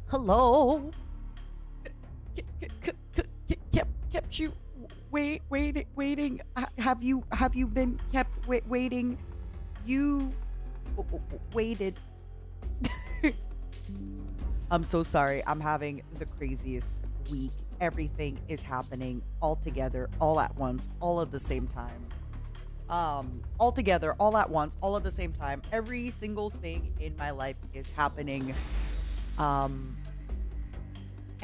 Hello? Kept you waiting. Have you been kept waiting? You waited. I'm so sorry. I'm having the craziest week. Everything is happening all together, all at once, all at the same time. All together, all at once, all at the same time. Every single thing in my life is happening.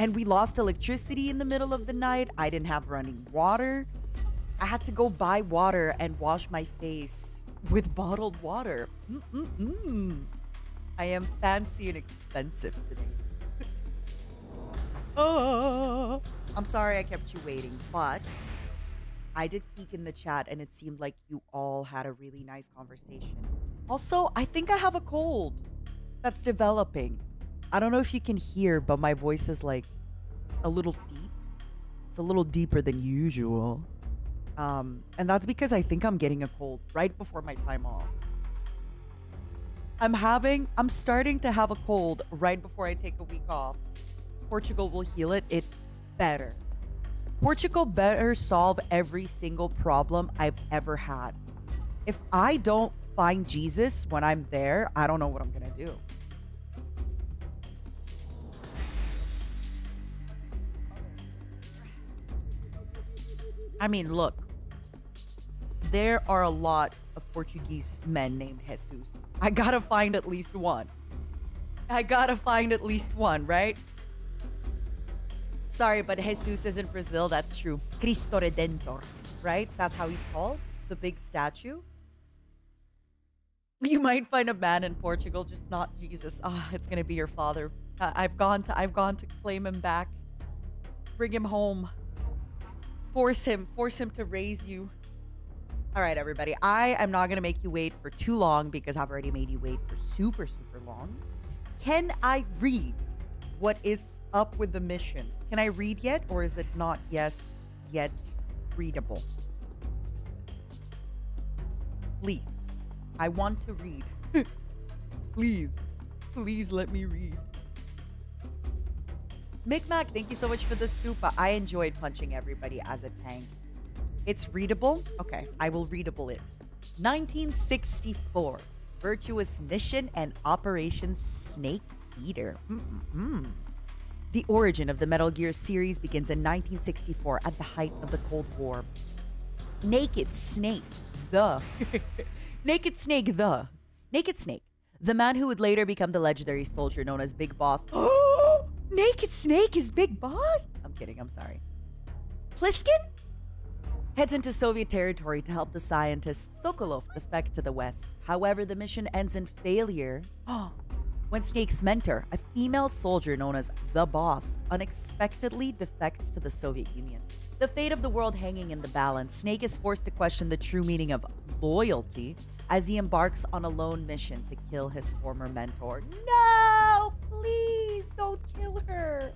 And we lost electricity in the middle of the night. I didn't have running water. I had to go buy water and wash my face with bottled water. I am fancy and expensive today. I'm sorry I kept you waiting, but I did peek in the chat and it seemed like you all had a really nice conversation. Also, I think I have a cold that's developing. I don't know if you can hear, but my voice is like a little deep. It's a little deeper than usual. And that's because I think I'm getting a cold right before my time off. I'm starting to have a cold right before I take a week off. Portugal will heal it. It better. Portugal better solve every single problem I've ever had. If I don't find Jesus when I'm there, I don't know what I'm gonna do. I mean, look, there are a lot of Portuguese men named Jesus. I gotta find at least one. Right? Sorry, but Jesus isn't Brazil, that's true. Cristo Redentor, right? That's how he's called, the big statue. You might find a man in Portugal, just not Jesus. It's gonna be your father. I've gone to claim him back. Bring him home. Force him to raise you. All right, everybody. I am not going to make you wait for too long because I've already made you wait for super, super long. Can I read what is up with the mission? Can I read yet, or is it not yet readable? Please. I want to read. Please let me read. Micmac, thank you so much for the super. I enjoyed punching everybody as a tank. It's readable? Okay, I will readable it. 1964. Virtuous Mission and Operation Snake Eater. The origin of the Metal Gear series begins in 1964 at the height of the Cold War. Naked Snake, the man who would later become the legendary soldier known as Big Boss. Naked Snake is Big Boss? I'm kidding, I'm sorry. Pliskin heads into Soviet territory to help the scientist Sokolov defect to the West. However, the mission ends in failure when Snake's mentor, a female soldier known as the Boss, unexpectedly defects to the Soviet Union. The fate of the world hanging in the balance, Snake is forced to question the true meaning of loyalty as he embarks on a lone mission to kill his former mentor. No! Please don't kill her.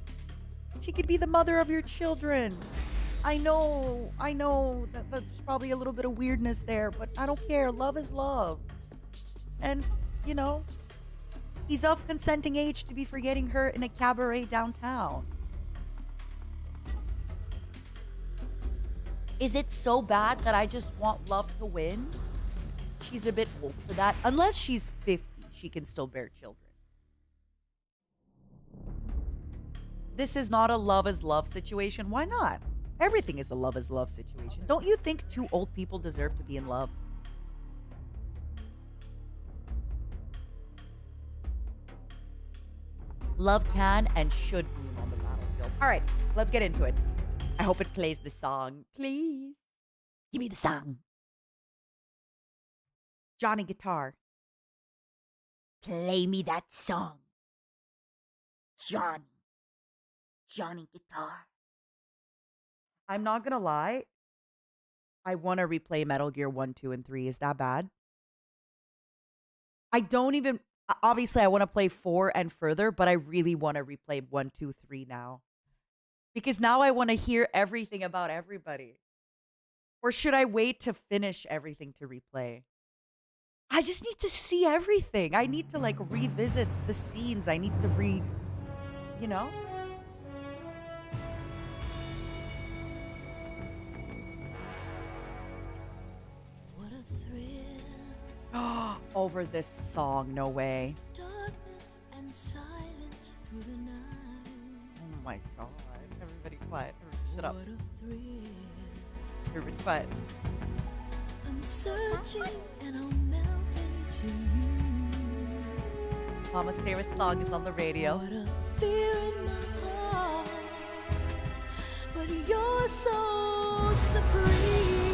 She could be the mother of your children. I know that there's probably a little bit of weirdness there, but I don't care. Love is love. And, you know, he's of consenting age to be forgetting her in a cabaret downtown. Is it so bad that I just want love to win? She's a bit old for that. Unless she's 50, she can still bear children. This is not a love is love situation. Why not? Everything is a love is love situation. Don't you think two old people deserve to be in love? Love can and should be on the battlefield. All right, let's get into it. I hope it plays the song. Please. Give me the song. Johnny Guitar. Play me that song. Johnny. Johnny Guitar. I'm not gonna lie. I want to replay Metal Gear 1, 2, and 3. Is that bad? I don't even... Obviously, I want to play 4 and further, but I really want to replay 1, 2, 3 now. Because now I want to hear everything about everybody. Or should I wait to finish everything to replay? I just need to see everything. I need to, like, revisit the scenes. I need to you know? Over this song, no way. Darkness and silence through the night. Oh my god. Everybody quiet. Everybody shut up. Everybody quiet. I'm searching and I'll melt into you. Mama's favorite song is on the radio. What a fear in my heart. But you're so supreme.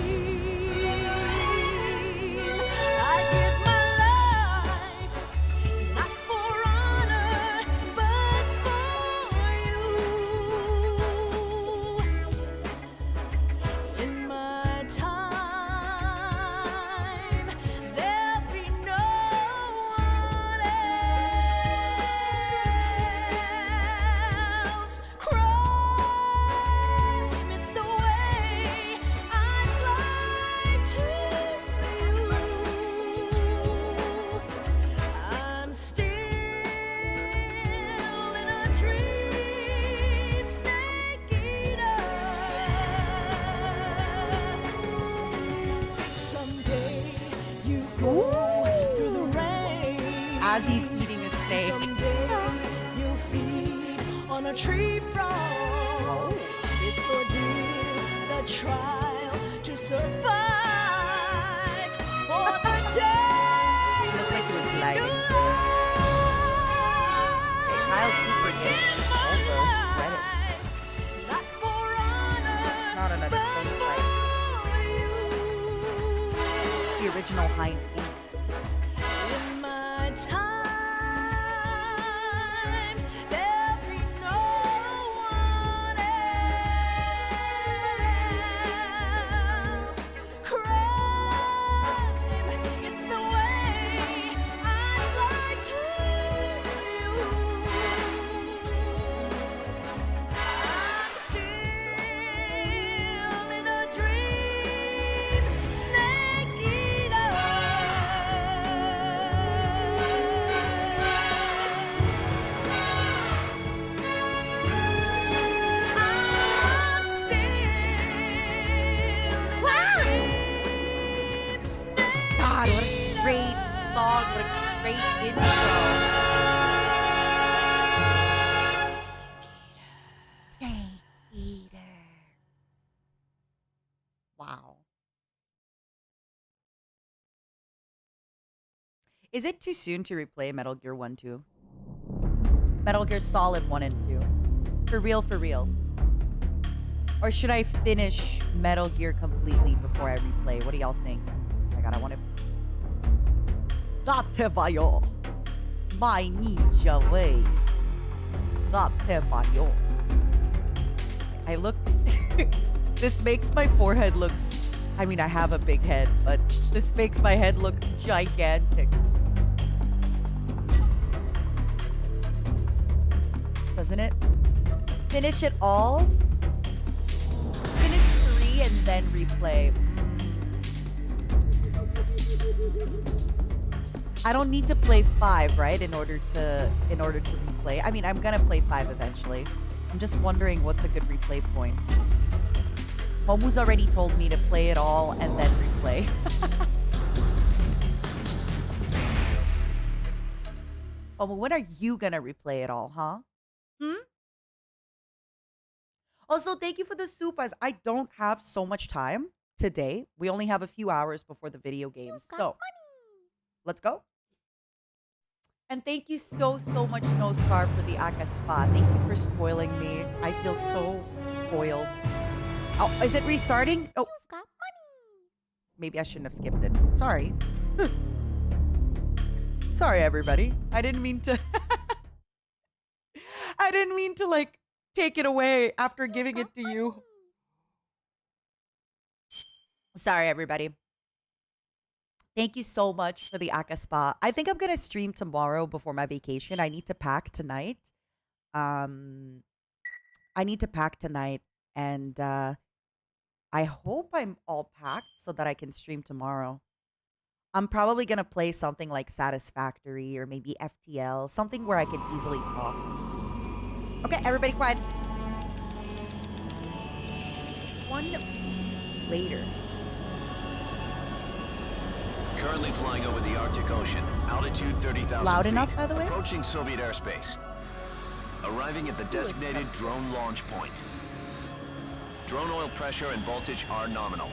He's eating a snake. You'll feed on a tree frog. Oh. It's ordeal, the trial to survive for the day. Looks like he was gliding. Kyle Cooper gets all the credit. Not another fun fight. The original hind feet. Is it too soon to replay Metal Gear 1, 2? Metal Gear Solid 1 and 2. For real, for real. Or should I finish Metal Gear completely before I replay? What do y'all think? Oh my god, I want to... Datebayo. My ninja way. Datebayo. I look... This makes my forehead look... I mean, I have a big head, but this makes my head look gigantic. Doesn't it? Finish it all? Finish 3 and then replay. I don't need to play 5, right? In order to replay. I mean, I'm gonna play 5 eventually. I'm just wondering what's a good replay point. Momu's already told me to play it all and then replay. Momu, when are you gonna replay it all, huh? Also, thank you for the supas. I don't have so much time today. We only have a few hours before the video games. So, let's go. And thank you so much, No Scar, for the Aka Spa. Thank you for spoiling me. I feel so spoiled. Oh, is it restarting? Oh, you've got money. Maybe I shouldn't have skipped it. Sorry. Sorry, everybody. I didn't mean to... I didn't mean to, like, take it away after giving it to you. Sorry, everybody. Thank you so much for the Aka Spa. I think I'm going to stream tomorrow before my vacation. I need to pack tonight. I need to pack tonight. And I hope I'm all packed so that I can stream tomorrow. I'm probably going to play something like Satisfactory or maybe FTL. Something where I can easily talk. Okay, everybody quiet. 1 week later. Currently flying over the Arctic Ocean, altitude 30,000 Loud feet. enough, by the way? Approaching Soviet airspace. Arriving at the designated drone launch point. Drone oil pressure and voltage are nominal.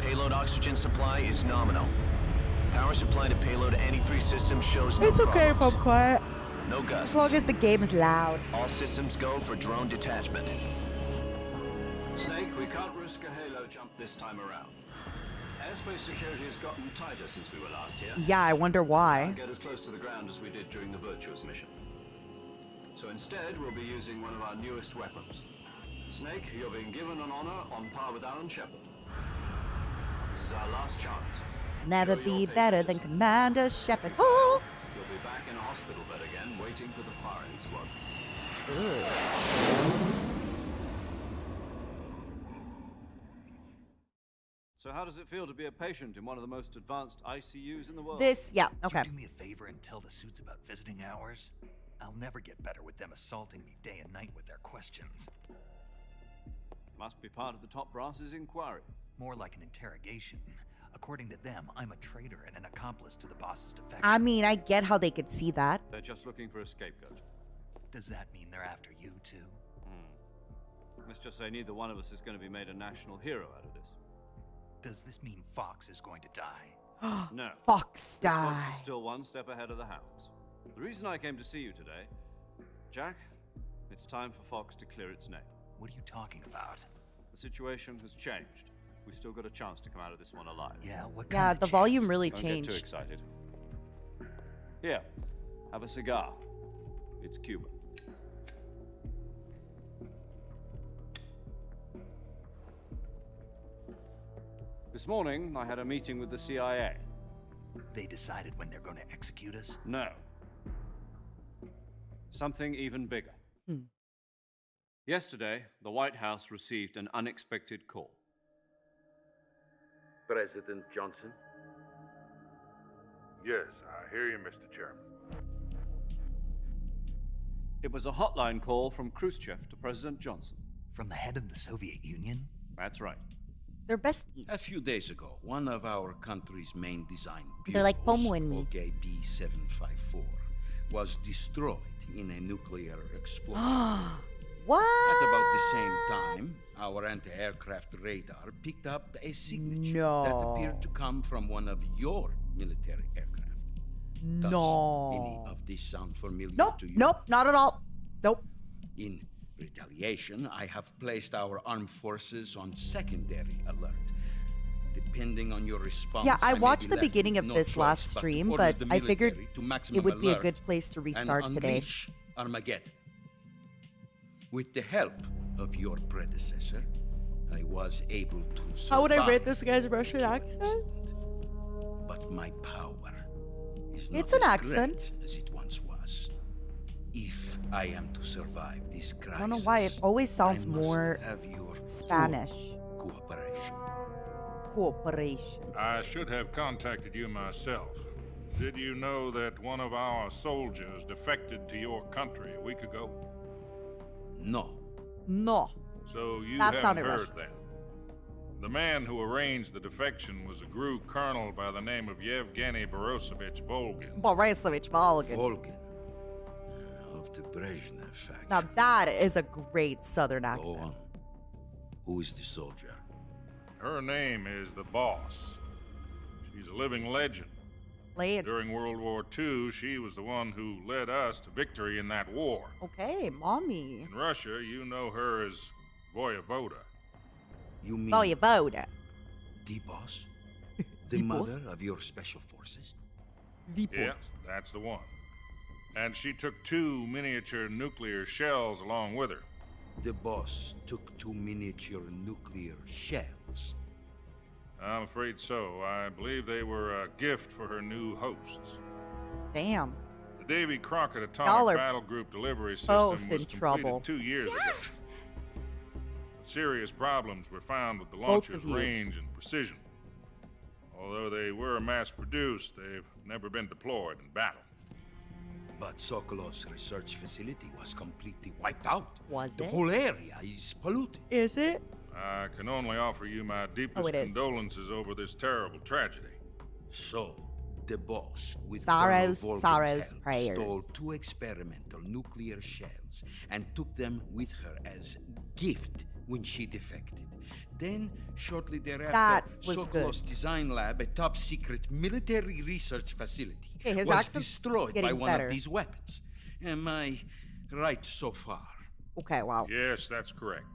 Payload oxygen supply is nominal. Power supply to payload antifreeze system shows no It's okay if I'm problems. quiet. No gusts. As long as the game is loud. All systems go for drone detachment. Snake, we can't risk a halo jump this time around. Airspace security has gotten tighter since we were last here. Yeah, I wonder why. Can't get as close to the ground as we did during the Virtuous mission. So instead, we'll be using one of our newest weapons. Snake, you're being given an honor on par with Alan Shepard. This is our last chance. Never Show be your better than patriotism. Commander Shepard. If you fail, Oh! you'll be back in a hospital bed again, waiting for the firing squad. So how does it feel to be a patient in one of the most advanced ICUs in the world? Yeah, okay. Could you do me a favor and tell the suits about visiting hours? I'll never get better with them assaulting me day and night with their questions. Must be part of the top brass's inquiry. More like an interrogation. According to them, I'm a traitor and an accomplice to the boss's defection. I mean, I get how they could see that. They're just looking for a scapegoat. Does that mean they're after you too? Let's just say neither one of us is going to be made a national hero out of this. Does this mean Fox is going to die? No. Fox This die. Fox is still one step ahead of the hounds. The reason I came to see you today, Jack, it's time for Fox to clear its name. What are you talking about? The situation has changed. We've still got a chance to come out of this one alive. Yeah, what Yeah, kind the of volume chance? really Don't get too changed. excited. Here, have a cigar. It's Cuban. This morning, I had a meeting with the CIA. They decided when they're going to execute us? No. Something even bigger. Yesterday, the White House received an unexpected call. President Johnson? Yes, I hear you, Mr. Chairman. It was a hotline call from Khrushchev to President Johnson. From the head of the Soviet Union? That's right. They're besties. A few days ago, one of our country's main design They're like bureaus, Pomo and me. OKB-754, was destroyed in a nuclear explosion. What? At about the same time, our anti-aircraft radar picked up a signature that No. appeared to come from one of your military aircraft. Does No. any of this sound familiar Nope, to you? nope, not at all. Nope. In retaliation, I have placed our armed forces on secondary alert. Depending on your response, Yeah, I may watched be the left beginning with of no this choice last but to stream, order but the I figured military to it maximum would be a alert good place to restart and today. unleash Armageddon. With the help of your predecessor, I was able to survive. How would I rate this guy's Russian the accent? incident. But my power is not It's an as accent. great as it once was. If I am to survive this crisis, I don't know why it always sounds I must more have your Spanish. full cooperation. Cooperation. I should have contacted you myself. Did you know that one of our soldiers defected to your country a week ago? No. No. So you That haven't sounded heard Russian. that. The man who arranged the defection was a GRU colonel by the name of Yevgeny Borosovich Volgin. Borisovich Volgin. Volgin. Of the Brezhnev faction. Now that is a great southern Go accent. on. Who is the soldier? Her name is the Boss. She's a living legend. Play it. During World War II, she was the one who led us to victory in that war. Okay, mommy. In Russia, you know her as Voyevoda. You mean Voyevoda. the boss? The The boss? mother of your special forces? The Yeah, boss. that's the one. And she took 2 miniature nuclear shells along with her. The boss took 2 miniature nuclear shells. I'm afraid so. I believe they were a gift for her new hosts. Damn. The Davy Crockett Y'all Atomic are Battle Group delivery both system was in completed trouble. 2 years ago. Serious problems were found with the Both launcher's of you. range and precision. Although they were mass-produced, they've never been deployed in battle. But Sokolov's research facility was completely wiped out. Was The it? whole area is polluted. Is it? I can only offer you my deepest it is. condolences over this terrible tragedy. So, the boss, with Sorrows, Colonel Volgan's sorrows, help, prayers. stole 2 experimental nuclear shells and took them with her as gift when she defected. Then, shortly thereafter, That was Sokolov's good. design lab, a top-secret military research facility, Okay, his was accent's destroyed by getting one better. of these weapons. Am I right so far? Okay, wow. Yes, that's correct.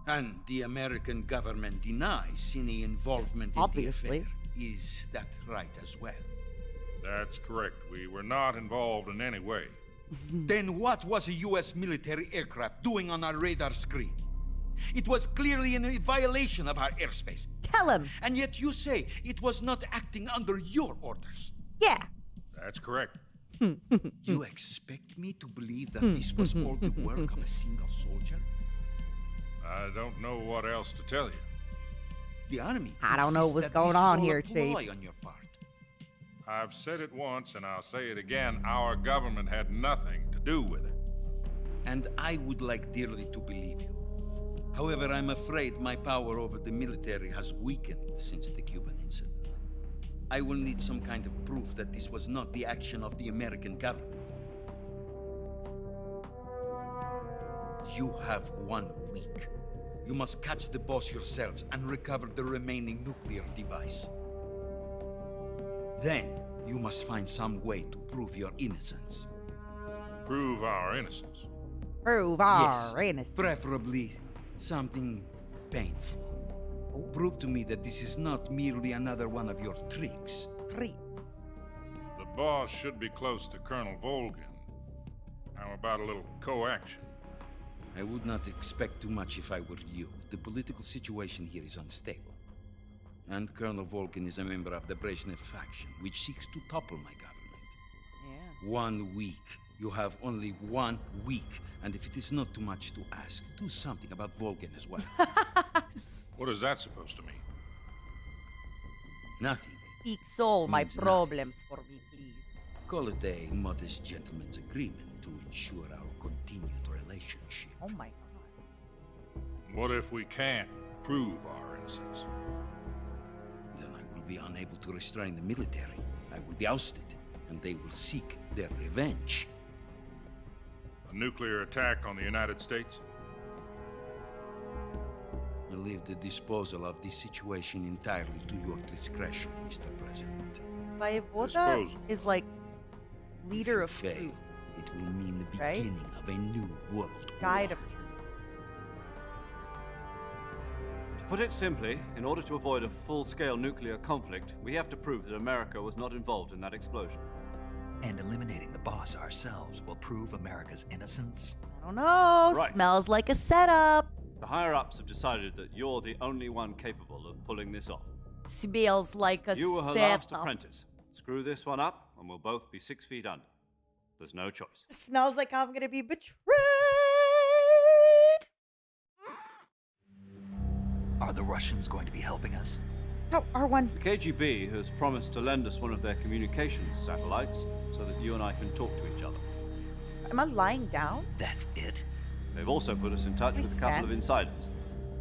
And the American government denies any involvement in Obviously. the affair. Is that right as well? That's correct. We were not involved in any way. Then what was a U.S. military aircraft doing on our radar screen? It was clearly in a violation of our airspace. Tell him. And yet you say it was not acting under your orders. Yeah. That's correct. You expect me to believe that this was all the work of a single soldier? I don't know what else to tell you. The army I don't know insists what's that going this is on all here, a ploy Chief. on your part. I've said it once and I'll say it again. Our government had nothing to do with it. And I would like dearly to believe you. However, I'm afraid my power over the military has weakened since the Cuban incident. I will need some kind of proof that this was not the action of the American government. You have 1 week. You must catch the boss yourselves and recover the remaining nuclear device. Then, you must find some way to prove your innocence. Prove our innocence. Prove our Yes, innocence. preferably something painful. Prove to me that this is not merely another one of your tricks. Treats. The boss should be close to Colonel Volgan. How about a little co-action? I would not expect too much if I were you. The political situation here is unstable. And Colonel Volgan is a member of the Brezhnev faction, which seeks to topple my government. Yeah. 1 week. You have only 1 week. And if it is not too much to ask, do something about Volgan as well. What is that supposed to mean? Nothing. Speak soul my Means nothing. problems for me, please. Call it a modest gentleman's agreement to ensure our continued relationship. Oh my god. What if we can't prove our innocence? Then I will be unable to restrain the military. I will be ousted, and they will seek their revenge. A nuclear attack on the United States? I leave the disposal of this situation entirely to your discretion, Mr. President. Voivoda Disposal. is like leader of Fail. truth. It will mean the Right? beginning of a new world Guide war. of truth. To put it simply, in order to avoid a full-scale nuclear conflict, we have to prove that America was not involved in that explosion. And eliminating the boss ourselves will prove America's innocence? I don't know. Right. Smells like a setup. The higher-ups have decided that you're the only one capable of pulling this off. Smells like a You were her setup. last apprentice. Screw this one up, and we'll both be 6 feet under. There's no choice. Smells like I'm gonna be betrayed. Are the Russians going to be helping us? Oh, R1. The KGB has promised to lend us one of their communications satellites so that you and I can talk to each other. Am I lying down? That's it? They've also put us in touch with a couple of insiders.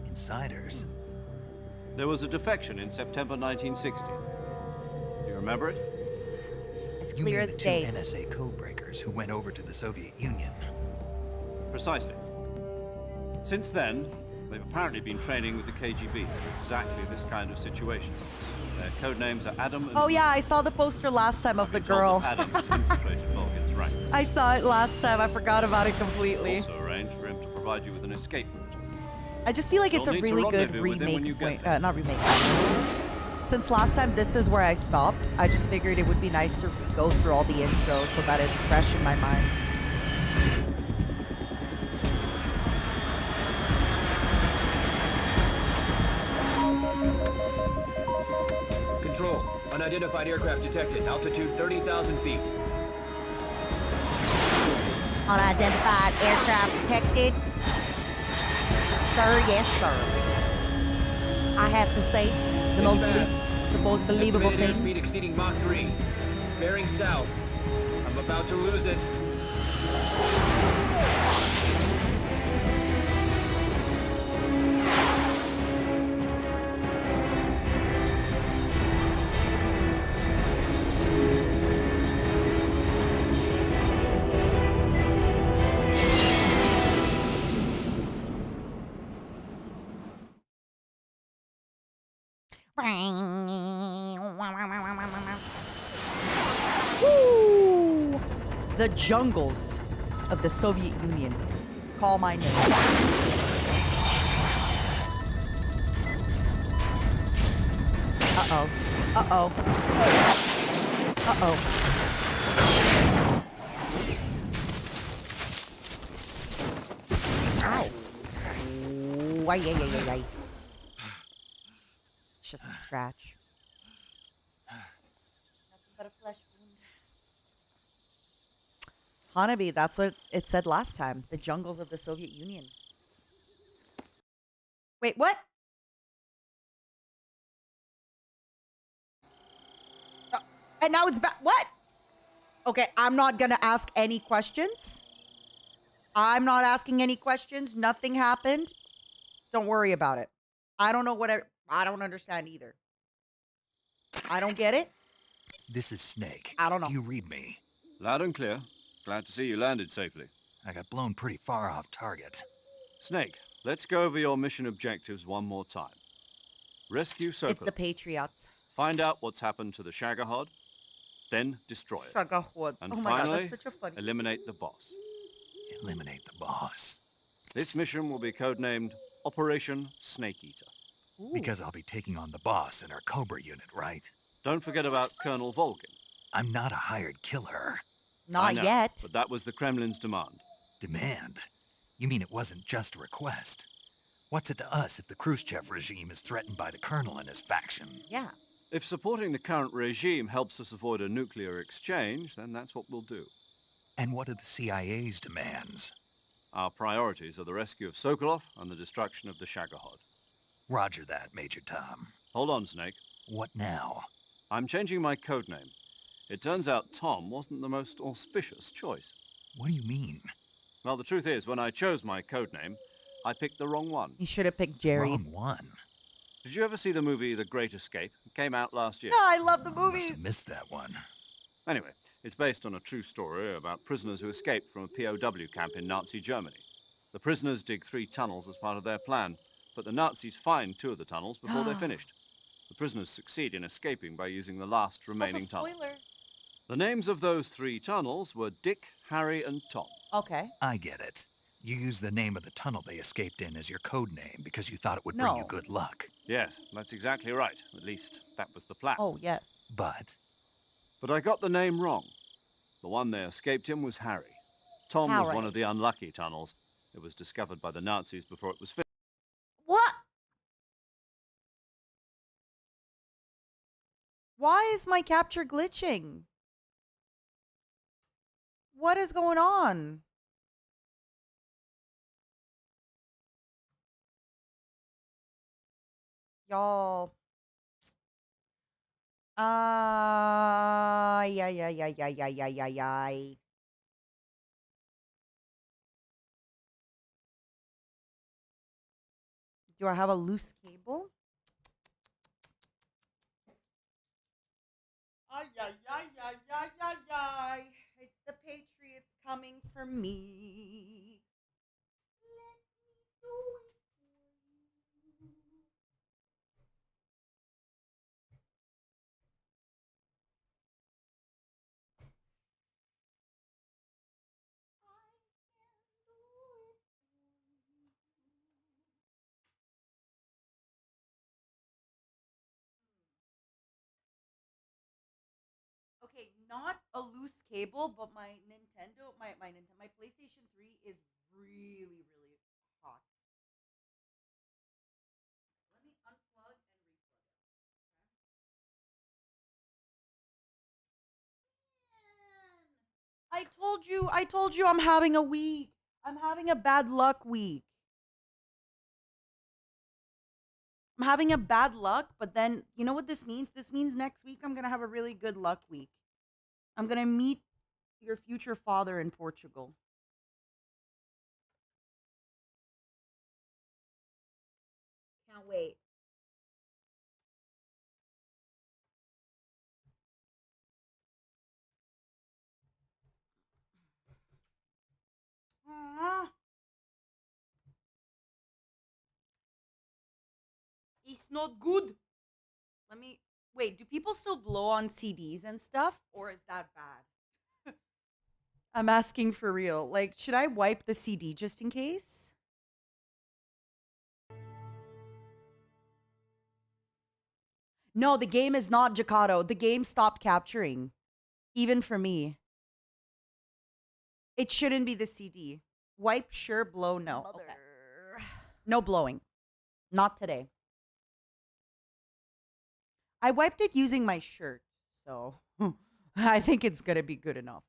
Insiders? There was a defection in September 1960. Do you remember it? As You clear mean as the 2 day. NSA codebreakers who went over to the Soviet Union? Precisely. Since then, they've apparently been training with the KGB for exactly this kind of situation. Their code names are Adam and Oh Eve. yeah, I saw the poster last time of the I've been told girl. that Adam has infiltrated Volgan's ranks. I saw it last time. I forgot about it completely. Also arranged for him to provide you with an escape route. I just feel like it's a You'll need to really good rendezvous with him when you remake. get Wait, there. not remake. since last time this is where I stopped, I just figured it would be nice to go through all the intros so that it's fresh in my mind. Control. Unidentified aircraft detected. Altitude 30,000 feet. Unidentified aircraft detected. Sir, yes, sir. I have to say, the most believable Estimated thing. airspeed exceeding Mach 3. Bearing south. I'm about to lose it. Woo! The jungles of the Soviet Union. Call my name. Uh-oh. Uh-oh. Uh-oh. Ow. Ay, ay, ay, ay, ay. It's just a scratch. Nothing but a flesh wound. Hanabi, that's what it said last time. The jungles of the Soviet Union. Wait, what? And now it's back. What? Okay, I'm not gonna ask any questions. I'm not asking any questions. Nothing happened. Don't worry about it. I don't know what I don't understand either. I don't get it. This is Snake. I don't know. Do you read me? Loud and clear. Glad to see you landed safely. I got blown pretty far off target. Snake, let's go over your mission objectives one more time. Rescue It's Sokol. the Patriots. Find out what's happened to the Shagohod. Then destroy it. Shagahud. And Oh my god, finally, that's such a funny. eliminate the boss. Eliminate the boss. This mission will be codenamed Operation Snake Eater. Ooh. Because I'll be taking on the boss in our Cobra unit, right? Don't forget about Colonel Volgin. I'm not a hired killer. I Not know, yet. But that was the Kremlin's demand. Demand? You mean it wasn't just a request? What's it to us if the Khrushchev regime is threatened by the colonel and his faction? Yeah. If supporting the current regime helps us avoid a nuclear exchange, then that's what we'll do. And what are the CIA's demands? Our priorities are the rescue of Sokolov and the destruction of the Shagohod. Roger that, Major Tom. Hold on, Snake. What now? I'm changing my codename. It turns out Tom wasn't the most auspicious choice. What do you mean? Well, the truth is, when I chose my codename, I picked the wrong one. You should have picked Jerry. Wrong one. Did you ever see the movie The Great Escape? It came out last year. No, I love the Must movies. have missed that one. Anyway, it's based on a true story about prisoners who escaped from a POW camp in Nazi Germany. The prisoners dig 3 tunnels as part of their plan, but the Nazis find 2 of the tunnels before they're finished. The prisoners succeed in escaping by using the last remaining tunnel. spoiler. The names of those 3 tunnels were Dick, Harry, and Tom. Okay. I get it. You used the name of the tunnel they escaped in as your code name because you thought it would bring you No. good luck. Yes, that's exactly right. At least, that was the plan. Oh, yes. But But I got the name wrong. The one they escaped in was Harry. Tom was one Harry. of the unlucky tunnels. It was discovered by the Nazis before it was finished. What? Why is my capture glitching? What is going on? Y'all. Yeah. Do I have a loose cable? Ay. It's the Patriots coming for me. Let me do it for you. not a loose cable, but my my PlayStation 3 is really, really hot. Let me unplug and replug it. I told you I'm having a week. I'm having a bad luck week. I'm having a bad luck, but then you know what this means? This means next week I'm gonna have a really good luck week. I'm gonna meet your future father in Portugal. Can't wait. Ah, it's not good. Let me wait. Do people still blow on CDs and stuff, or is that bad? I'm asking for real. Like, should I wipe the CD just in case? No, the game is not Jacato. The game stopped capturing, even for me. It shouldn't be the CD. Wipe, sure, blow, no. Okay. No blowing. Not today. I wiped it using my shirt, so I think it's gonna be good enough.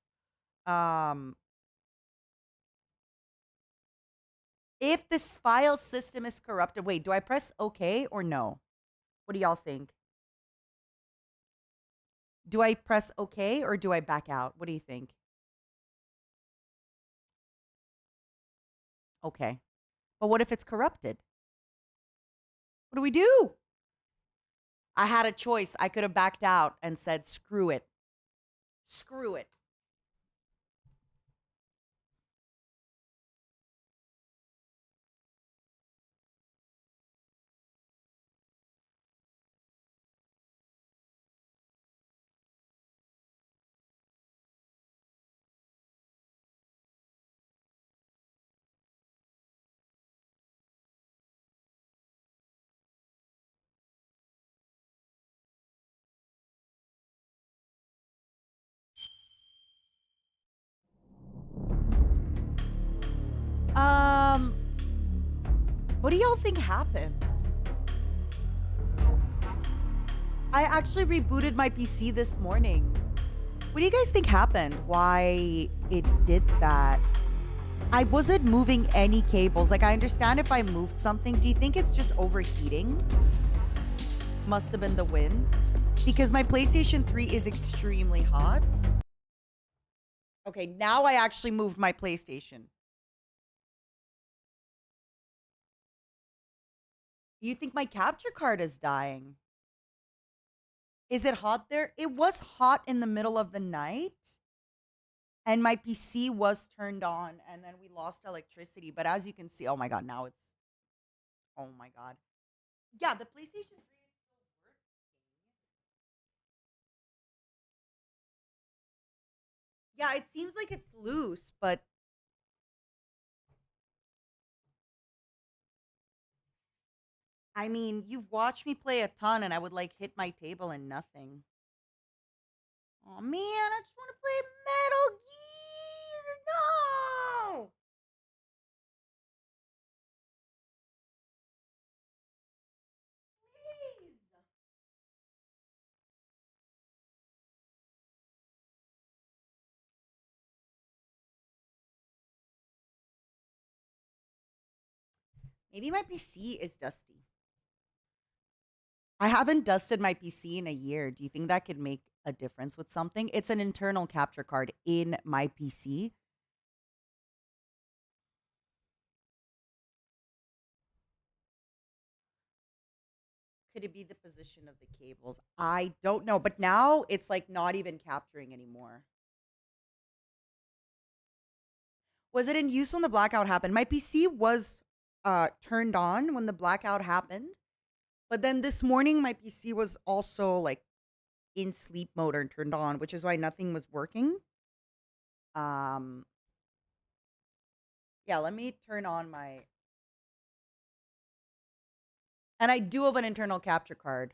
If this file system is corrupted, wait, do I press OK or no? What do y'all think? Do I press OK or do I back out? What do you think? Okay. But what if it's corrupted? What do we do? I had a choice. I could have backed out and said, screw it. Screw it. What do y'all think happened? I actually rebooted my PC this morning. What do you guys think happened? Why it did that? I wasn't moving any cables. Like, I understand if I moved something. Do you think it's just overheating? Must have been the wind. Because my PlayStation 3 is extremely hot. Okay, now I actually moved my PlayStation. You think my capture card is dying? Is it hot there? It was hot in the middle of the night. And my PC was turned on. And then we lost electricity. But as you can see, oh my God, now it's... Oh my God. Yeah, the PlayStation 3 is still working. Yeah, it seems like it's loose, but... I mean, you've watched me play a ton, and I would, like, hit my table and nothing. Oh man, I just want to play Metal Gear! No! Please! Maybe my PC is dusty. I haven't dusted my PC in a year. Do you think that could make a difference with something? It's an internal capture card in my PC. Could it be the position of the cables? I don't know. But now it's like not even capturing anymore. Was it in use when the blackout happened? My PC was turned on when the blackout happened. But then this morning, my PC was also like in sleep mode and turned on, which is why nothing was working. Yeah, let me turn on my... And I do have an internal capture card.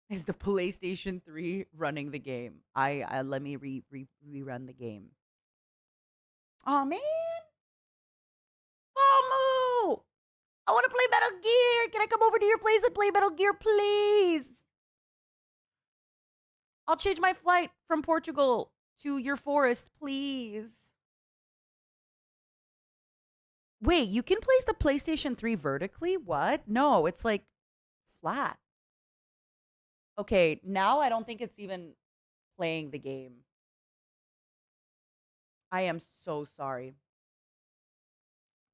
Is the PlayStation 3 running the game? Let me rerun the game. Oh man. Oh Moo! I want to play Metal Gear. Can I come over to your place and play Metal Gear, please? I'll change my flight from Portugal to your forest, please. Wait, you can place the PlayStation 3 vertically? What? No, it's like flat. Okay, now I don't think it's even playing the game. I am so sorry.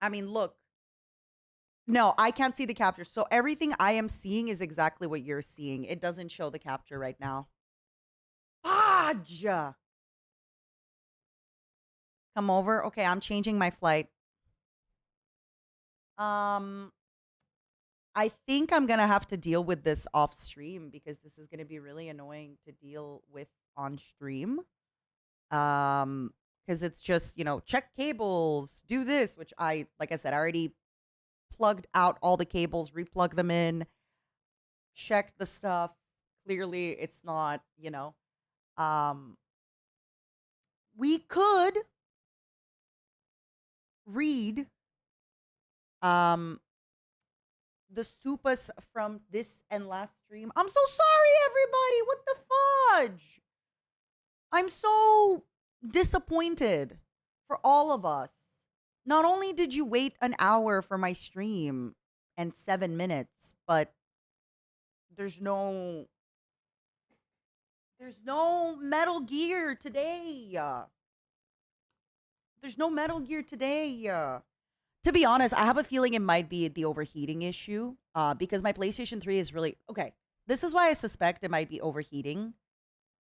I mean, look. No, I can't see the capture. So everything I am seeing is exactly what you're seeing. It doesn't show the capture right now. Fudge! Come over. Okay, I'm changing my flight. I think I'm gonna have to deal with this off stream because this is gonna be really annoying to deal with on stream. Because it's just, you know, check cables, do this, which like I said, I already plugged out all the cables, replug them in, checked the stuff. Clearly, it's not, you know. We could read the supas from this and last stream. I'm so sorry, everybody. What the fudge? I'm so disappointed for all of us. Not only did you wait an hour for my stream and 7 minutes, but there's no Metal Gear today. There's no Metal Gear today. To be honest, I have a feeling it might be the overheating issue because my PlayStation 3 is really... Okay, this is why I suspect it might be overheating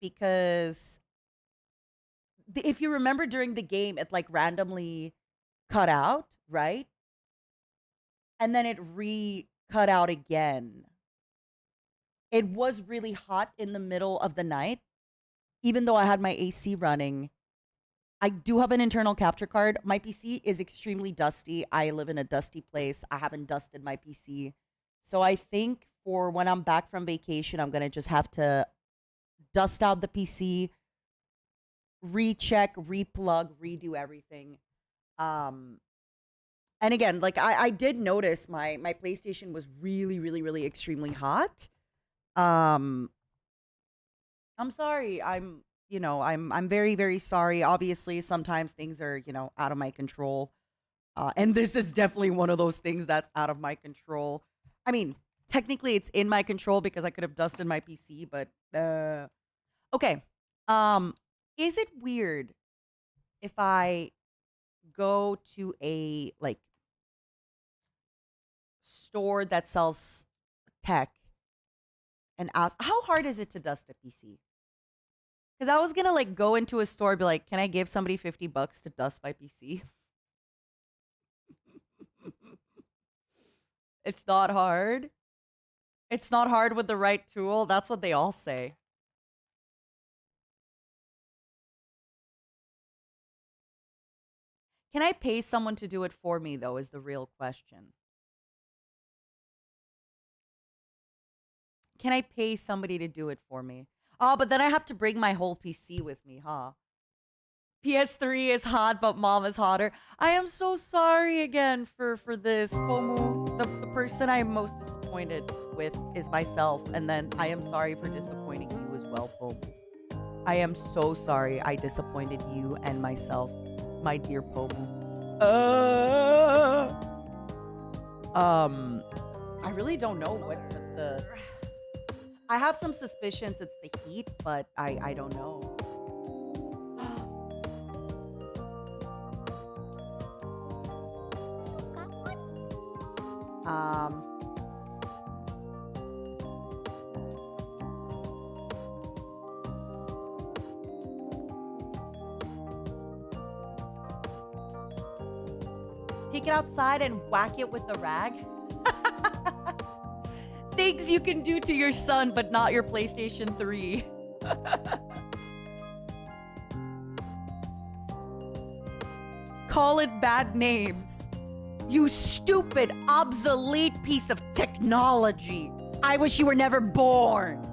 because if you remember during the game, it like randomly cut out, right? And then it re-cut out again. It was really hot in the middle of the night, even though I had my AC running. I do have an internal capture card. My PC is extremely dusty. I live in a dusty place. I haven't dusted my PC. So I think for when I'm back from vacation, I'm going to just have to dust out the PC, recheck, replug, redo everything. And again, like I did notice my PlayStation was really, really, really extremely hot. I'm sorry. I'm very, very sorry. Obviously, sometimes things are, you know, out of my control. And this is definitely one of those things that's out of my control. I mean, technically it's in my control because I could have dusted my PC, but okay. Is it weird if I go to a like store that sells tech and ask how hard is it to dust a PC? Because I was gonna like go into a store and be like, can I give somebody $50 to dust my PC? It's not hard. It's not hard with the right tool. That's what they all say. Can I pay someone to do it for me, though, is the real question. Can I pay somebody to do it for me? Oh, but then I have to bring my whole PC with me, huh? PS3 is hot, but mom is hotter. I am so sorry again for this. Pomu, the person I'm most disappointed with is myself. And then I am sorry for disappointing you as well, Pomu. I am so sorry I disappointed you and myself, my dear Pomu. I really don't know what the... I have some suspicions it's the heat, but I don't know. Take it outside and whack it with a rag. Things you can do to your son, but not your PlayStation 3. Call it bad names. You stupid, obsolete piece of technology. I wish you were never born.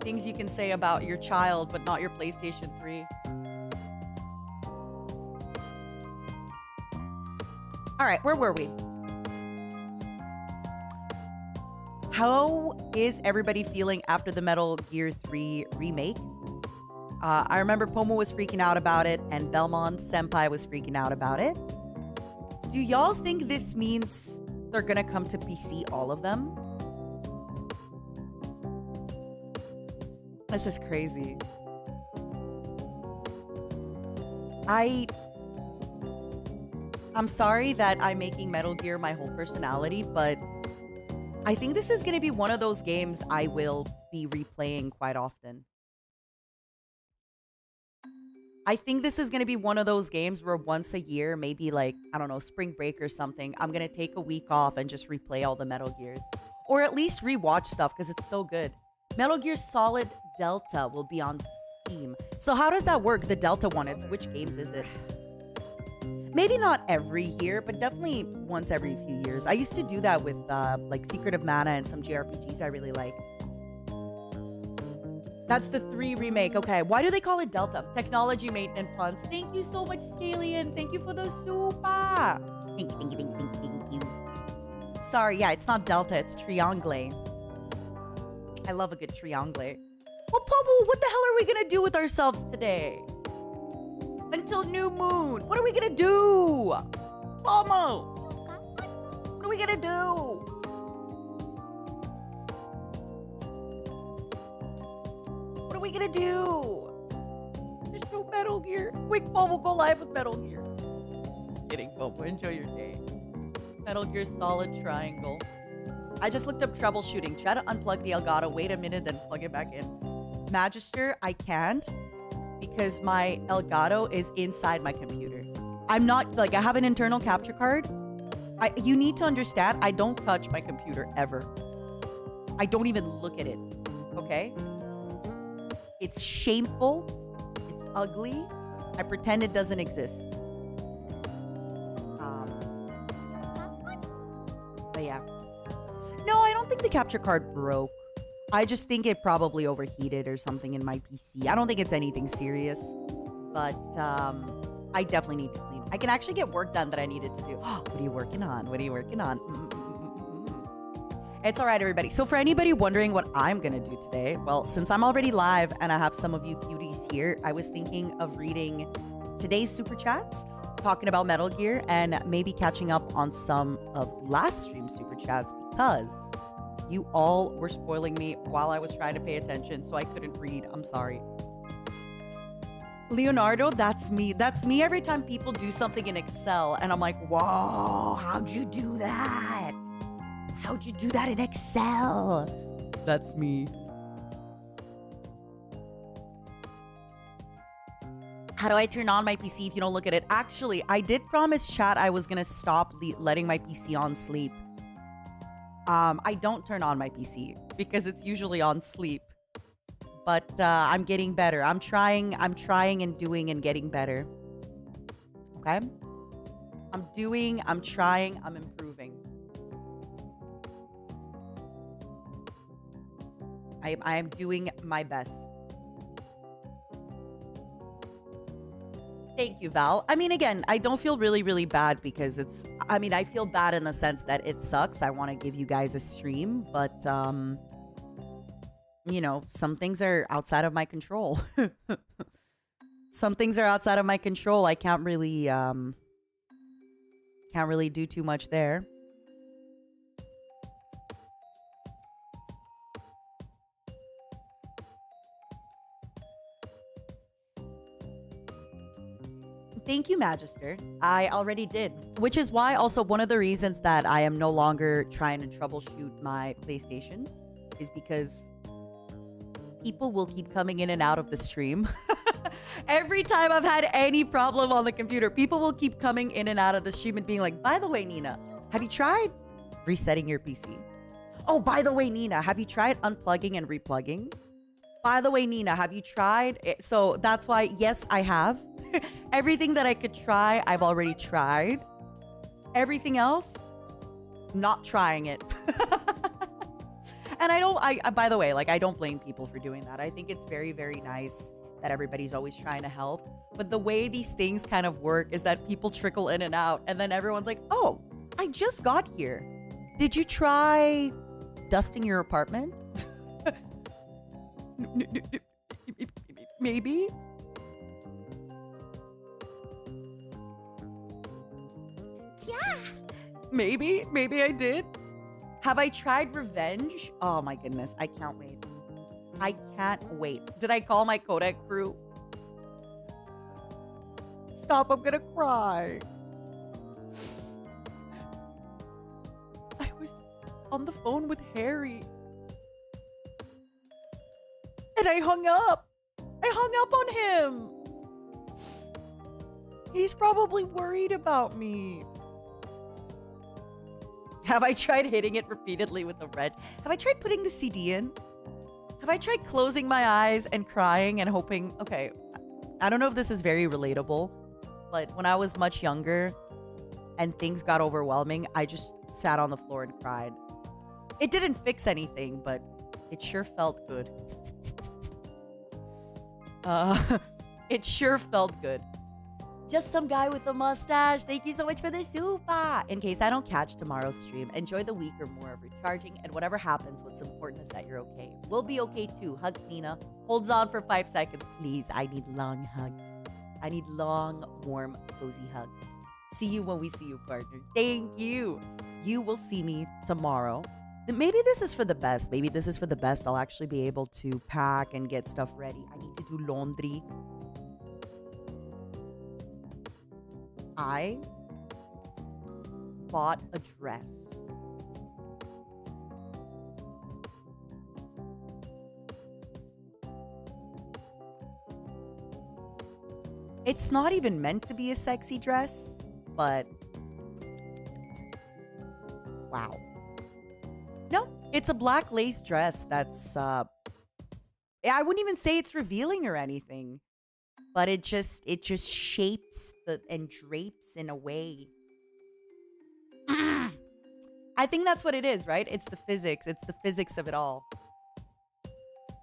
Things you can say about your child, but not your PlayStation 3. All right, where were we? How is everybody feeling after the Metal Gear 3 remake? I remember Pomo was freaking out about it, and Belmont Senpai was freaking out about it. Do y'all think this means they're gonna come to PC, all of them? This is crazy. I'm sorry that I'm making Metal Gear my whole personality, but I think this is gonna be one of those games I will be replaying quite often. I think this is going to be one of those games where once a year, maybe like, I don't know, spring break or something, I'm going to take a week off and just replay all the Metal Gears. Or at least rewatch stuff because it's so good. Metal Gear Solid Delta will be on Steam. So how does that work? The Delta one, which games is it? Maybe not every year, but definitely once every few years. I used to do that with like Secret of Mana and some JRPGs I really liked. That's the 3 remake. Okay, why do they call it Delta? Technology maintenance funds. Thank you so much, Scalian. Thank you for the super. Thank you. Sorry, yeah, it's not Delta, it's Triangle. I love a good Triangle. Well, Pobu, what the hell are we gonna do with ourselves today? Until new moon. What are we gonna do? Pomo! What are we gonna do? What are we gonna do? There's no Metal Gear. Quick, Pomo, go live with Metal Gear. Kidding, Pomo. Enjoy your day. Metal Gear Solid Triangle. I just looked up troubleshooting. Try to unplug the Elgato. Wait a minute, then plug it back in. Magister, I can't because my Elgato is inside my computer. I'm not, like, I have an internal capture card. You need to understand, I don't touch my computer ever. I don't even look at it, okay? It's shameful. It's ugly. I pretend it doesn't exist. But yeah. No, I don't think the capture card broke. I just think it probably overheated or something in my PC. I don't think it's anything serious. But I definitely need to clean. I can actually get work done that I needed to do. What are you working on? What are you working on? It's all right, everybody. So for anybody wondering what I'm going to do today, well, since I'm already live and I have some of you cuties here, I was thinking of reading today's super chats, talking about Metal Gear, and maybe catching up on some of last stream super chats because you all were spoiling me while I was trying to pay attention, so I couldn't read. I'm sorry. Leonardo, that's me. That's me every time people do something in Excel, and I'm like, whoa, how'd you do that? How'd you do that in Excel? That's me. How do I turn on my PC if you don't look at it? Actually, I did promise chat I was going to stop letting my PC on sleep. I don't turn on my PC because it's usually on sleep. But I'm getting better. I'm trying and doing and getting better. Okay? I'm trying, I'm improving. I am doing my best. Thank you, Val. I mean, again, I don't feel really, really bad because it's... I mean, I feel bad in the sense that it sucks. I want to give you guys a stream, but, you know, some things are outside of my control. Some things are outside of my control. I can't really do too much there. Thank you, Magister. I already did. Which is why also one of the reasons that I am no longer trying to troubleshoot my PlayStation is because people will keep coming in and out of the stream. Every time I've had any problem on the computer, people will keep coming in and out of the stream and being like, by the way, Nina, have you tried resetting your PC? Oh, by the way, Nina, have you tried unplugging and replugging? By the way, Nina, have you tried it? So that's why, yes, I have. Everything that I could try, I've already tried. Everything else, not trying it. And by the way, like, I don't blame people for doing that. I think it's very, very nice that everybody's always trying to help. But the way these things kind of work is that people trickle in and out, and then everyone's like, oh, I just got here. Did you try dusting your apartment? Maybe? Yeah. Maybe I did. Have I tried revenge? Oh my goodness, I can't wait. I can't wait. Did I call my codec crew? Stop, I'm gonna cry. I was on the phone with Harry. And I hung up. I hung up on him. He's probably worried about me. Have I tried hitting it repeatedly with the red? Have I tried putting the CD in? Have I tried closing my eyes and crying and hoping... Okay, I don't know if this is very relatable, but when I was much younger and things got overwhelming, I just sat on the floor and cried. It didn't fix anything, but it sure felt good. It sure felt good. Just some guy with a mustache. Thank you so much for the super. In case I don't catch tomorrow's stream, enjoy the week or more of recharging, and whatever happens, what's important is that you're okay. We'll be okay too. Hugs, Nina. Holds on for 5 seconds, please. I need long hugs. I need long, warm, cozy hugs. See you when we see you, partner. Thank you. You will see me tomorrow. Maybe this is for the best. Maybe this is for the best. I'll actually be able to pack and get stuff ready. I need to do laundry. I bought a dress. It's not even meant to be a sexy dress, but wow. No, it's a black lace dress that's I wouldn't even say it's revealing or anything. But it just shapes and drapes in a way. I think that's what it is, right? It's the physics. It's the physics of it all.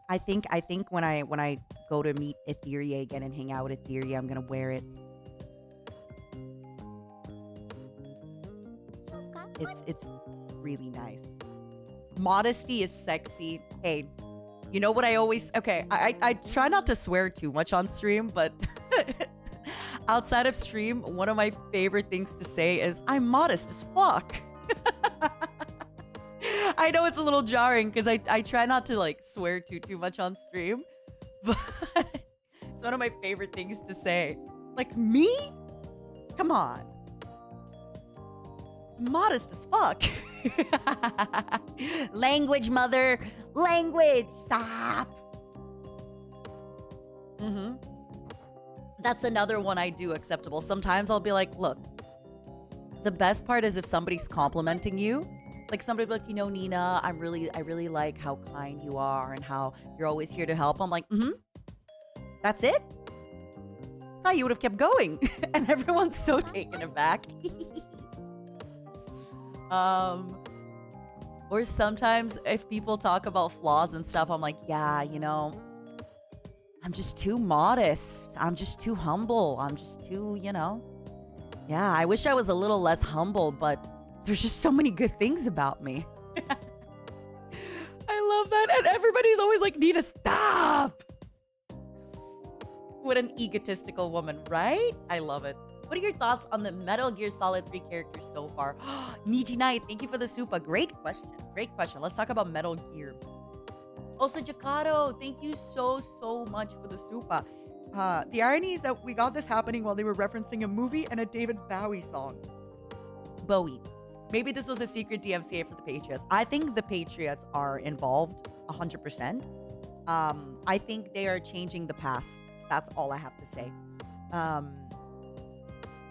I think when I go to meet Ethyria again and hang out with Ethyria, I'm gonna wear it. It's really nice. Modesty is sexy. Hey. You know what I always... Okay, I try not to swear too much on stream, but outside of stream, one of my favorite things to say is, I'm modest as fuck. I know it's a little jarring because I try not to like swear too much on stream, but it's one of my favorite things to say. Like, me? Come on. Modest as fuck. Language, mother. Language. Stop. That's another one I do acceptable. Sometimes I'll be like, look, the best part is if somebody's complimenting you. Like somebody be like, you know, Nina, I really like how kind you are and how you're always here to help. I'm like, that's it? Thought you would have kept going. And everyone's so taken aback. Or sometimes if people talk about flaws and stuff, I'm like, yeah, you know, I'm just too modest. I'm just too humble. I'm just too, you know. Yeah, I wish I was a little less humble, but there's just so many good things about me. I love that. And everybody's always like, Nina, stop. What an egotistical woman, right? I love it. What are your thoughts on the Metal Gear Solid 3 characters so far? Niji Knight, thank you for the super. Great question. Great question. Let's talk about Metal Gear. Also, Jakarto, thank you so much for the super. The irony is that we got this happening while they were referencing a movie and a David Bowie song. Bowie. Maybe this was a secret DMCA for the Patriots. I think the Patriots are involved 100%. I think they are changing the past. That's all I have to say.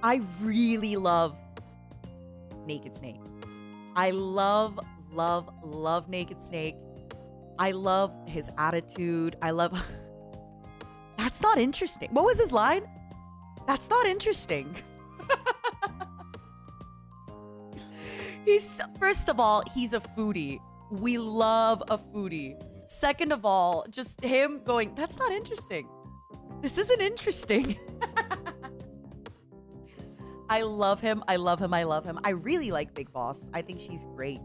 I really love Naked Snake. I love Naked Snake. I love his attitude. I love... That's not interesting. What was his line? That's not interesting. First of all, he's a foodie. We love a foodie. Second of all, just him going, that's not interesting. This isn't interesting. I love him. I love him. I love him. I really like Big Boss. I think she's great.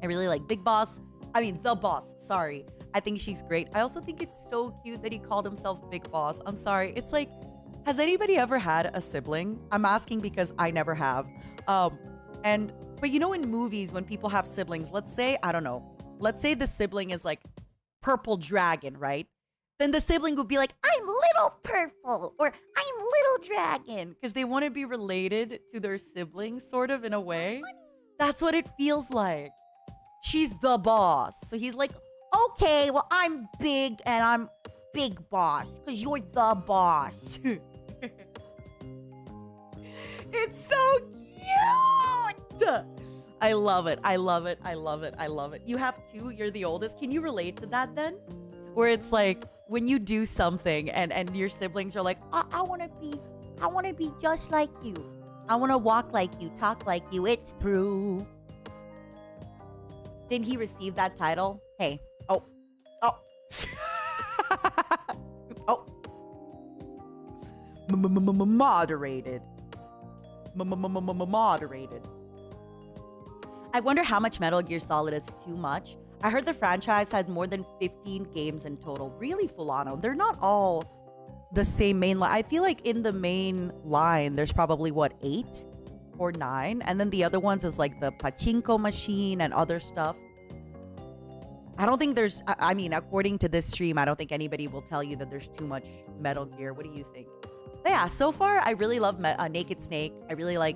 I really like Big Boss. I mean, the boss. Sorry. I think she's great. I also think it's so cute that he called himself Big Boss. I'm sorry. It's like, has anybody ever had a sibling? I'm asking because I never have. But you know, in movies, when people have siblings, let's say, I don't know, let's say the sibling is like Purple Dragon, right? Then the sibling would be like, I'm Little Purple, or I'm Little Dragon, because they want to be related to their siblings, sort of, in a way. That's what it feels like. She's the boss. So he's like, okay, well, I'm big and I'm Big Boss, because you're the boss. It's so cute! I love it. I love it. I love it. I love it. You have two. You're the oldest. Can you relate to that then? Where it's like when you do something and your siblings are like, I want to be just like you. I want to walk like you, talk like you. It's true. Didn't he receive that title? Hey. Oh. Oh. Moderated. Moderated. I wonder how much Metal Gear Solid is too much. I heard the franchise had more than 15 games in total. Really, Fulano. They're not all the same main line. I feel like in the main line, there's probably, what, 8 or 9? And then the other ones is like the pachinko machine and other stuff. I don't think there's... I mean, according to this stream, I don't think anybody will tell you that there's too much Metal Gear. What do you think? But yeah, so far, I really love Naked Snake. I really like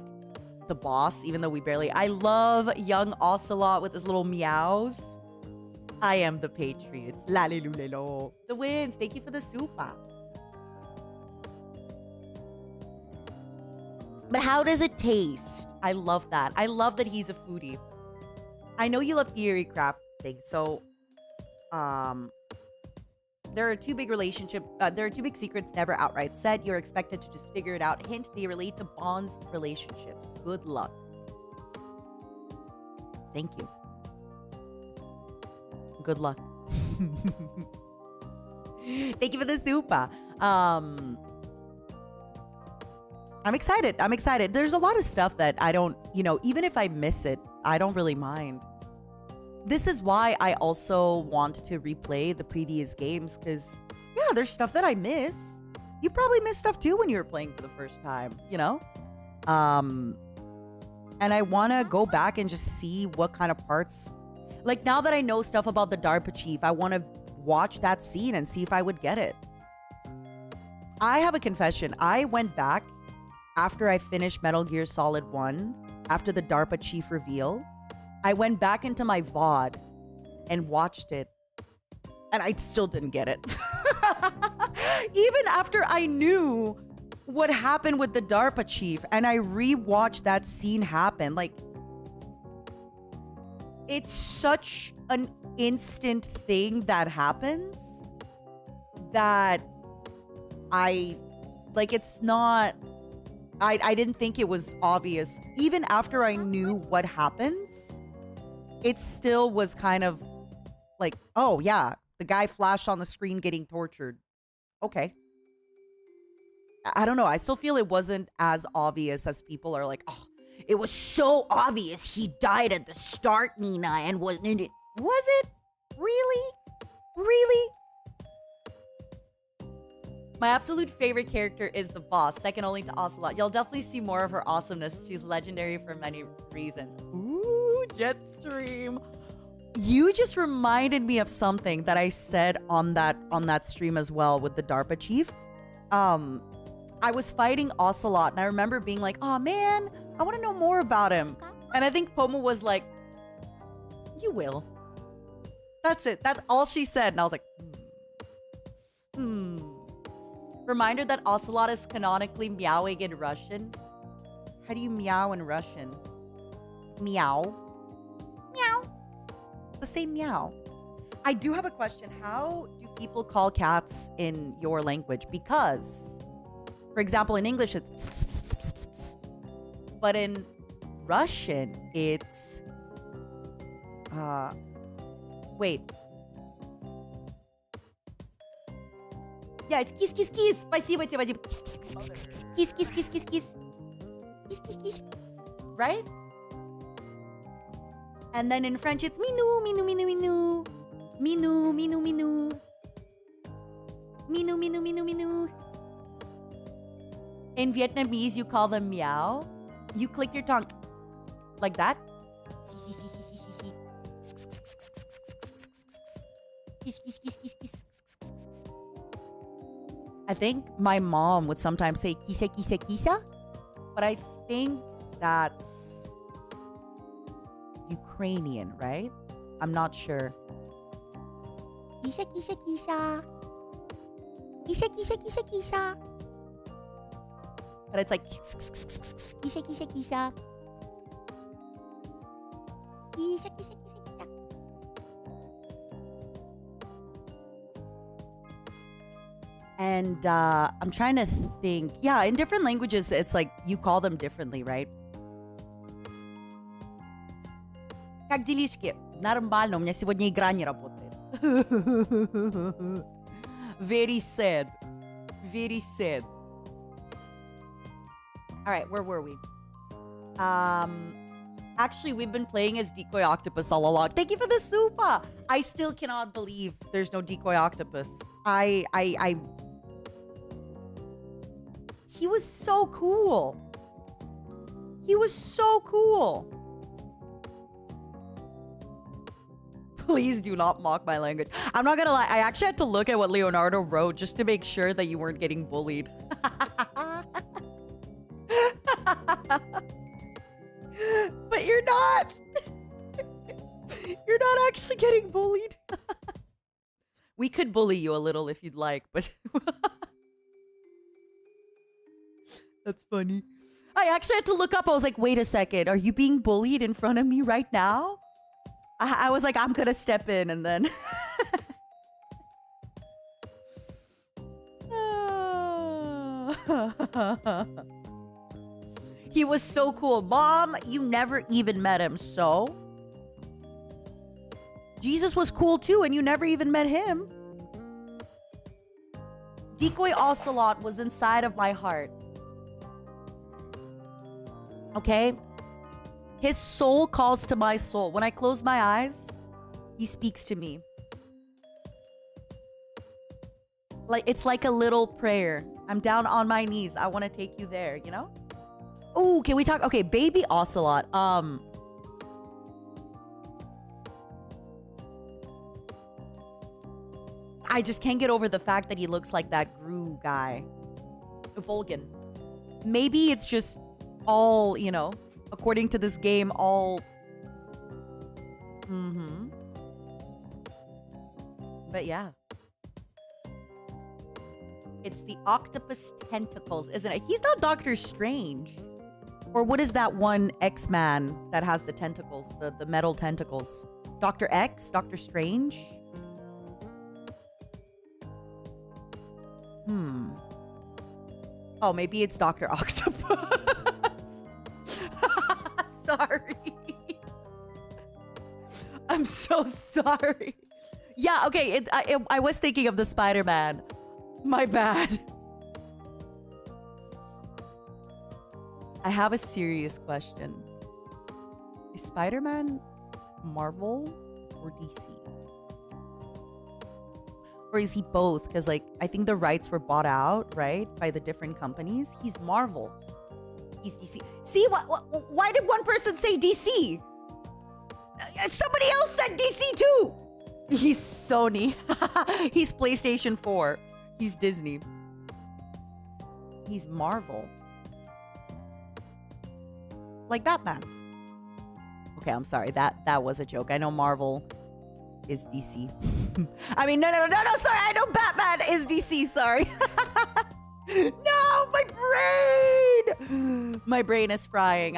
the boss, even though we barely... I love young Ocelot with his little meows. I am the Patriots. Lalilulelo. The wins. Thank you for the super. But how does it taste? I love that. I love that he's a foodie. I know you love theory crafting, so... There are two big secrets never outright said. You're expected to just figure it out. Hint, they relate to Bond's relationships. Good luck. Thank you. Good luck. Thank you for the super. I'm excited. I'm excited. There's a lot of stuff that I don't, even if I miss it, I don't really mind. This is why I also want to replay the previous games, because, yeah, there's stuff that I miss. You probably missed stuff too when you were playing for the first time, And I want to go back and just see what kind of parts... Like, now that I know stuff about the DARPA chief, I want to watch that scene and see if I would get it. I have a confession. I went back after I finished Metal Gear Solid 1, after the DARPA chief reveal. I went back into my VOD and watched it, and I still didn't get it. Even after I knew what happened with the DARPA chief, and I rewatched that scene happen, like, it's such an instant thing that happens that it's not... I didn't think it was obvious. Even after I knew what happens, it still was kind of like, oh, yeah, the guy flashed on the screen getting tortured. Okay. I don't know. I still feel it wasn't as obvious as people are like, oh, it was so obvious he died at the start, Nina, and wasn't in it. Was it? Really? Really? My absolute favorite character is the boss, second only to Ocelot. You'll definitely see more of her awesomeness. She's legendary for many reasons. Ooh, Jetstream. You just reminded me of something that I said on that stream as well with the DARPA chief. I was fighting Ocelot, and I remember being like, oh man, I want to know more about him. And I think Pomo was like, you will. That's it. That's all she said. And I was like, Reminder that Ocelot is canonically meowing in Russian. How do you meow in Russian? Meow. Meow. The same meow. I do have a question. How do people call cats in your language? Because, for example, in English, it's pss, pss, pss, pss, pss, pss. But in Russian, it's Wait. Yeah, it's kiss, kiss, kiss. Спасибо тебе, Вадим. Kiss, kiss, kiss, kiss, kiss. Kiss, kiss, kiss. Right? And then in French, it's minou, minou, minou, minou. Minou, minou, minou. Minou, minou, minou, minou. In Vietnamese, you call them meow. You click your tongue like that. Kiss, kiss, kiss, kiss, kiss. I think my mom would sometimes say kisa, kisa, kisa. But I think that's Ukrainian, right? I'm not sure. Kisa, kisa, kisa. Kisa, kisa, kisa, kisa. But it's like kisa, kisa, kisa. Kisa, kisa, kisa, kisa. And I'm trying to think. Yeah, in different languages, it's like you call them differently, right? Как делишки? Нормально, у меня сегодня игра не работает. Very sad. Very sad. All right, where were we? Actually, we've been playing as Decoy Octopus all along. Thank you for the super. I still cannot believe there's no Decoy Octopus. He was so cool. He was so cool. Please do not mock my language. I'm not gonna lie. I actually had to look at what Leonardo wrote just to make sure that you weren't getting bullied. But you're not. You're not actually getting bullied. We could bully you a little if you'd like, but... That's funny. I actually had to look up. I was like, wait a second. Are you being bullied in front of me right now? I was like, I'm gonna step in and then... He was so cool. Mom, you never even met him, so... Jesus was cool too, and you never even met him. Decoy Ocelot was inside of my heart. Okay? His soul calls to my soul. When I close my eyes, he speaks to me. Like, it's like a little prayer. I'm down on my knees. I want to take you there, you know? Oh, can we talk? Okay, baby Ocelot. I just can't get over the fact that he looks like that Gru guy. Volgan. Maybe it's just all, you know, according to this game, all... But yeah. It's the octopus tentacles, isn't it? He's not Doctor Strange. Or what is that one X-Man that has the tentacles? The metal tentacles. Dr. X? Doctor Strange? Oh, maybe it's Dr. Octopus. Sorry. I'm so sorry. Yeah, okay. I was thinking of the Spider-Man. My bad. I have a serious question. Is Spider-Man Marvel or DC? Or is he both? Because, like, I think the rights were bought out, right? By the different companies. He's Marvel. He's DC. See, why did one person say DC? Somebody else said DC too. He's Sony. He's PlayStation 4. He's Disney. He's Marvel. Like Batman. Okay, I'm sorry. That was a joke. I know Marvel is DC. I mean, no, sorry. I know Batman is DC, sorry. No, my brain! My brain is frying.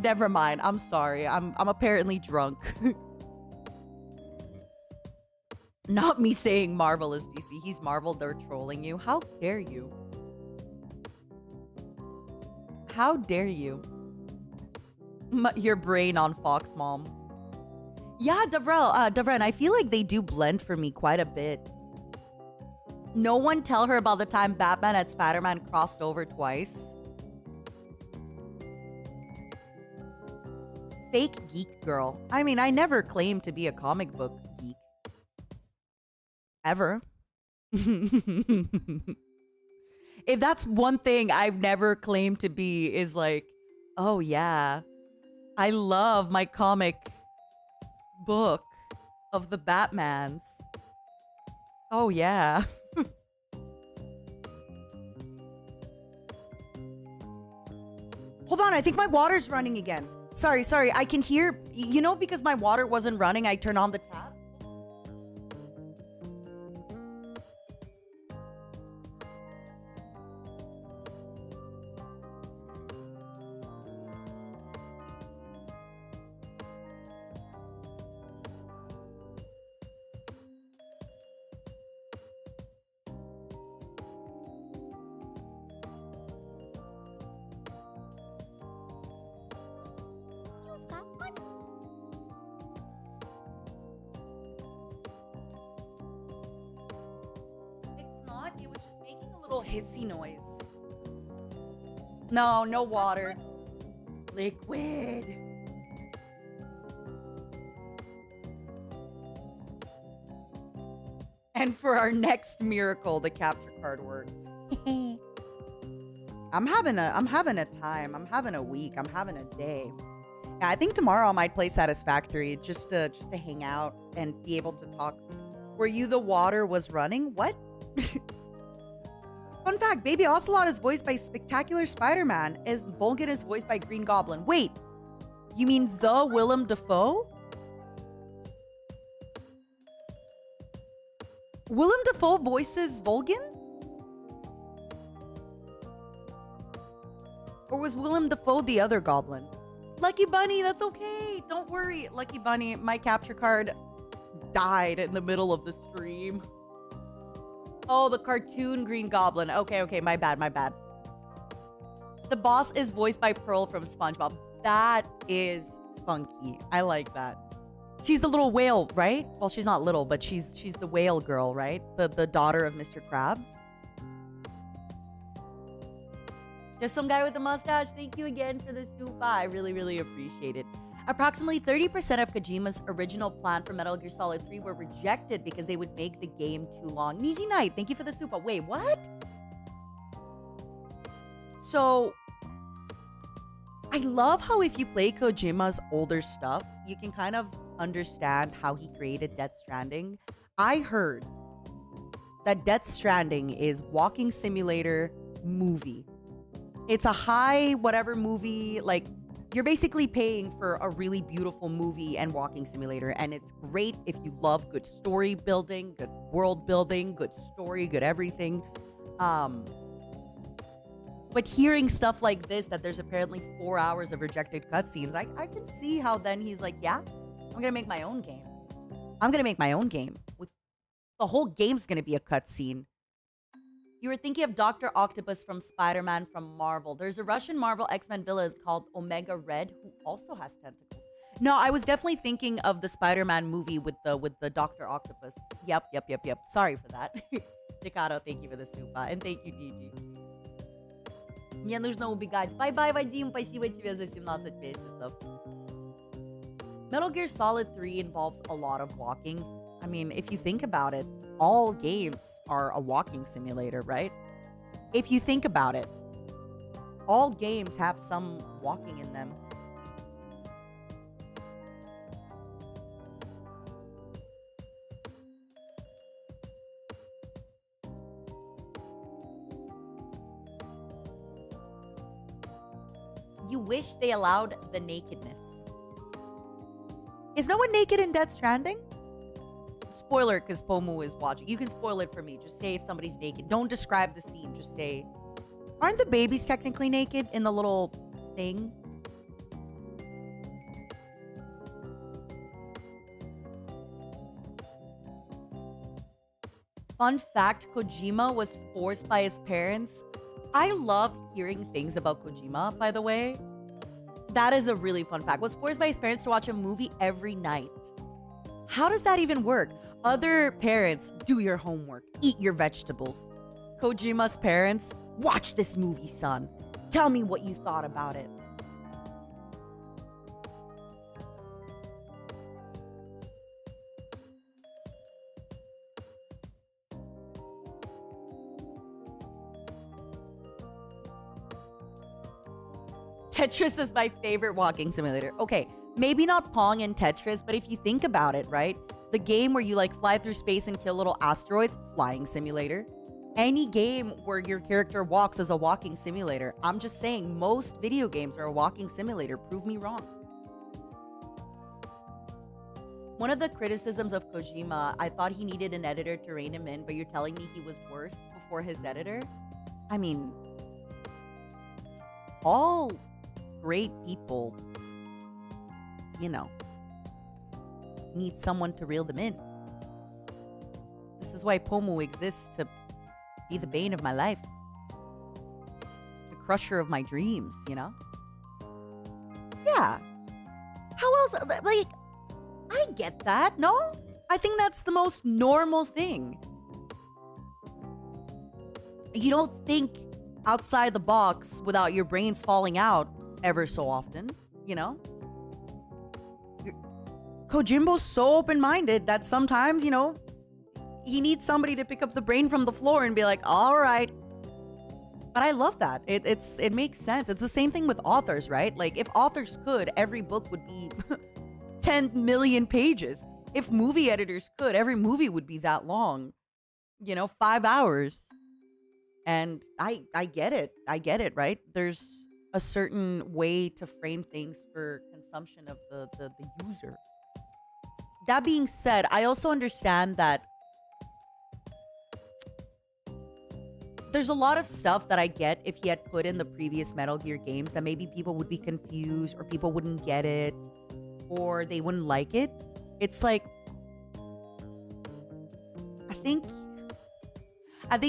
Never mind. I'm sorry. I'm apparently drunk. Not me saying Marvel is DC. He's Marvel. They're trolling you. How dare you? How dare you? Your brain on Fox, Mom. Yeah, Davren, I feel like they do blend for me quite a bit. No one tell her about the time Batman and Spider-Man crossed over twice. Fake geek girl. I mean, I never claimed to be a comic book geek. Ever. If that's one thing I've never claimed to be, is like, oh yeah, I love my comic book of the Batmans. Oh yeah. Hold on, I think my water's running again. Sorry, I can hear, you know, because my water wasn't running, I turned on the tap. You've got money. It's not, it was just making a little hissy noise. No, no water. Liquid. And for our next miracle, the capture card works. I'm having a time. I'm having a week. I'm having a day. Yeah, I think tomorrow I might play Satisfactory just to hang out and be able to talk. Were you the water was running? What? Fun fact, Baby Ocelot is voiced by Spectacular Spider-Man, as Vulcan is voiced by Green Goblin. Wait, you mean the Willem Dafoe? Willem Dafoe voices Vulcan? Or was Willem Dafoe the other goblin? Lucky Bunny, that's okay. Don't worry. Lucky Bunny, my capture card died in the middle of the stream. Oh, the cartoon Green Goblin. Okay, my bad. The boss is voiced by Pearl from SpongeBob. That is funky. I like that. She's the little whale, right? Well, she's not little, but she's the whale girl, right? The daughter of Mr. Krabs. Just some guy with a mustache. Thank you again for the super. I really appreciate it. Approximately 30% of Kojima's original plan for Metal Gear Solid 3 were rejected because they would make the game too long. Niji Knight, thank you for the super. Wait, what? So, I love how if you play Kojima's older stuff, you can kind of understand how he created Death Stranding. I heard that Death Stranding is walking simulator movie. It's a high whatever movie, like you're basically paying for a really beautiful movie and walking simulator, and it's great if you love good story building, good world building, good story, good everything. But hearing stuff like this, that there's apparently 4 hours of rejected cutscenes, I can see how then he's like, yeah, I'm gonna make my own game. I'm gonna make my own game. With the whole game's gonna be a cutscene. You were thinking of Dr. Octopus from Spider-Man from Marvel. There's a Russian Marvel X-Men villain called Omega Red who also has tentacles. No, I was definitely thinking of the Spider-Man movie with the Dr. Octopus. Yep. Sorry for that. Ricardo, thank you for the super. And thank you, DG. Мне нужно убегать. Bye-bye, Vadim. Спасибо тебе за 17 месяцев. Metal Gear Solid 3 involves a lot of walking. I mean, if you think about it, all games are a walking simulator, right? If you think about it, all games have some walking in them. You wish they allowed the nakedness. Is no one naked in Death Stranding? Spoiler, because Pomu is watching. You can spoil it for me. Just say if somebody's naked. Don't describe the scene. Just say, aren't the babies technically naked in the little thing? Fun fact, Kojima was forced by his parents. I love hearing things about Kojima, by the way. That is a really fun fact. Was forced by his parents to watch a movie every night. How does that even work? Other parents, do your homework, eat your vegetables. Kojima's parents, watch this movie, son. Tell me what you thought about it. Tetris is my favorite walking simulator. Okay, maybe not Pong and Tetris, but if you think about it, right? The game where you like fly through space and kill little asteroids, flying simulator. Any game where your character walks is a walking simulator. I'm just saying most video games are a walking simulator. Prove me wrong. One of the criticisms of Kojima, I thought he needed an editor to rein him in, but you're telling me he was worse before his editor? I mean, all great people, you know, need someone to reel them in. This is why Pomu exists, to be the bane of my life. The crusher of my dreams, you know? Yeah. How else? Like, I get that, no? I think that's the most normal thing. You don't think outside the box without your brains falling out ever so often, you know? Kojimbo's so open-minded that sometimes, you know, he needs somebody to pick up the brain from the floor and be like, all right. But I love that. It makes sense. It's the same thing with authors, right? Like, if authors could, every book would be 10 million pages. If movie editors could, every movie would be that long. You know, 5 hours. And I get it. I get it, right? There's a certain way to frame things for consumption of the user. That being said, I also understand that there's a lot of stuff that I get if he had put in the previous Metal Gear games that maybe people would be confused or people wouldn't get it or they wouldn't like it. It's like, I think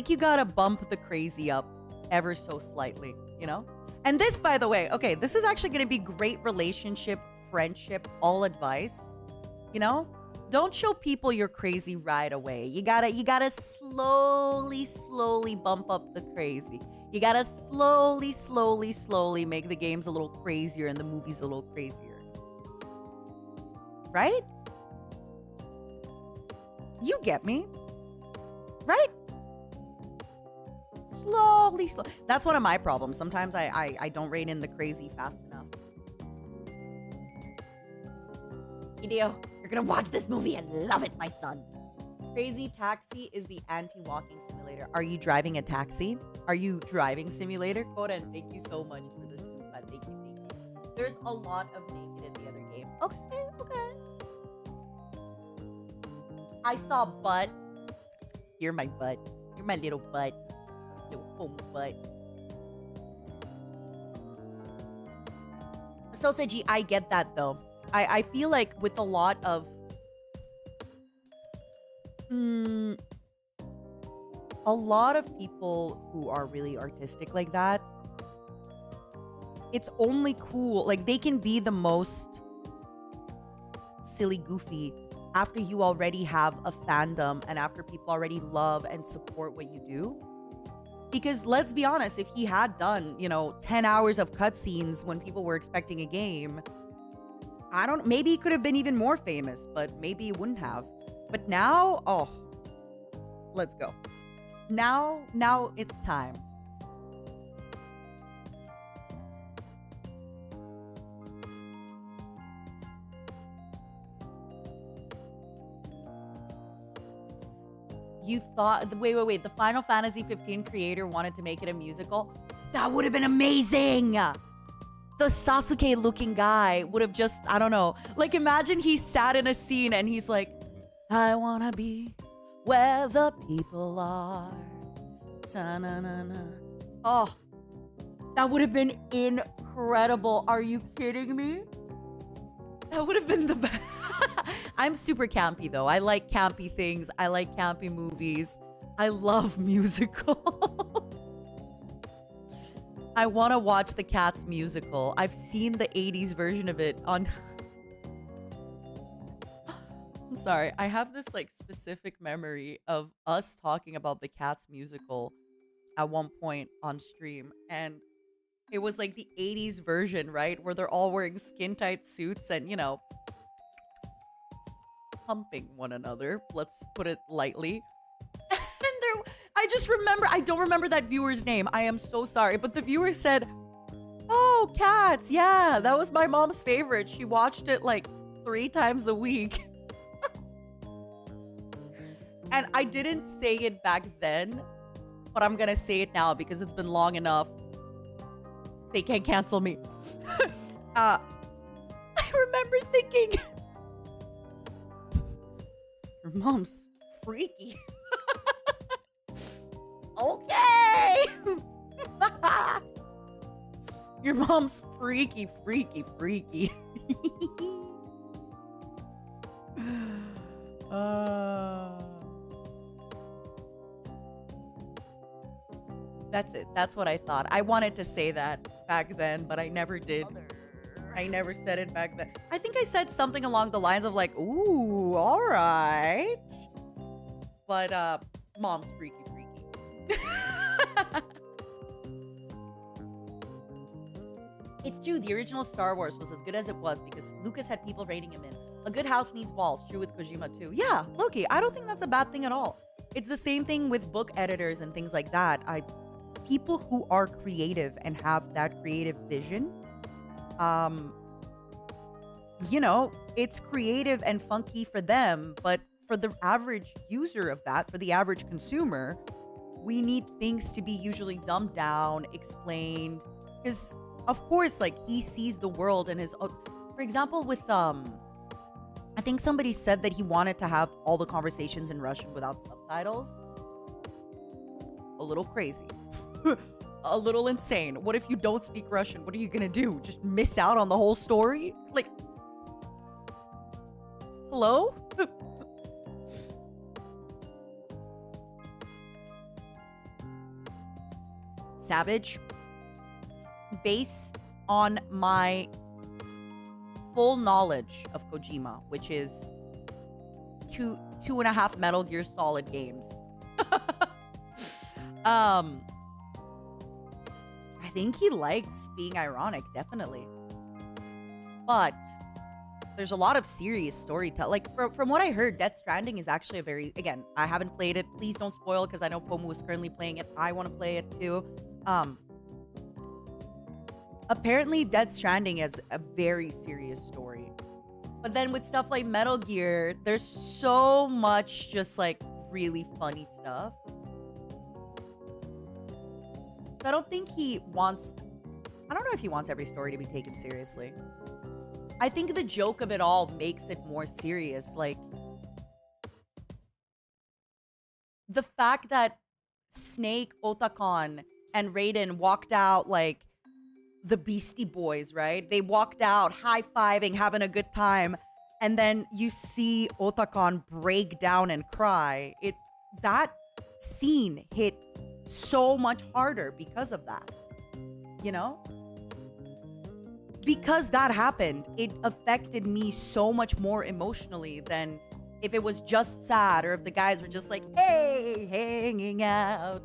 you gotta bump the crazy up ever so slightly, you know? And this, by the way, okay, this is actually gonna be great relationship, friendship, all advice, you know? Don't show people you're crazy right away. You gotta slowly bump up the crazy. You gotta slowly make the games a little crazier and the movies a little crazier. Right? You get me? Right? Slowly. That's one of my problems. Sometimes I don't rein in the crazy fast enough. Hideo, you're gonna watch this movie and love it, my son. Crazy Taxi is the anti-walking simulator. Are you driving a taxi? Are you driving simulator? Koren, thank you so much for this. Thank you. There's a lot of naked in the other game. Okay. I saw butt. You're my butt. You're my little butt. Little home butt. Soseji, I get that though. I feel like with a lot of people who are really artistic like that, it's only cool, like they can be the most silly goofy after you already have a fandom and after people already love and support what you do. Because let's be honest, if he had done, 10 hours of cutscenes when people were expecting a game, maybe he could have been even more famous, but maybe he wouldn't have. But now, let's go. Now it's time. You thought, wait, the Final Fantasy 15 creator wanted to make it a musical? That would have been amazing! The Sasuke looking guy would have just, I don't know. Like, imagine he sat in a scene and he's like, I wanna be where the people are. Ta-na-na-na. Oh, that would have been incredible. Are you kidding me? That would have been the best. I'm super campy though. I like campy things. I like campy movies. I love musicals. I want to watch the Cats musical. I've seen the 80s version of it on... I'm sorry. I have this like specific memory of us talking about the Cats musical at one point on stream, and it was like the 80s version, right? Where they're all wearing skin tight suits and, you know, pumping one another. Let's put it lightly. And I just remember, I don't remember that viewer's name. I am so sorry. But the viewer said, "Oh, Cats. Yeah, that was my mom's favorite. She watched it like 3 times a week." And I didn't say it back then, but I'm gonna say it now because it's been long enough. They can't cancel me. I remember thinking, your mom's freaky. Okay. Your mom's freaky, freaky, freaky. That's it. That's what I thought. I wanted to say that back then, but I never did. I never said it back then. I think I said something along the lines of like, "Ooh, all right." But mom's freaky, freaky. It's true, the original Star Wars was as good as it was because Lucas had people rating him in. A good house needs walls. True with Kojima too. Yeah, Loki, I don't think that's a bad thing at all. It's the same thing with book editors and things like that. People who are creative and have that creative vision, you know, it's creative and funky for them, but for the average user of that, for the average consumer, we need things to be usually dumbed down, explained, because of course, like, he sees the world and his, for example, with, I think somebody said that he wanted to have all the conversations in Russian without subtitles. A little crazy. A little insane. What if you don't speak Russian? What are you gonna do? Just miss out on the whole story? Like, hello? Savage. Based on my full knowledge of Kojima, which is two and a half Metal Gear Solid games. I think he likes being ironic, definitely. But there's a lot of serious storytelling. Like, from what I heard, Death Stranding is actually a very, again, I haven't played it. Please don't spoil because I know Pomu is currently playing it. I want to play it too. Apparently, Death Stranding is a very serious story. But then with stuff like Metal Gear, there's so much just like really funny stuff. So I don't think he wants, I don't know if he wants every story to be taken seriously. I think the joke of it all makes it more serious. Like, the fact that Snake, Otacon, and Raiden walked out like the Beastie Boys, right? They walked out high-fiving, having a good time, and then you see Otacon break down and cry. That scene hit so much harder because of that, you know? Because that happened, it affected me so much more emotionally than if it was just sad or if the guys were just like, hey, hanging out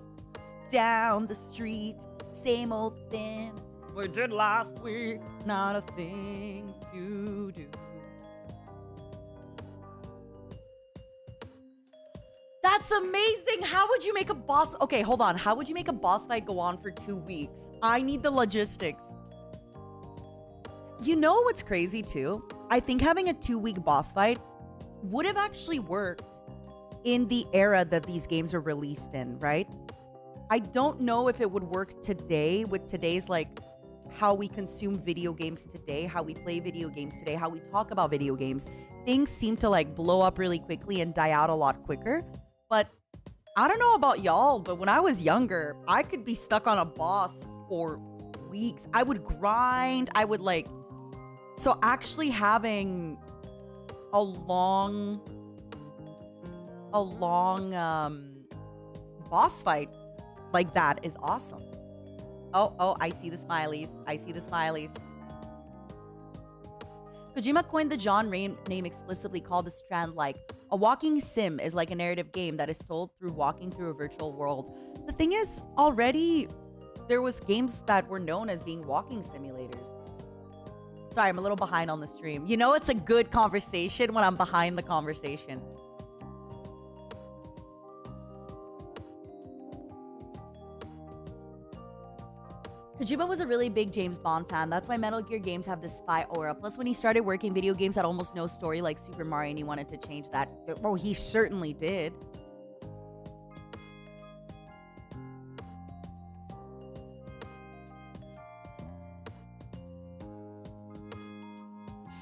down the street, same old thing we did last week, not a thing to do. That's amazing. How would you make a boss? Okay, hold on. How would you make a boss fight go on for 2 weeks? I need the logistics. You know what's crazy too? I think having a 2-week boss fight would have actually worked in the era that these games are released in, right? I don't know if it would work today with today's like how we consume video games today, how we play video games today, how we talk about video games. Things seem to like blow up really quickly and die out a lot quicker. But I don't know about y'all, but when I was younger, I could be stuck on a boss for weeks. I would grind. I would like, so actually having a long boss fight like that is awesome. Oh, I see the smileys. I see the smileys. Kojima coined the genre name explicitly, called the strand like a walking sim is like a narrative game that is told through walking through a virtual world. The thing is, already there was games that were known as being walking simulators. Sorry, I'm a little behind on the stream. You know, it's a good conversation when I'm behind the conversation. Kojima was a really big James Bond fan. That's why Metal Gear games have this spy aura. Plus, when he started working, video games had almost no story like Super Mario, and he wanted to change that. Oh, he certainly did.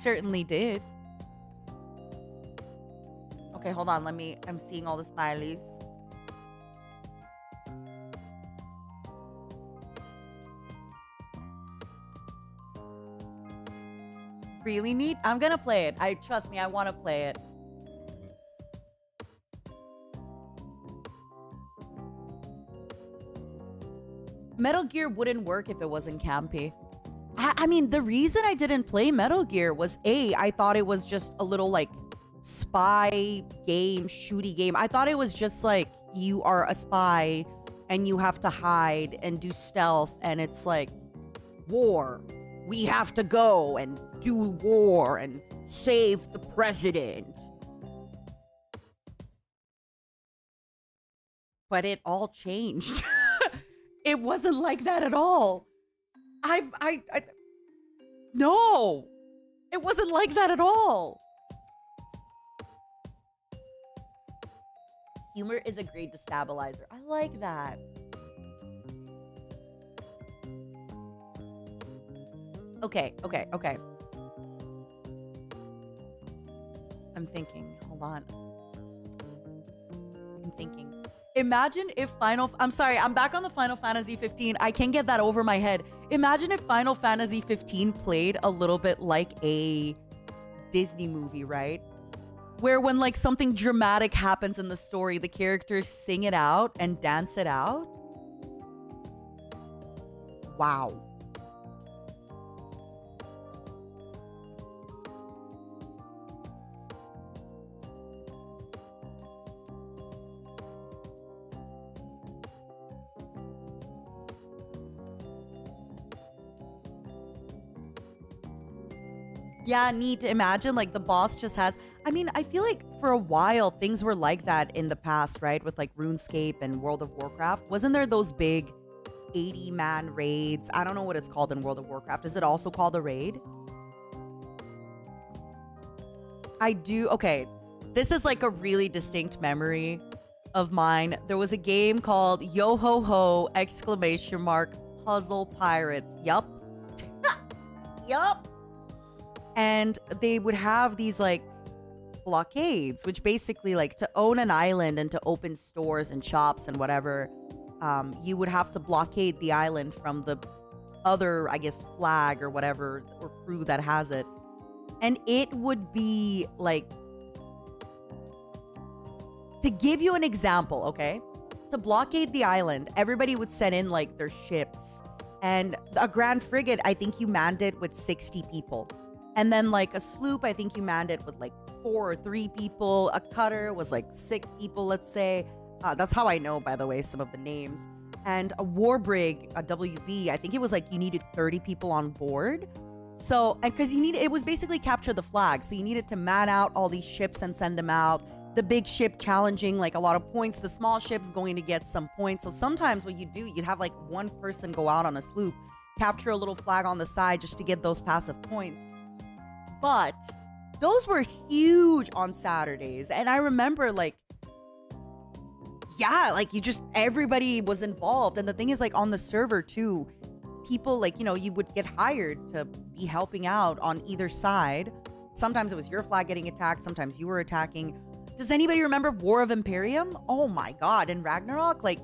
Certainly did. Okay, hold on. I'm seeing all the smileys. Really neat. I'm gonna play it. Trust me, I want to play it. Metal Gear wouldn't work if it wasn't campy. I mean, the reason I didn't play Metal Gear was I thought it was just a little like spy game, shooty game. I thought it was just like you are a spy and you have to hide and do stealth, and it's like war. We have to go and do war and save the president. But it all changed. It wasn't like that at all. No, it wasn't like that at all. Humor is a great destabilizer. I like that. Okay. I'm thinking. Hold on. I'm thinking. Imagine if I'm sorry, I'm back on the Final Fantasy 15. I can't get that over my head. Imagine if Final Fantasy 15 played a little bit like a Disney movie, right? Where when like something dramatic happens in the story, the characters sing it out and dance it out. Wow. Yeah, neat. Imagine like the boss just has, I mean, I feel like for a while things were like that in the past, right? With like RuneScape and World of Warcraft. Wasn't there those big 80-man raids? I don't know what it's called in World of Warcraft. Is it also called a raid? I do. Okay. This is like a really distinct memory of mine. There was a game called Yo Ho Ho ! Puzzle Pirates. Yup. Yup. And they would have these like blockades, which basically like to own an island and to open stores and shops and whatever, you would have to blockade the island from the other, I guess, flag or whatever, or crew that has it. And it would be like, to give you an example, okay? To blockade the island, everybody would send in like their ships. And a grand frigate, I think you manned it with 60 people. And then like a sloop, I think you manned it with like 4 or 3 people. A cutter was like 6 people, let's say. That's how I know, by the way, some of the names. And a war brig, a WB, I think it was like you needed 30 people on board. So, and because it was basically capture the flag. So you needed to man out all these ships and send them out. The big ship challenging like a lot of points. The small ship's going to get some points. So sometimes what you do, you'd have like one person go out on a sloop, capture a little flag on the side just to get those passive points. But those were huge on Saturdays. And I remember like, yeah, like everybody was involved. And the thing is like on the server too, people like, you would get hired to be helping out on either side. Sometimes it was your flag getting attacked. Sometimes you were attacking. Does anybody remember War of Imperium? Oh my God. In Ragnarok, like,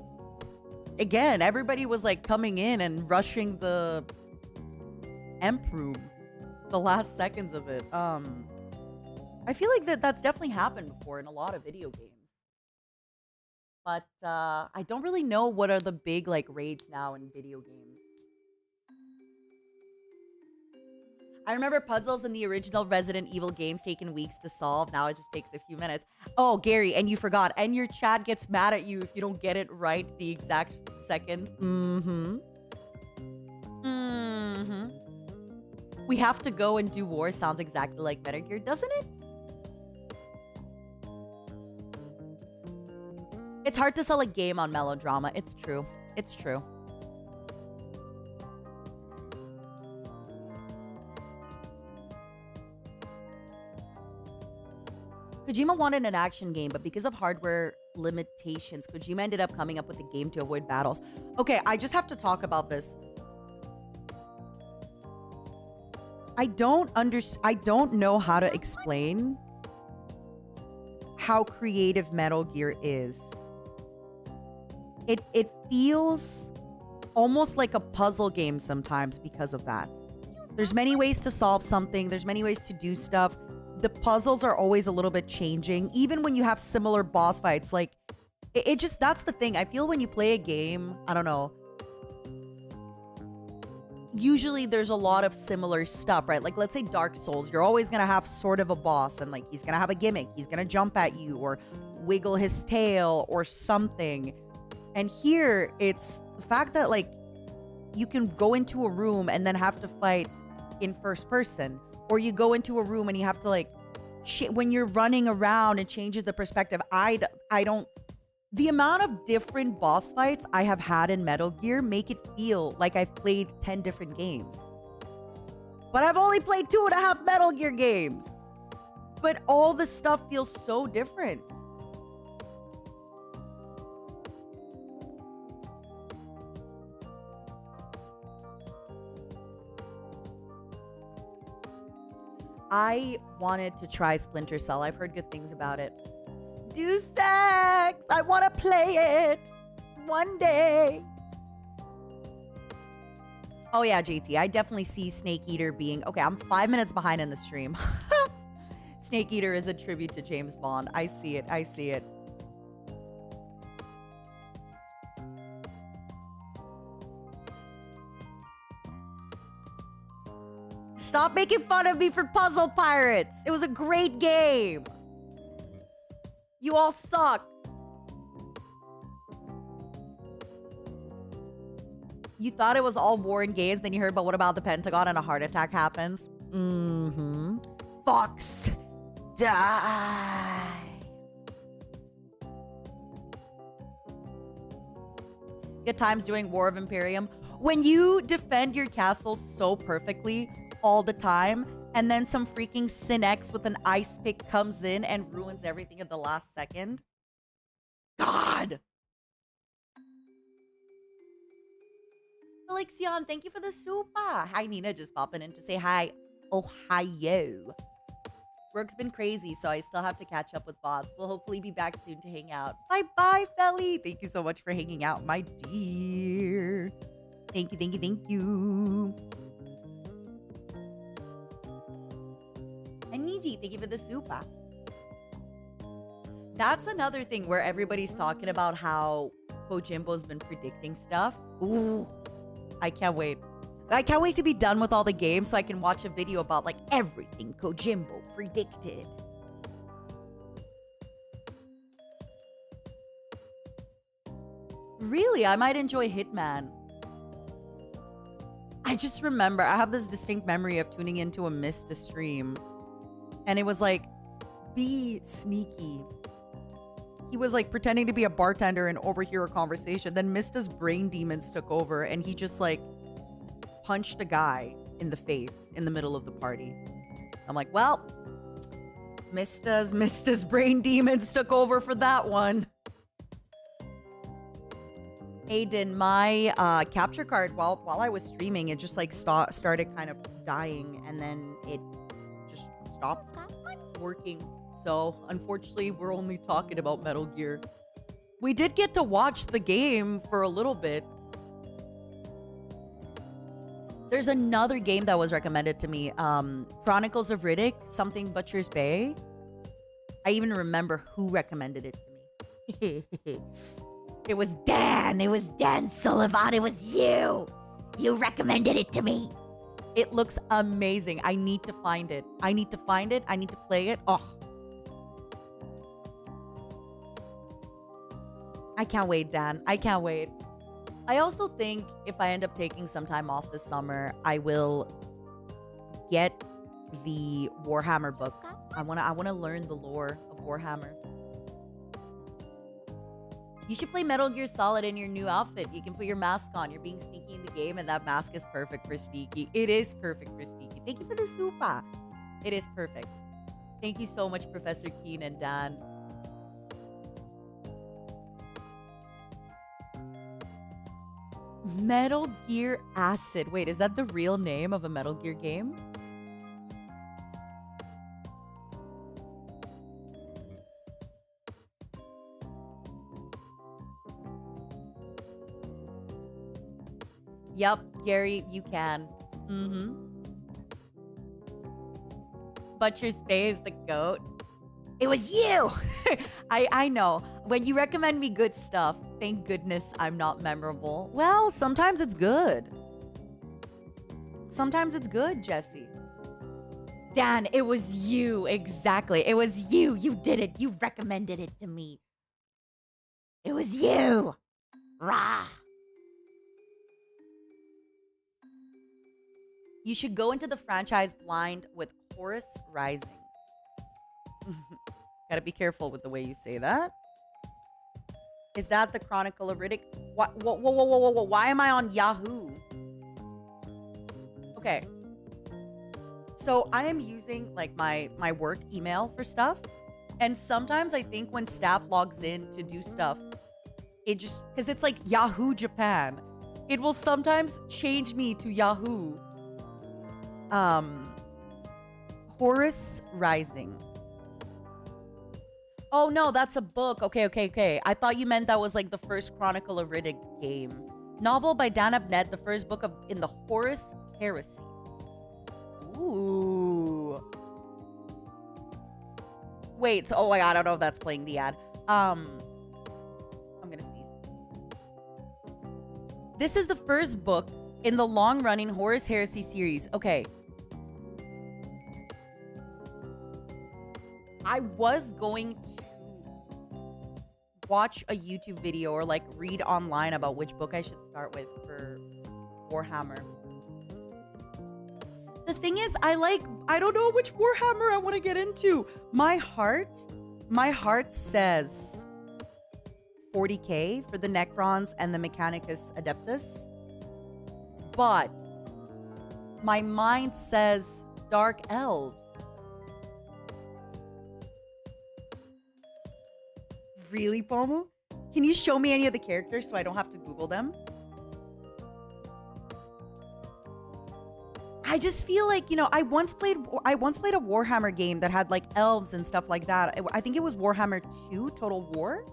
again, everybody was like coming in and rushing the Emp room. The last seconds of it. I feel like that's definitely happened before in a lot of video games. But I don't really know what are the big like raids now in video games. I remember puzzles in the original Resident Evil games taking weeks to solve. Now it just takes a few minutes. Oh, Gary, and you forgot. And your chat gets mad at you if you don't get it right the exact second. We have to go and do war sounds exactly like Metal Gear, doesn't it? It's hard to sell a game on melodrama. It's true. It's true. Kojima wanted an action game, but because of hardware limitations, Kojima ended up coming up with a game to avoid battles. Okay, I just have to talk about this. I don't know how to explain how creative Metal Gear is. It feels almost like a puzzle game sometimes because of that. There's many ways to solve something. There's many ways to do stuff. The puzzles are always a little bit changing. Even when you have similar boss fights, like, it just, that's the thing. I feel when you play a game, I don't know, usually there's a lot of similar stuff, right? Like, let's say Dark Souls, you're always going to have sort of a boss, and like, he's going to have a gimmick. He's going to jump at you or wiggle his tail or something. And here, it's the fact that, like, you can go into a room and then have to fight in first person. Or you go into a room and you have to, like, when you're running around, it changes the perspective. I don't... The amount of different boss fights I have had in Metal Gear make it feel like I've played 10 different games. But I've only played 2.5 Metal Gear games. But all the stuff feels so different. I wanted to try Splinter Cell. I've heard good things about it. Do sex! I want to play it one day. Oh yeah, JT. I definitely see Snake Eater being... Okay, I'm 5 minutes behind in the stream. Snake Eater is a tribute to James Bond. I see it. I see it. Stop making fun of me for Puzzle Pirates. It was a great game. You all suck. You thought it was all war and gays, then you heard, but what about the Pentagon and a heart attack happens? Fox, die. Good times doing War of Imperium. When you defend your castle so perfectly all the time, and then some freaking Synex with an ice pick comes in and ruins everything at the last second. God! Alexion, thank you for the super. Hi, Nina, just popping in to say hi. Ohio. Work's been crazy, so I still have to catch up with VODs. We'll hopefully be back soon to hang out. Bye-bye, Felly. Thank you so much for hanging out, my dear. Thank you, thank you, thank you. And Niji, thank you for the super. That's another thing where everybody's talking about how Kojimbo's been predicting stuff. Ooh, I can't wait. I can't wait to be done with all the games so I can watch a video about, like, everything Kojimbo predicted. Really, I might enjoy Hitman. I just remember, I have this distinct memory of tuning into a Mista stream. And it was like, be sneaky. He was like pretending to be a bartender and overhear a conversation. Then Mista's brain demons took over and he just like punched a guy in the face in the middle of the party. I'm like, well, Mista's brain demons took over for that one. Aiden, my capture card while I was streaming, it just like started kind of dying and then it just stopped working. So unfortunately, we're only talking about Metal Gear. We did get to watch the game for a little bit. There's another game that was recommended to me. Chronicles of Riddick, something Butcher's Bay. I even remember who recommended it to me. It was Dan. It was Dan Sullivan. It was you. You recommended it to me. It looks amazing. I need to find it. I need to find it. I need to play it. Oh. I can't wait, Dan. I can't wait. I also think if I end up taking some time off this summer, I will get the Warhammer books. I wanna learn the lore of Warhammer. You should play Metal Gear Solid in your new outfit. You can put your mask on. You're being sneaky in the game, and that mask is perfect for sneaky. It is perfect for sneaky. Thank you for the super. It is perfect. Thank you so much, Professor Keen and Dan. Metal Gear Acid. Wait, is that the real name of a Metal Gear game? Yup, Gary, you can. Butcher's Bay is the goat. It was you! I know. When you recommend me good stuff, thank goodness I'm not memorable. Well, sometimes it's good. Sometimes it's good, Jesse. Dan, it was you. Exactly. It was you. You did it. You recommended it to me. It was you. Rah. You should go into the franchise blind with Horus Rising. Gotta be careful with the way you say that. Is that the Chronicle of Riddick? What? Whoa, whoa, whoa, whoa, whoa, whoa. Why am I on Yahoo? Okay. So I am using like my work email for stuff. And sometimes I think when staff logs in to do stuff, it just, because it's like Yahoo Japan, it will sometimes change me to Yahoo. Horus Rising. Oh no, that's a book. Okay. I thought you meant that was like the first Chronicle of Riddick game. Novel by Dan Abnett, the first book in the Horus Heresy. Ooh. Wait, so, oh my god, I don't know if that's playing the ad. I'm gonna sneeze. This is the first book in the long-running Horus Heresy series. Okay. I was going to watch a YouTube video or like read online about which book I should start with for Warhammer. The thing is, I don't know which Warhammer I want to get into. My heart says 40k for the Necrons and the Mechanicus Adeptus. But my mind says Dark Elves. Really, Pomu? Can you show me any of the characters so I don't have to Google them? I just feel like, you know, I once played a Warhammer game that had like elves and stuff like that. I think it was Warhammer 2 Total War.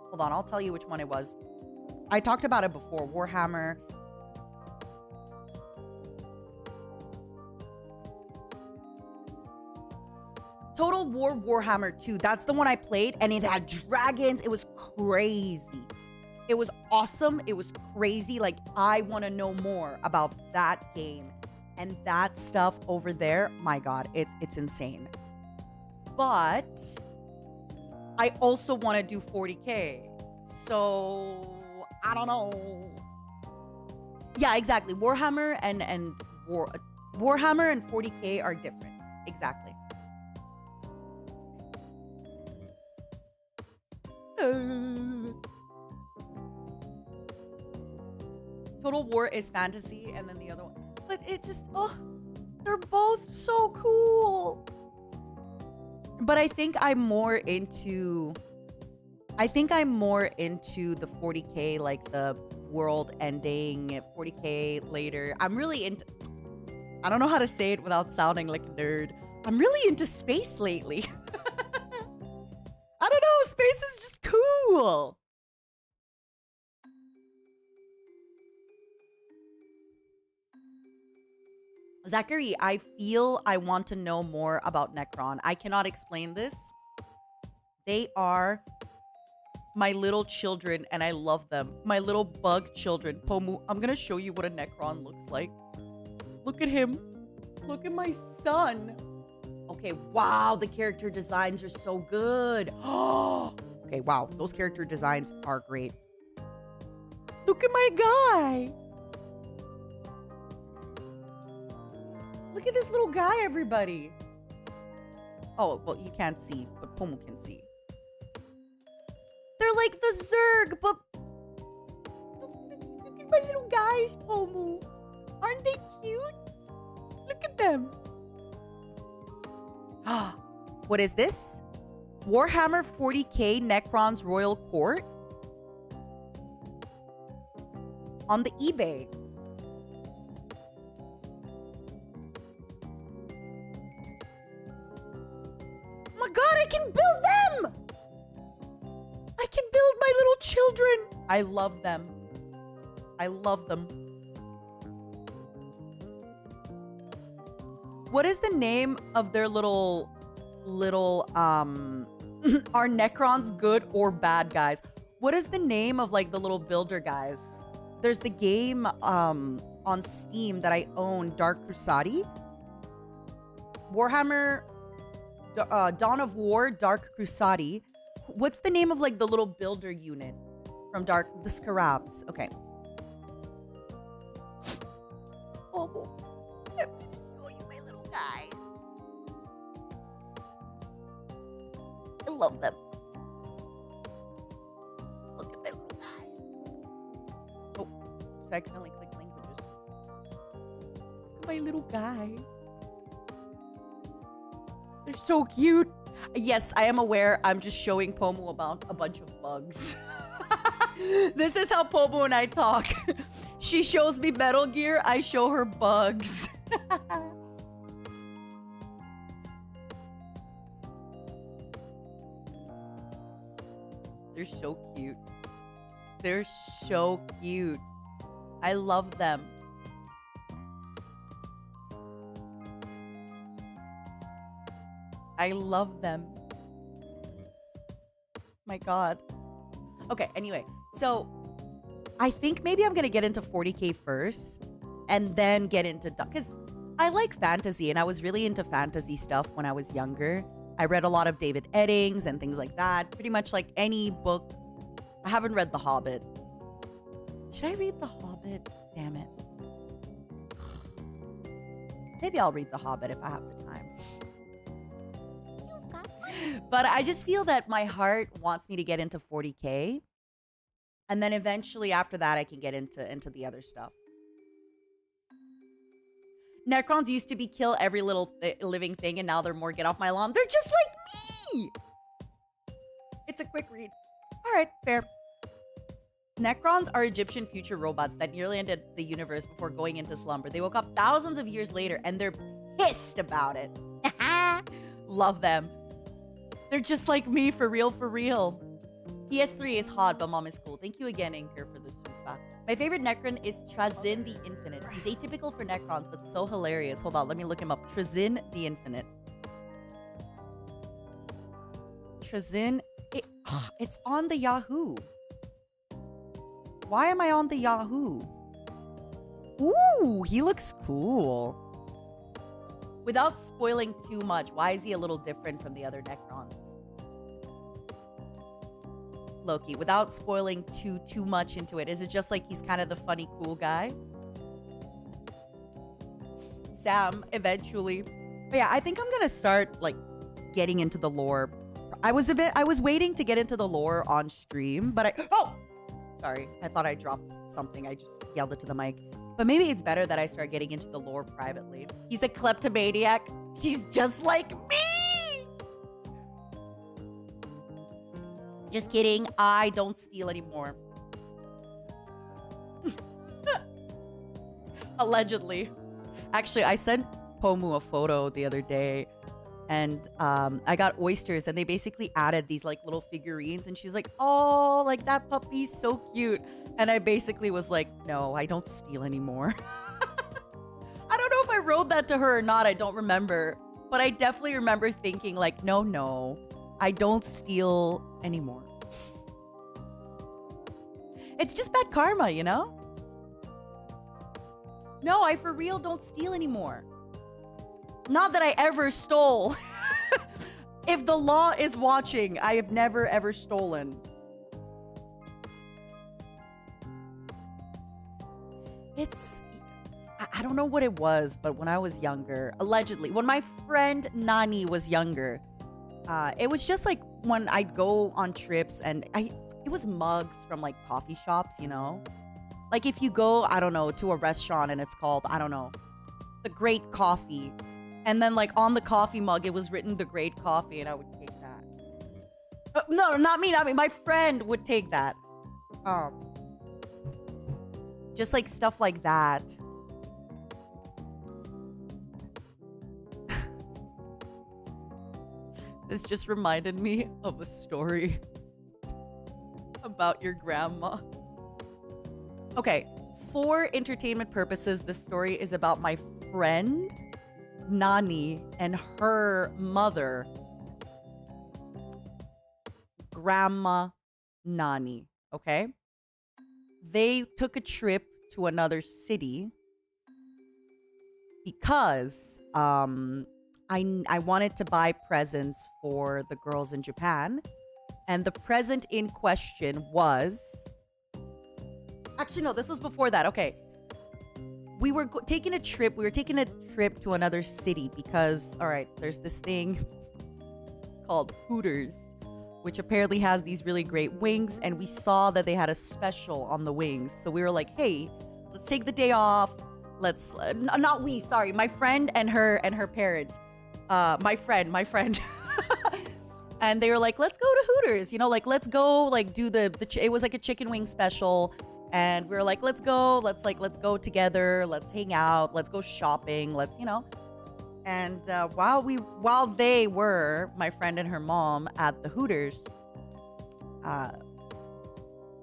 Hold on, I'll tell you which one it was. I talked about it before. Warhammer. Total War Warhammer 2. That's the one I played, and it had dragons. It was crazy. It was awesome. It was crazy. Like, I want to know more about that game. And that stuff over there, my god, it's insane. But I also want to do 40k. So, I don't know. Yeah, exactly. Warhammer and Warhammer and 40k are different. Exactly. Total War is fantasy, and then the other one. But it just, they're both so cool. But I think I'm more into the 40k, like the world ending, 40k later. I'm really into, I don't know how to say it without sounding like a nerd. I'm really into space lately. I don't know, space is just cool. Zachary, I feel I want to know more about Necron. I cannot explain this. They are my little children, and I love them. My little bug children. Pomu, I'm gonna show you what a Necron looks like. Look at him. Look at my son. Okay, wow, the character designs are so good. Okay, wow, those character designs are great. Look at my guy. Look at this little guy, everybody. Oh, well, you can't see, but Pomu can see. They're like the Zerg, but look at my little guys, Pomu. Aren't they cute? Look at them. What is this? Warhammer 40k Necron's Royal Court? On the eBay. Oh my god, I can build them! I can build my little children. I love them. I love them. What is the name of their little are Necrons good or bad guys? What is the name of like the little builder guys? There's the game on Steam that I own, Dark Crusade. Warhammer Dawn of War, Dark Crusade. What's the name of like the little builder unit from Dark? The Scarabs. Okay. Oh, I'm gonna show you my little guys. I love them. Look at my little guys. Oh, just accidentally clicked languages. Look at my little guys. They're so cute. Yes, I am aware. I'm just showing Pomu about a bunch of bugs. This is how Pomu and I talk. She shows me Metal Gear. I show her bugs. They're so cute. They're so cute. I love them. I love them. My god. Okay, anyway. So, I think maybe I'm going to get into 40k first and then get into... Because I like fantasy and I was really into fantasy stuff when I was younger. I read a lot of David Eddings and things like that. Pretty much like any book. I haven't read The Hobbit. Should I read The Hobbit? Damn it. Maybe I'll read The Hobbit if I have the time. But I just feel that my heart wants me to get into 40k. And then eventually after that, I can get into the other stuff. Necrons used to be kill every little living thing, and now they're more get off my lawn. They're just like me! It's a quick read. All right, fair. Necrons are Egyptian future robots that nearly ended the universe before going into slumber. They woke up thousands of years later, and they're pissed about it. Love them. They're just like me, for real, for real. PS3 is hot, but mom is cool. Thank you again, Anchor, for the super. My favorite Necron is Trazyn the Infinite. He's atypical for Necrons, but so hilarious. Hold on, let me look him up. Trazyn the Infinite. Trazyn... It's on the Yahoo. Why am I on the Yahoo? Ooh, he looks cool. Without spoiling too much, why is he a little different from the other Necrons? Loki, without spoiling too much into it, is it just like he's kind of the funny, cool guy? Sam, eventually. But yeah, I think I'm gonna start like getting into the lore. I was waiting to get into the lore on stream, but sorry, I thought I dropped something. I just yelled it to the mic. But maybe it's better that I start getting into the lore privately. He's a kleptomaniac. He's just like me! Just kidding. I don't steal anymore. Allegedly. Actually, I sent Pomu a photo the other day. And I got oysters. And they basically added these like little figurines. And she's like, oh, like that puppy's so cute. And I basically was like, no, I don't steal anymore. I don't know if I wrote that to her or not. I don't remember. But I definitely remember thinking like, no, I don't steal anymore. It's just bad karma, you know? No, I for real don't steal anymore. Not that I ever stole. If the law is watching, I have never ever stolen. I don't know what it was, but when I was younger, allegedly, when my friend Nani was younger, it was just like when I'd go on trips and it was mugs from like coffee shops, you know? Like if you go, I don't know, to a restaurant and it's called, I don't know, The Great Coffee. And then like on the coffee mug, it was written The Great Coffee and I would take that. No, not me. My friend would take that. Just like stuff like that. This just reminded me of a story about your grandma. Okay, for entertainment purposes, this story is about my friend, Nani, and her mother, Grandma Nani, okay? They took a trip to another city because I wanted to buy presents for the girls in Japan. And the present in question was... Actually, no, this was before that. Okay. We were taking a trip. We were taking a trip to another city because, all right, there's this thing called Hooters, which apparently has these really great wings. And we saw that they had a special on the wings. So we were like, hey, let's take the day off. Let's... not we, sorry. My friend and her parent. My friend. And they were like, let's go to Hooters, you know, like, let's go, like, do it was like a chicken wing special. And we were like, let's go together. Let's hang out. Let's go shopping. Let's, you know. And while they were, my friend and her mom, at the Hooters,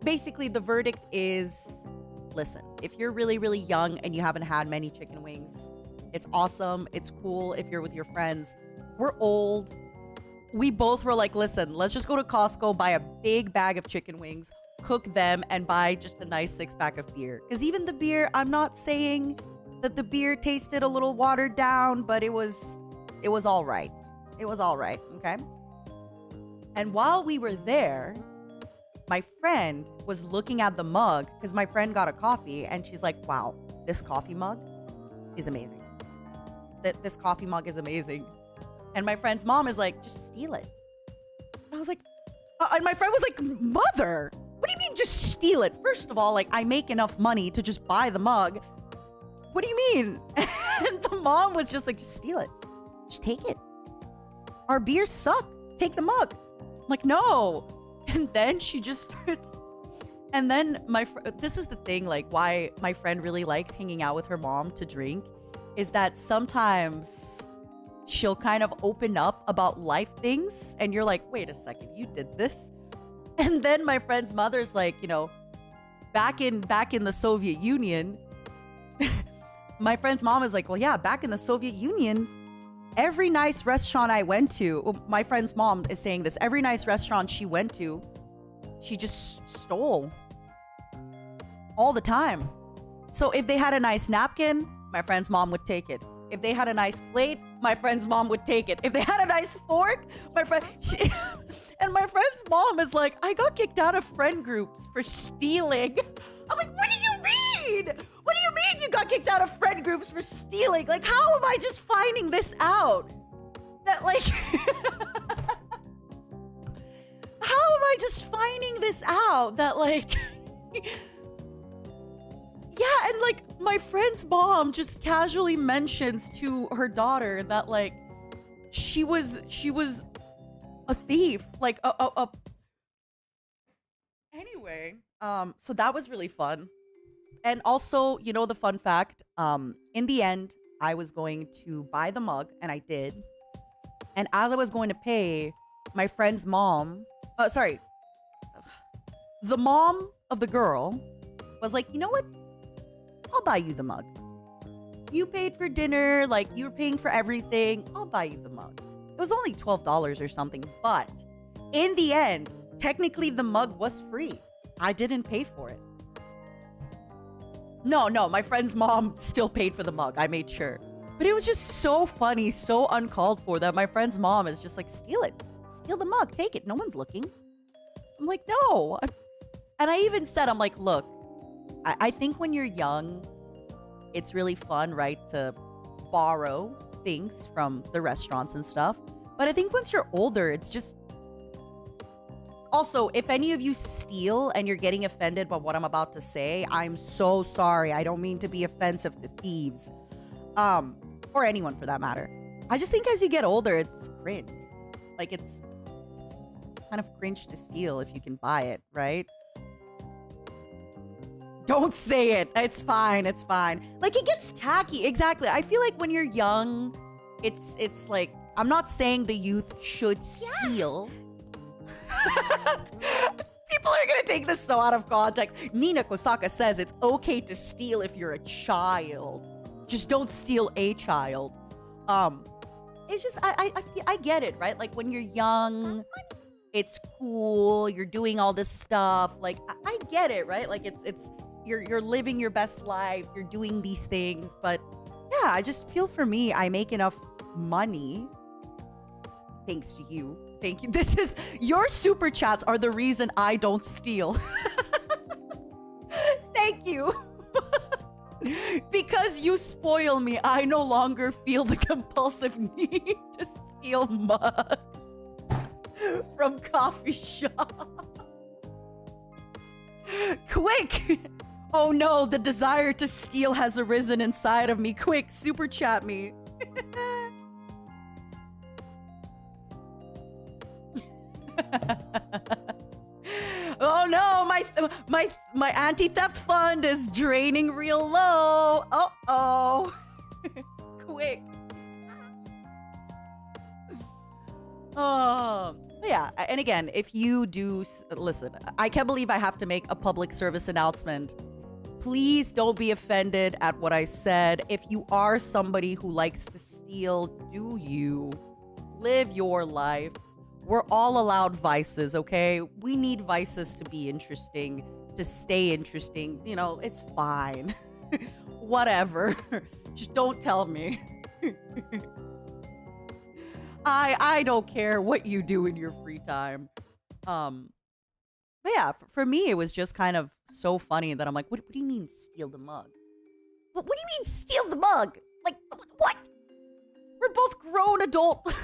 basically the verdict is, listen, if you're really, really young and you haven't had many chicken wings, it's awesome. It's cool if you're with your friends. We're old. We both were like, listen, let's just go to Costco, buy a big bag of chicken wings, cook them, and buy just a nice 6-pack of beer. Because even the beer, I'm not saying that the beer tasted a little watered down, but it was all right. It was all right, okay? And while we were there, my friend was looking at the mug, because my friend got a coffee, and she's like, wow, this coffee mug is amazing. This coffee mug is amazing. And my friend's mom is like, just steal it. And I was like, and my friend was like, mother, what do you mean just steal it? First of all, like, I make enough money to just buy the mug. What do you mean? And the mom was just like, just steal it. Just take it. Our beers suck. Take the mug. I'm like, no. And then she just starts. And then this is the thing, like, why my friend really likes hanging out with her mom to drink, is that sometimes she'll kind of open up about life things and you're like, wait a second, you did this? And then my friend's mother's like, you know, back in the Soviet Union, my friend's mom is like, well, yeah, back in the Soviet Union, every nice restaurant I went to, my friend's mom is saying this, every nice restaurant she went to, she just stole all the time. So if they had a nice napkin, my friend's mom would take it. If they had a nice plate, my friend's mom would take it. If they had a nice fork, and my friend's mom is like, I got kicked out of friend groups for stealing. I'm like, what do you mean? What do you mean you got kicked out of friend groups for stealing? Like, how am I just finding this out? That, like, how am I just finding this out? That, like, yeah, and like my friend's mom just casually mentions to her daughter that like she was a thief, like Anyway, so that was really fun. And also, you know, the fun fact, in the end, I was going to buy the mug, and I did. And as I was going to pay, my friend's mom, the mom of the girl was like, you know what? I'll buy you the mug. You paid for dinner, like you were paying for everything. I'll buy you the mug. It was only $12 or something, but in the end, technically the mug was free. I didn't pay for it. No, my friend's mom still paid for the mug. I made sure. But it was just so funny, so uncalled for that my friend's mom is just like, steal it. Steal the mug. Take it. No one's looking. I'm like, no. And I even said, I'm like, look, I think when you're young, it's really fun, right, to borrow things from the restaurants and stuff. But I think once you're older, it's just... Also, if any of you steal and you're getting offended by what I'm about to say, I'm so sorry. I don't mean to be offensive to thieves. Or anyone for that matter. I just think as you get older, it's cringe. Like, it's kind of cringe to steal if you can buy it, right? Don't say it. It's fine. It's fine. Like, it gets tacky. Exactly. I feel like when you're young, it's like, I'm not saying the youth should steal. People are gonna take this so out of context. Nina Kosaka says it's okay to steal if you're a child. Just don't steal a child. It's just, I get it, right? Like, when you're young, it's cool. You're doing all this stuff. Like, I get it, right? Like, you're living your best life. You're doing these things. But yeah, I just feel for me, I make enough money. Thanks to you. Thank you. Your super chats are the reason I don't steal. Thank you. Because you spoil me, I no longer feel the compulsive need to steal mugs from coffee shops. Quick! Oh no, the desire to steal has arisen inside of me. Quick, super chat me. Oh no, my anti-theft fund is draining real low. Uh-oh. Quick. Yeah, and again, if you do listen, I can't believe I have to make a public service announcement. Please don't be offended at what I said. If you are somebody who likes to steal, do you live your life? We're all allowed vices, okay? We need vices to be interesting, to stay interesting. You know, it's fine. Whatever. Just don't tell me. I don't care what you do in your free time. But yeah, for me, it was just kind of so funny that I'm like, what do you mean steal the mug? What do you mean steal the mug? Like, what? We're both grown adult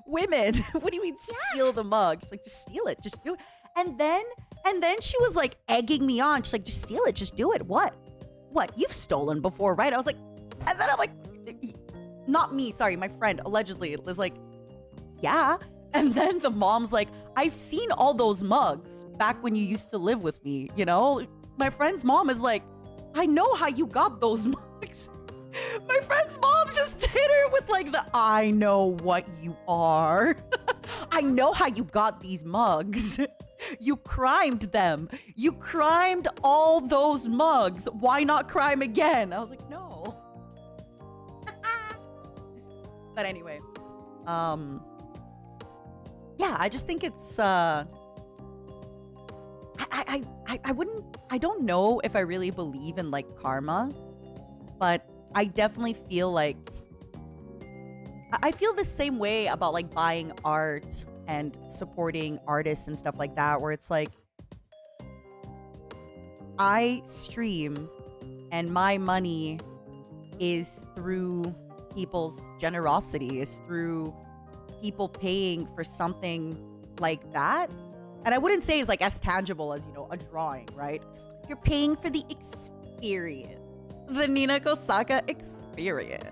women. What do you mean steal the mug? She's like, just steal it. Just do it. And then she was like egging me on. She's like, just steal it. Just do it. What? You've stolen before, right? I was like, and then I'm like, not me. Sorry, my friend allegedly was like, yeah. And then the mom's like, I've seen all those mugs back when you used to live with me, you know? My friend's mom is like, I know how you got those mugs. My friend's mom just hit her with like the, I know what you are. I know how you got these mugs. You crimed them. You crimed all those mugs. Why not crime again? I was like, no. But anyway, yeah, I just think it's, I don't know if I really believe in like karma, but I definitely feel like, I feel the same way about like buying art and supporting artists and stuff like that, where it's like, I stream and my money is through people's generosity, is through people paying for something like that. And I wouldn't say it's like as tangible as, you know, a drawing, right? You're paying for the experience. The Nina Kosaka experience.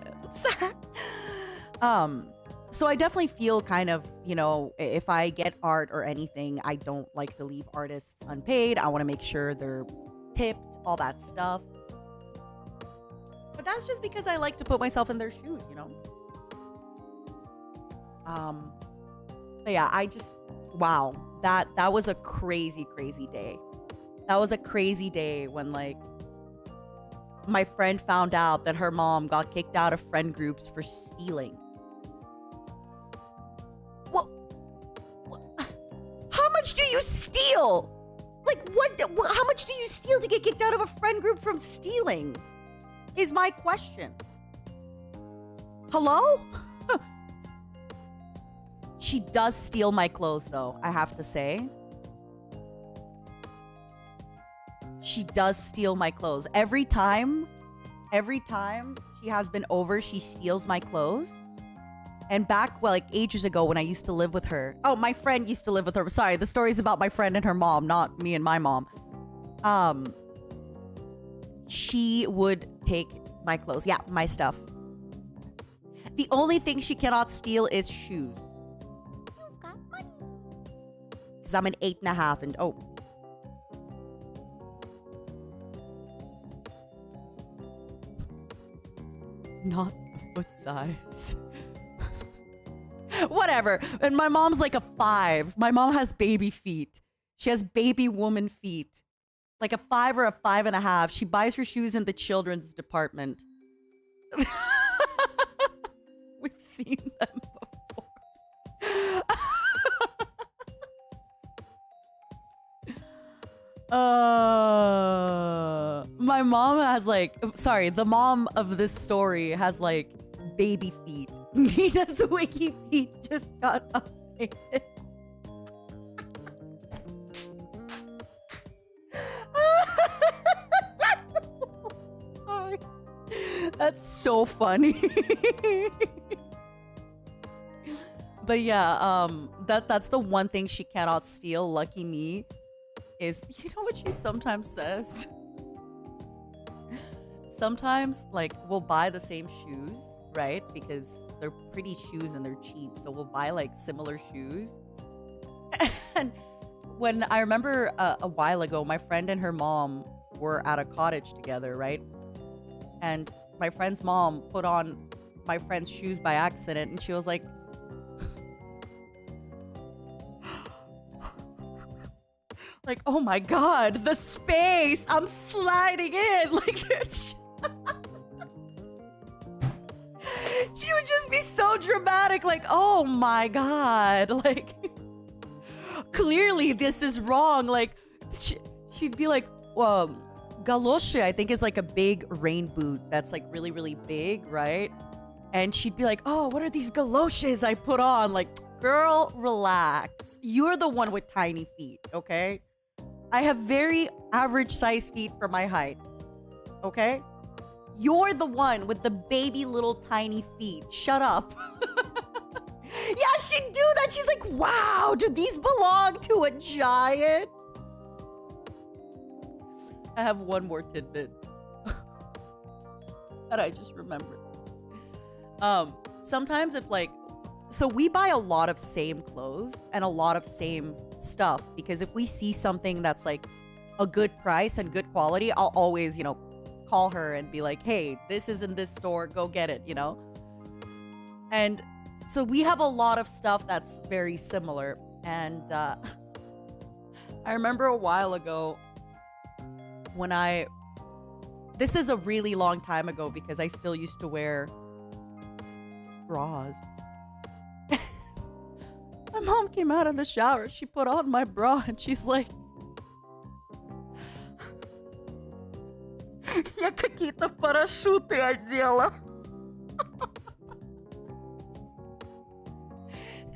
So I definitely feel kind of, you know, if I get art or anything, I don't like to leave artists unpaid. I want to make sure they're tipped, all that stuff. But that's just because I like to put myself in their shoes, you know? But yeah, I just, wow, that was a crazy, crazy day. That was a crazy day when like my friend found out that her mom got kicked out of friend groups for stealing. Well, how much do you steal? Like how much do you steal to get kicked out of a friend group from stealing? Is my question. Hello? She does steal my clothes, though, I have to say. She does steal my clothes. Every time she has been over, she steals my clothes. And back, well, like ages ago when I used to live with her. Oh, my friend used to live with her. Sorry, the story's about my friend and her mom, not me and my mom. She would take my clothes. Yeah, my stuff. The only thing she cannot steal is shoes. You've got money. Because I'm an 8.5 and oh. Not foot size. Whatever. And my mom's like a 5. My mom has baby feet. She has baby woman feet. Like a 5 or a 5.5. She buys her shoes in the children's department. We've seen them before. My mom has like, sorry, the mom of this story has like baby feet. Nina's wiki feet just got updated. Sorry. That's so funny. But yeah, that's the one thing she cannot steal, lucky me, is, you know what she sometimes says? Sometimes, like, we'll buy the same shoes, right? Because they're pretty shoes and they're cheap. So we'll buy, like, similar shoes. And when I remember a while ago, my friend and her mom were at a cottage together, right? And my friend's mom put on my friend's shoes by accident. And she was like, like, oh my God, the space, I'm sliding in. Like, she would just be so dramatic, like, oh my God, like, clearly this is wrong. Like, she'd be like, well, galoche, I think, is like a big rain boot that's like really, really big, right? And she'd be like, oh, what are these galoches I put on? Like, girl, relax. You're the one with tiny feet, okay? I have very average size feet for my height, okay? You're the one with the baby little tiny feet. Shut up. Yeah, she'd do that. She's like, wow, do these belong to a giant? I have one more tidbit that I just remembered. Sometimes if like, so we buy a lot of same clothes and a lot of same stuff because if we see something that's like a good price and good quality, I'll always, you know, call her and be like, hey, this is in this store, go get it, you know? And so we have a lot of stuff that's very similar. And I remember a while ago when this is a really long time ago because I still used to wear bras. My mom came out of the shower. She put on my bra and she's like, я какие-то парашюты одела.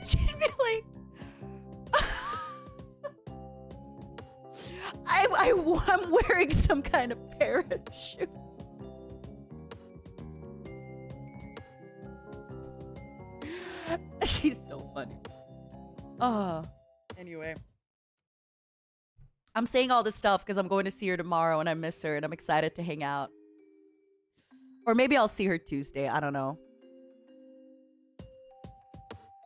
She'd be like, I'm wearing some kind of parachute. She's so funny. Anyway. I'm saying all this stuff because I'm going to see her tomorrow and I miss her and I'm excited to hang out. Or maybe I'll see her Tuesday. I don't know.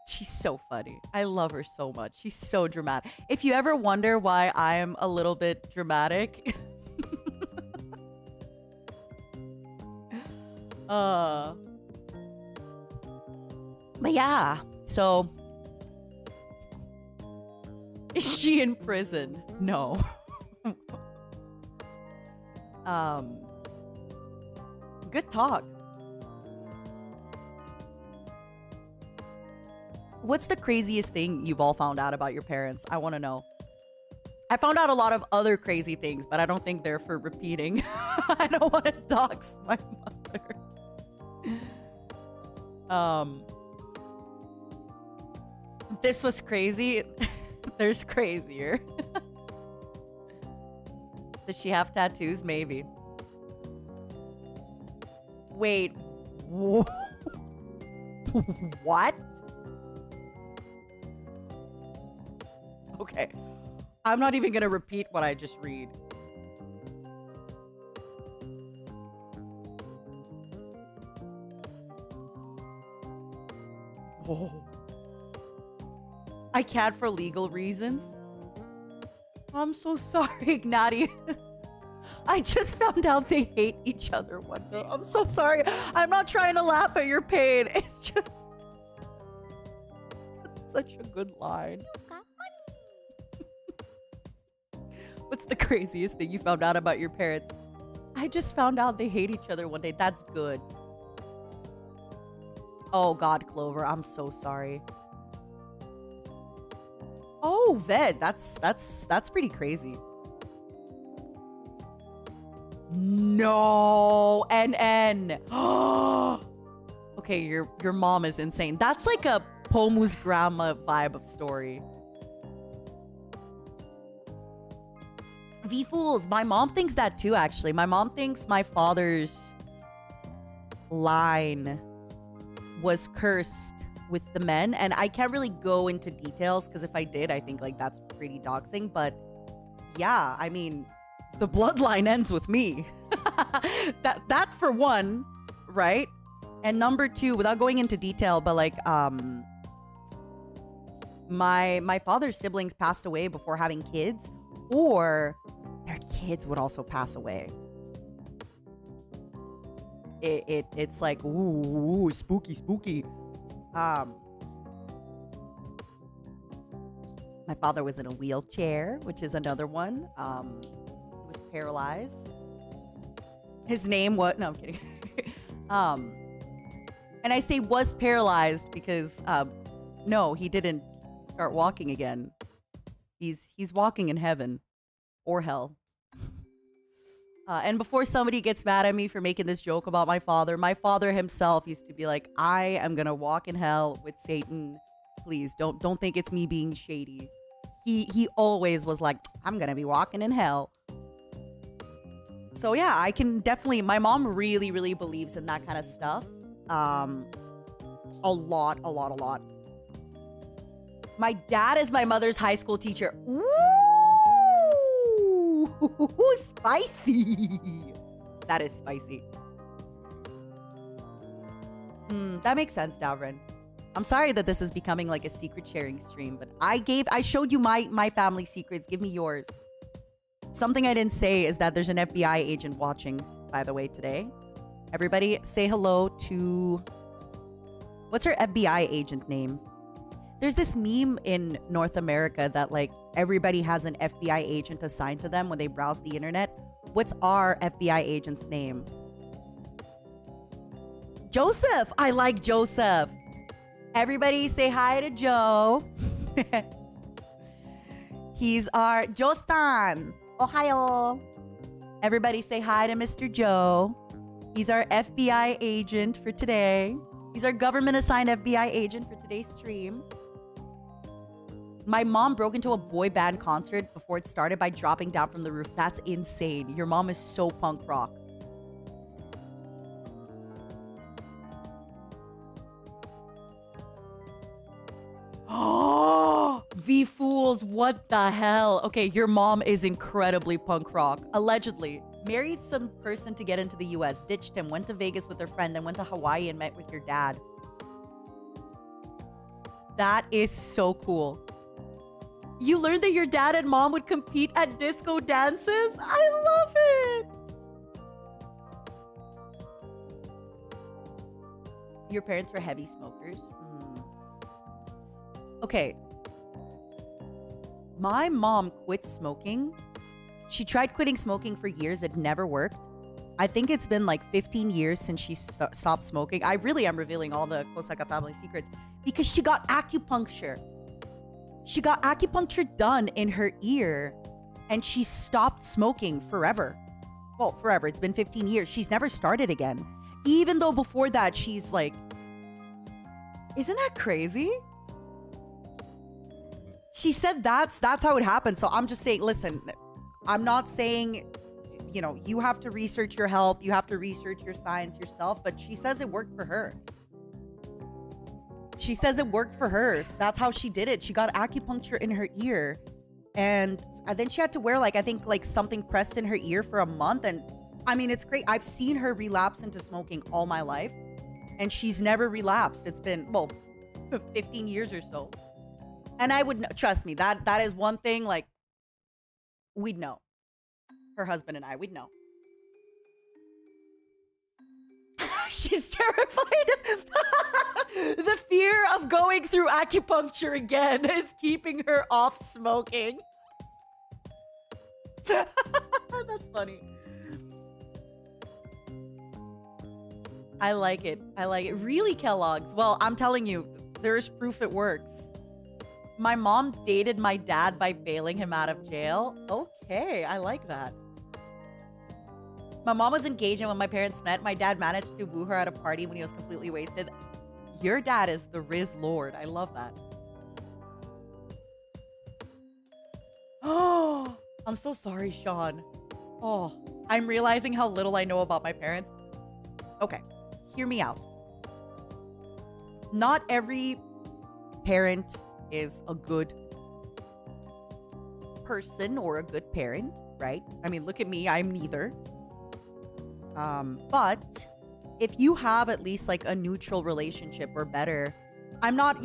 She's so funny. I love her so much. She's so dramatic. If you ever wonder why I'm a little bit dramatic. But yeah. So is she in prison? No. Good talk. What's the craziest thing you've all found out about your parents? I want to know. I found out a lot of other crazy things, but I don't think they're for repeating. I don't want to dox my mother. This was crazy. There's crazier. Does she have tattoos? Maybe. Wait. What? Okay. I'm not even gonna repeat what I just read. Oh. I can't for legal reasons. I'm so sorry, Ignati. I just found out they hate each other one day. I'm so sorry. I'm not trying to laugh at your pain. It's just such a good line. You've got money. What's the craziest thing you found out about your parents? I just found out they hate each other one day. That's good. Oh God, Clover, I'm so sorry. Oh, Ved, that's pretty crazy. No, NN. Okay, your mom is insane. That's like a Pomu's grandma vibe of story. V-Fools, my mom thinks that too, actually. My mom thinks my father's line was cursed with the men, and I can't really go into details because if I did, I think like that's pretty doxing. But yeah, I mean, the bloodline ends with me. that for one, right? And number two, without going into detail, but like my father's siblings passed away before having kids, or their kids would also pass away. It's like ooh, spooky. My father was in a wheelchair, which is another one. He was paralyzed. His name was no, I'm kidding. And I say was paralyzed because no, he didn't start walking again. He's walking in heaven or hell. And before somebody gets mad at me for making this joke about my father himself used to be like, I am gonna walk in hell with Satan. Please don't think it's me being shady. He always was like, I'm gonna be walking in hell. So yeah, I can definitely, my mom really believes in that kind of stuff. A lot. My dad is my mother's high school teacher. Ooh, spicy. That is spicy. That makes sense, Davrin. I'm sorry that this is becoming like a secret sharing stream, but I showed you my family secrets. Give me yours. Something I didn't say is that there's an FBI agent watching, by the way, today. Everybody say hello to... What's her FBI agent name? There's this meme in North America that like everybody has an FBI agent assigned to them when they browse the internet. What's our FBI agent's name? Joseph! I like Joseph. Everybody say hi to Joe. He's our Joe-san. Ohio. Everybody say hi to Mr. Joe. He's our FBI agent for today. He's our government-assigned FBI agent for today's stream. My mom broke into a boy band concert before it started by dropping down from the roof. That's insane. Your mom is so punk rock. Oh, V-Fools, what the hell? Okay, your mom is incredibly punk rock. Allegedly. Married some person to get into the US, ditched him, went to Vegas with her friend, then went to Hawaii and met with your dad. That is so cool. You learned that your dad and mom would compete at disco dances? I love it! Your parents were heavy smokers? Okay. My mom quit smoking. She tried quitting smoking for years. It never worked. I think it's been like 15 years since she stopped smoking. I really am revealing all the Kosaka family secrets because she got acupuncture. She got acupuncture done in her ear and she stopped smoking forever. Well, forever. It's been 15 years. She's never started again. Even though before that, she's like Isn't that crazy? She said that's how it happened. So I'm just saying, listen, I'm not saying, you know, you have to research your health, you have to research your science yourself, but she says it worked for her. She says it worked for her. That's how she did it. She got acupuncture in her ear. And then she had to wear, like, I think, like, something pressed in her ear for a month. And I mean, it's great. I've seen her relapse into smoking all my life. And she's never relapsed. It's been, well, 15 years or so. And I would, trust me, that is one thing, like, we'd know. Her husband and I, we'd know. She's terrified. The fear of going through acupuncture again is keeping her off smoking. That's funny. I like it. I like it. Really, Kellogg's? Well, I'm telling you, there's proof it works. My mom dated my dad by bailing him out of jail. Okay, I like that. My mom was engaged, and when my parents met, my dad managed to woo her at a party when he was completely wasted. Your dad is the Riz Lord. I love that. Oh, I'm so sorry, Sean. Oh, I'm realizing how little I know about my parents. Okay, hear me out. Not every parent is a good person or a good parent, right? I mean, look at me. I'm neither. But if you have at least like a neutral relationship or better, I'm not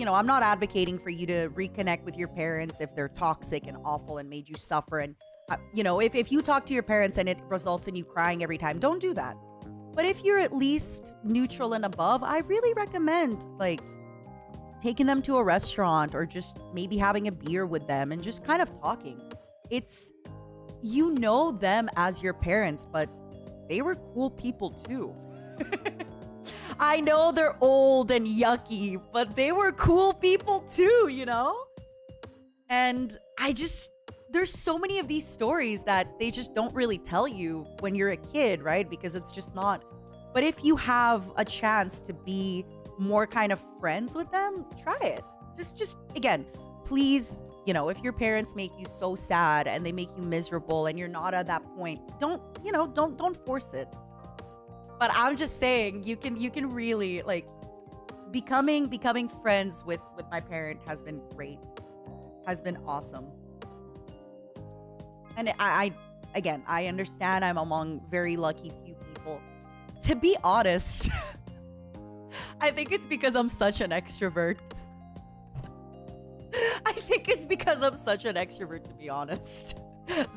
advocating for you to reconnect with your parents if they're toxic and awful and made you suffer. And, if you talk to your parents and it results in you crying every time, don't do that. But if you're at least neutral and above, I really recommend like taking them to a restaurant or just maybe having a beer with them and just kind of talking. It's, you know them as your parents, but they were cool people too. I know they're old and yucky, but they were cool people too, you know? And there's so many of these stories that they just don't really tell you when you're a kid, right? Because it's just not. But if you have a chance to be more kind of friends with them, try it. Just again, please, if your parents make you so sad and they make you miserable and you're not at that point, don't force it. But I'm just saying, you can really like becoming friends with my parent has been great, has been awesome. And I understand I'm among very lucky few people. To be honest, I think it's because I'm such an extrovert. I think it's because I'm such an extrovert, to be honest.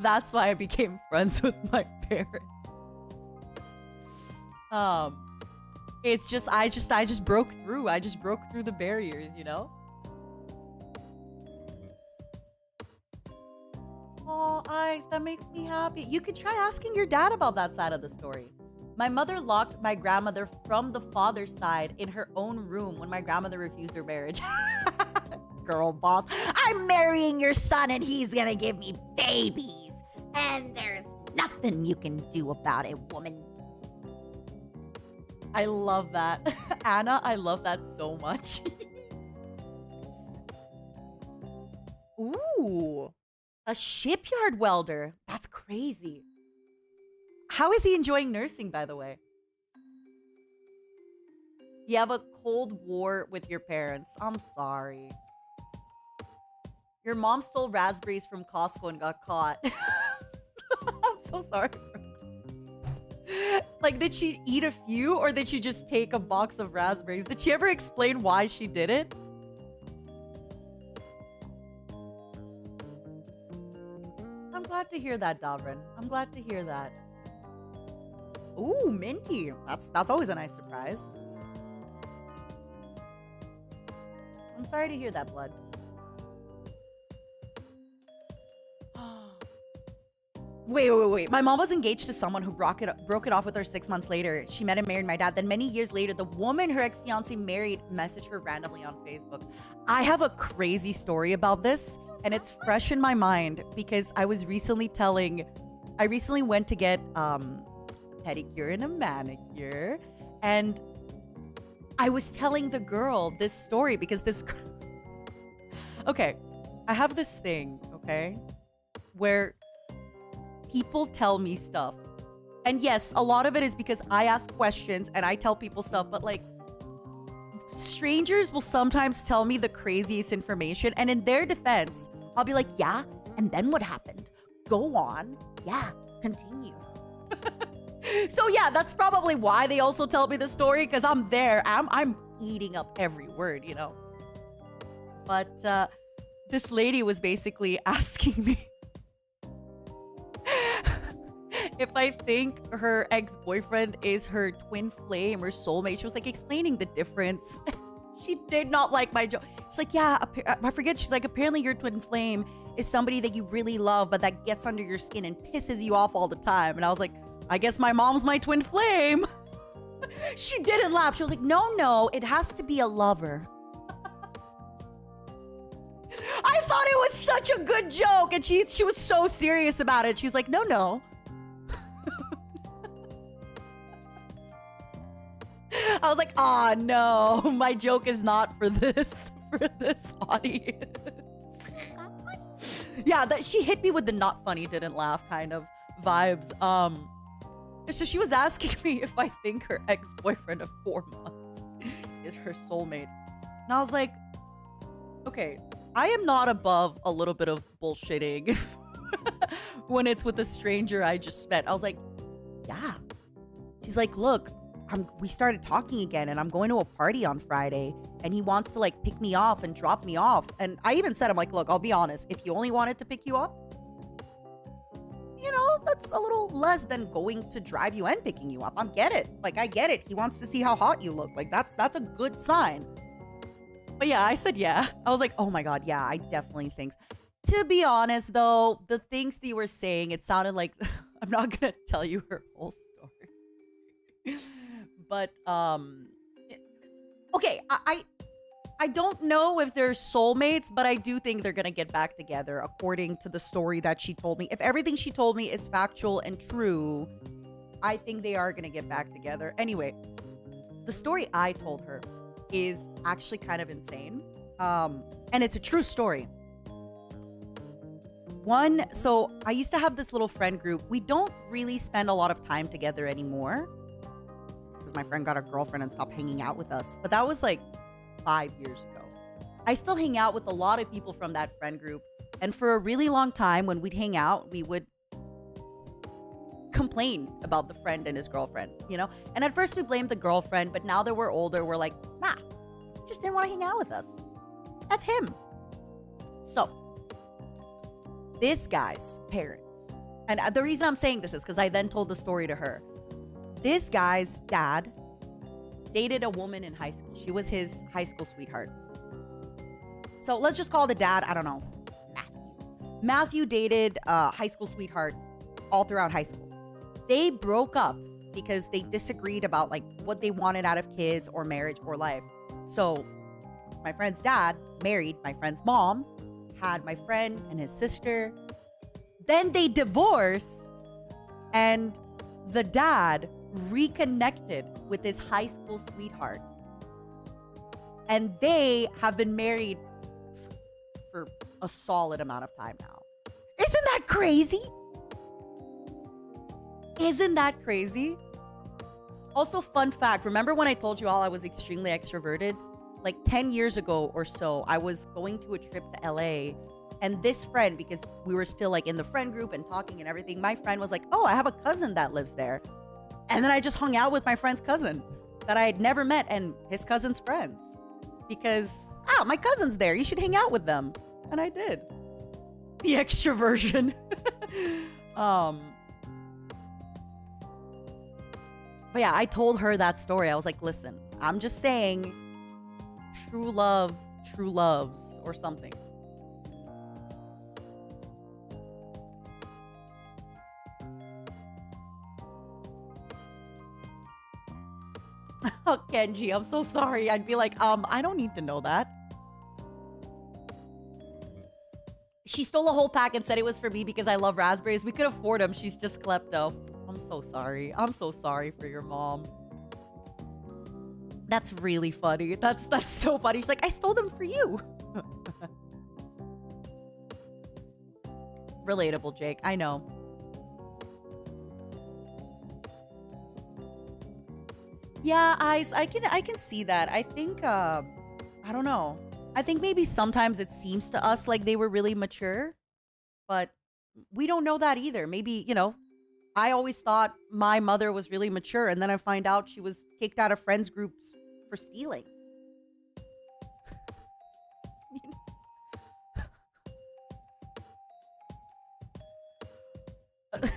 That's why I became friends with my parents. It's just I just broke through. I just broke through the barriers, you know? Oh, Ice, that makes me happy. You could try asking your dad about that side of the story. My mother locked my grandmother from the father's side in her own room when my grandmother refused her marriage. Girl boss. I'm marrying your son and he's gonna give me babies. And there's nothing you can do about it, woman. I love that. Anna, I love that so much. Ooh. A shipyard welder. That's crazy. How is he enjoying nursing, by the way? You have a cold war with your parents. I'm sorry. Your mom stole raspberries from Costco and got caught. I'm so sorry. Like, did she eat a few or did she just take a box of raspberries? Did she ever explain why she did it? I'm glad to hear that, Davrin. I'm glad to hear that. Ooh, minty. That's always a nice surprise. I'm sorry to hear that, Blood. Wait. My mom was engaged to someone who broke it off with her 6 months later. She met and married my dad. Then many years later, the woman her ex-fiance married messaged her randomly on Facebook. I have a crazy story about this, and it's fresh in my mind because I recently went to get pedicure and a manicure, and I was telling the girl this story because this girl... Okay, I have this thing, okay, where people tell me stuff. And yes, a lot of it is because I ask questions and I tell people stuff, but like, strangers will sometimes tell me the craziest information, and in their defense, I'll be like, yeah, and then what happened? Go on. Yeah, continue. So yeah, that's probably why they also tell me the story, because I'm there. I'm eating up every word, you know? But this lady was basically asking me if I think her ex-boyfriend is her twin flame or soulmate. She was like explaining the difference. She did not like my joke. She's like, yeah, I forget. She's like, apparently your twin flame is somebody that you really love, but that gets under your skin and pisses you off all the time. And I was like, I guess my mom's my twin flame. She didn't laugh. She was like, no, it has to be a lover. I thought it was such a good joke, and she was so serious about it. She's like, no. I was like, oh no, my joke is not for this audience. Yeah, that she hit me with the not funny, didn't laugh kind of vibes. So she was asking me if I think her ex-boyfriend of 4 months is her soulmate. And I was like, okay, I am not above a little bit of bullshitting when it's with a stranger I just met. I was like, yeah. She's like, look, we started talking again, and I'm going to a party on Friday, and he wants to like pick me off and drop me off. And I even said, I'm like, look, I'll be honest. If he only wanted to pick you up, you know, that's a little less than going to drive you and picking you up. I get it. Like, I get it. He wants to see how hot you look. Like, that's a good sign. But yeah, I said yeah. I was like, oh my God, yeah, I definitely think so. To be honest, though, the things that you were saying, it sounded like... I'm not going to tell you her whole story. But, okay, I don't know if they're soulmates, but I do think they're gonna get back together according to the story that she told me. If everything she told me is factual and true, I think they are gonna get back together. Anyway, the story I told her is actually kind of insane. And it's a true story. So I used to have this little friend group. We don't really spend a lot of time together anymore because my friend got a girlfriend and stopped hanging out with us. But that was like 5 years ago. I still hang out with a lot of people from that friend group. And for a really long time, when we'd hang out, we would complain about the friend and his girlfriend, you know? And at first we blamed the girlfriend, but now that we're older, we're like, nah, he just didn't want to hang out with us. F him. So, this guy's parents, and the reason I'm saying this is because I then told the story to her. This guy's dad dated a woman in high school. She was his high school sweetheart. So let's just call the dad, I don't know, Matthew. Matthew dated a high school sweetheart all throughout high school. They broke up because they disagreed about like what they wanted out of kids or marriage or life. So my friend's dad married my friend's mom, had my friend and his sister. Then they divorced, and the dad reconnected with his high school sweetheart. And they have been married for a solid amount of time now. Isn't that crazy? Isn't that crazy? Also, fun fact, remember when I told you all I was extremely extroverted? Like 10 years ago or so, I was going to a trip to LA, and this friend, because we were still like in the friend group and talking and everything, my friend was like, oh, I have a cousin that lives there. And then I just hung out with my friend's cousin that I had never met and his cousin's friends. Because, my cousin's there. You should hang out with them. And I did. The extroversion. But yeah, I told her that story. I was like, listen, I'm just saying true love, true loves, or something. Oh, Kenji, I'm so sorry. I'd be like, I don't need to know that. She stole a whole pack and said it was for me because I love raspberries. We could afford them. She's just klepto. I'm so sorry. I'm so sorry for your mom. That's really funny. That's so funny. She's like, I stole them for you. Relatable, Jake. I know. Yeah, I can see that. I think I don't know. I think maybe sometimes it seems to us like they were really mature, but we don't know that either. Maybe, you know, I always thought my mother was really mature, and then I find out she was kicked out of friends groups for stealing.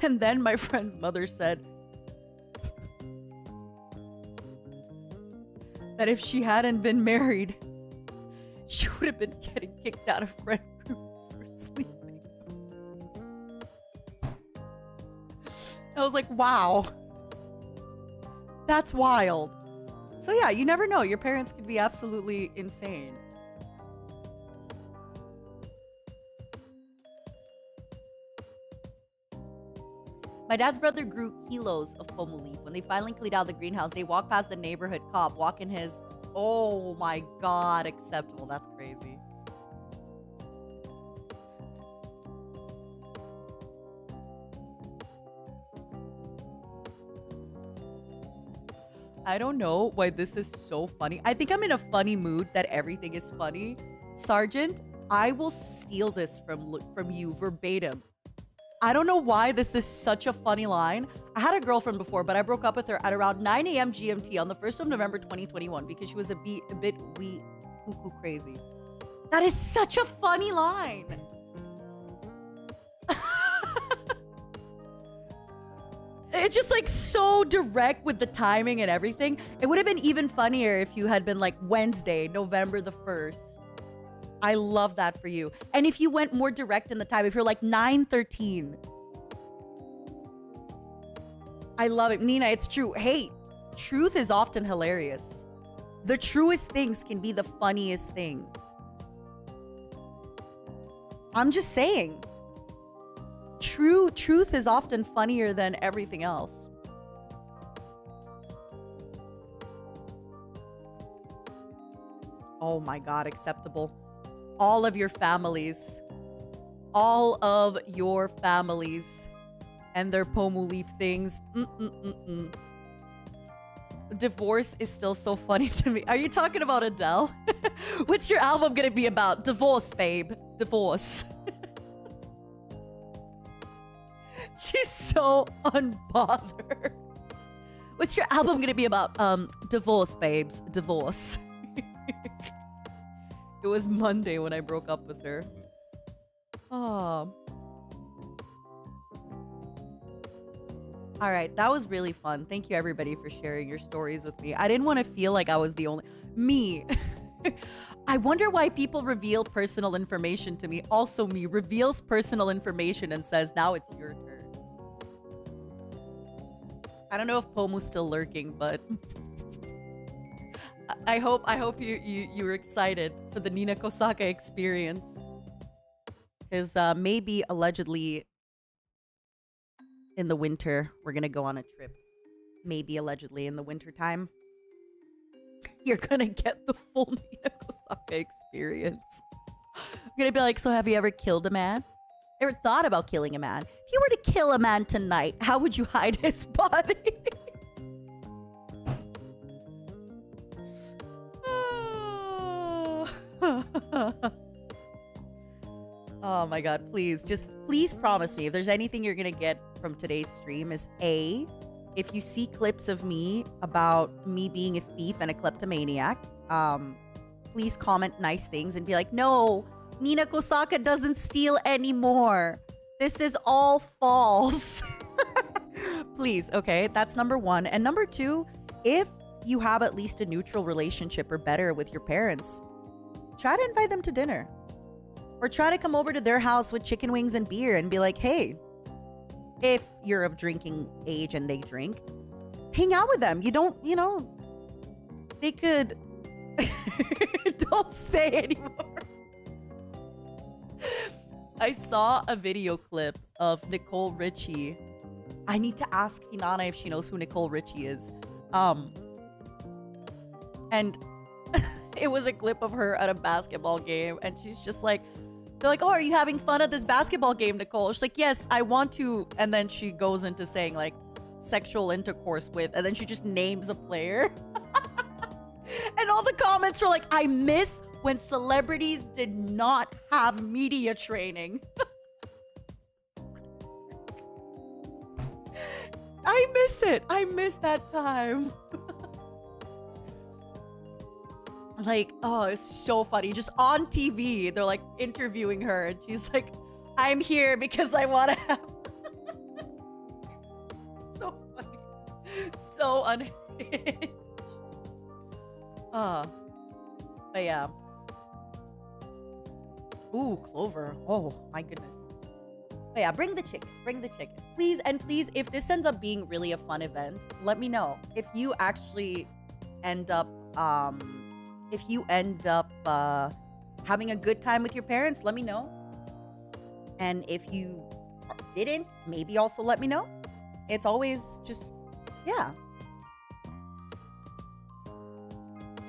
And then my friend's mother said that if she hadn't been married, she would have been getting kicked out of friend groups for sleeping. I was like, wow. That's wild. So yeah, you never know. Your parents could be absolutely insane. My dad's brother grew kilos of pomu leaf. When they finally cleaned out the greenhouse, they walked past the neighborhood cop, walking his, oh my god, acceptable. That's crazy. I don't know why this is so funny. I think I'm in a funny mood that everything is funny. Sergeant, I will steal this from you verbatim. I don't know why this is such a funny line. I had a girlfriend before, but I broke up with her at around 9 a.m. GMT on the 1st of November 2021 because she was a bit cuckoo crazy. That is such a funny line. It's just like so direct with the timing and everything. It would have been even funnier if you had been like Wednesday, November the 1st. I love that for you. And if you went more direct in the time, if you're like 9:13. I love it. Nina, it's true. Hey, truth is often hilarious. The truest things can be the funniest thing. I'm just saying. Truth is often funnier than everything else. Oh my god, acceptable. All of your families and their pomu leaf things. Divorce is still so funny to me. Are you talking about Adele? What's your album gonna be about? Divorce, babe. Divorce. She's so unbothered. What's your album gonna be about? Divorce, babes. Divorce. It was Monday when I broke up with her. Oh. All right, that was really fun. Thank you everybody for sharing your stories with me. I didn't want to feel like I was the only me. I wonder why people reveal personal information to me. Also me reveals personal information and says, now it's your turn. I don't know if Pomu's still lurking, but I hope you were excited for the Nina Kosaka experience. Because maybe allegedly in the winter we're gonna go on a trip. Maybe allegedly in the winter time. You're gonna get the full Nina Kosaka experience. I'm gonna be like, so have you ever killed a man? Ever thought about killing a man? If you were to kill a man tonight, how would you hide his body? Oh my god, please promise me if there's anything you're gonna get from today's stream is A, if you see clips of me about me being a thief and a kleptomaniac, please comment nice things and be like, no, Nina Kosaka doesn't steal anymore. This is all false. Please, okay? That's number one. And number two, if you have at least a neutral relationship or better with your parents, try to invite them to dinner. Or try to come over to their house with chicken wings and beer and be like, hey, if you're of drinking age and they drink, hang out with them. You don't, you know, they could... Don't say anymore. I saw a video clip of Nicole Richie. I need to ask Finana if she knows who Nicole Richie is. And it was a clip of her at a basketball game, and she's just like, they're like, oh, are you having fun at this basketball game, Nicole? She's like, yes, I want to. And then she goes into saying like sexual intercourse with, and then she just names a player. And all the comments were like, I miss when celebrities did not have media training. I miss it. I miss that time. Like, oh, it's so funny. Just on TV, they're like interviewing her, and she's like, I'm here because I want to have. So funny. So unhinged. But yeah. Ooh, Clover. Oh, my goodness. But yeah, bring the chicken. Bring the chicken. Please, and please, if this ends up being really a fun event, let me know. If you actually end up, having a good time with your parents, let me know. And if you didn't, maybe also let me know. It's always just, yeah.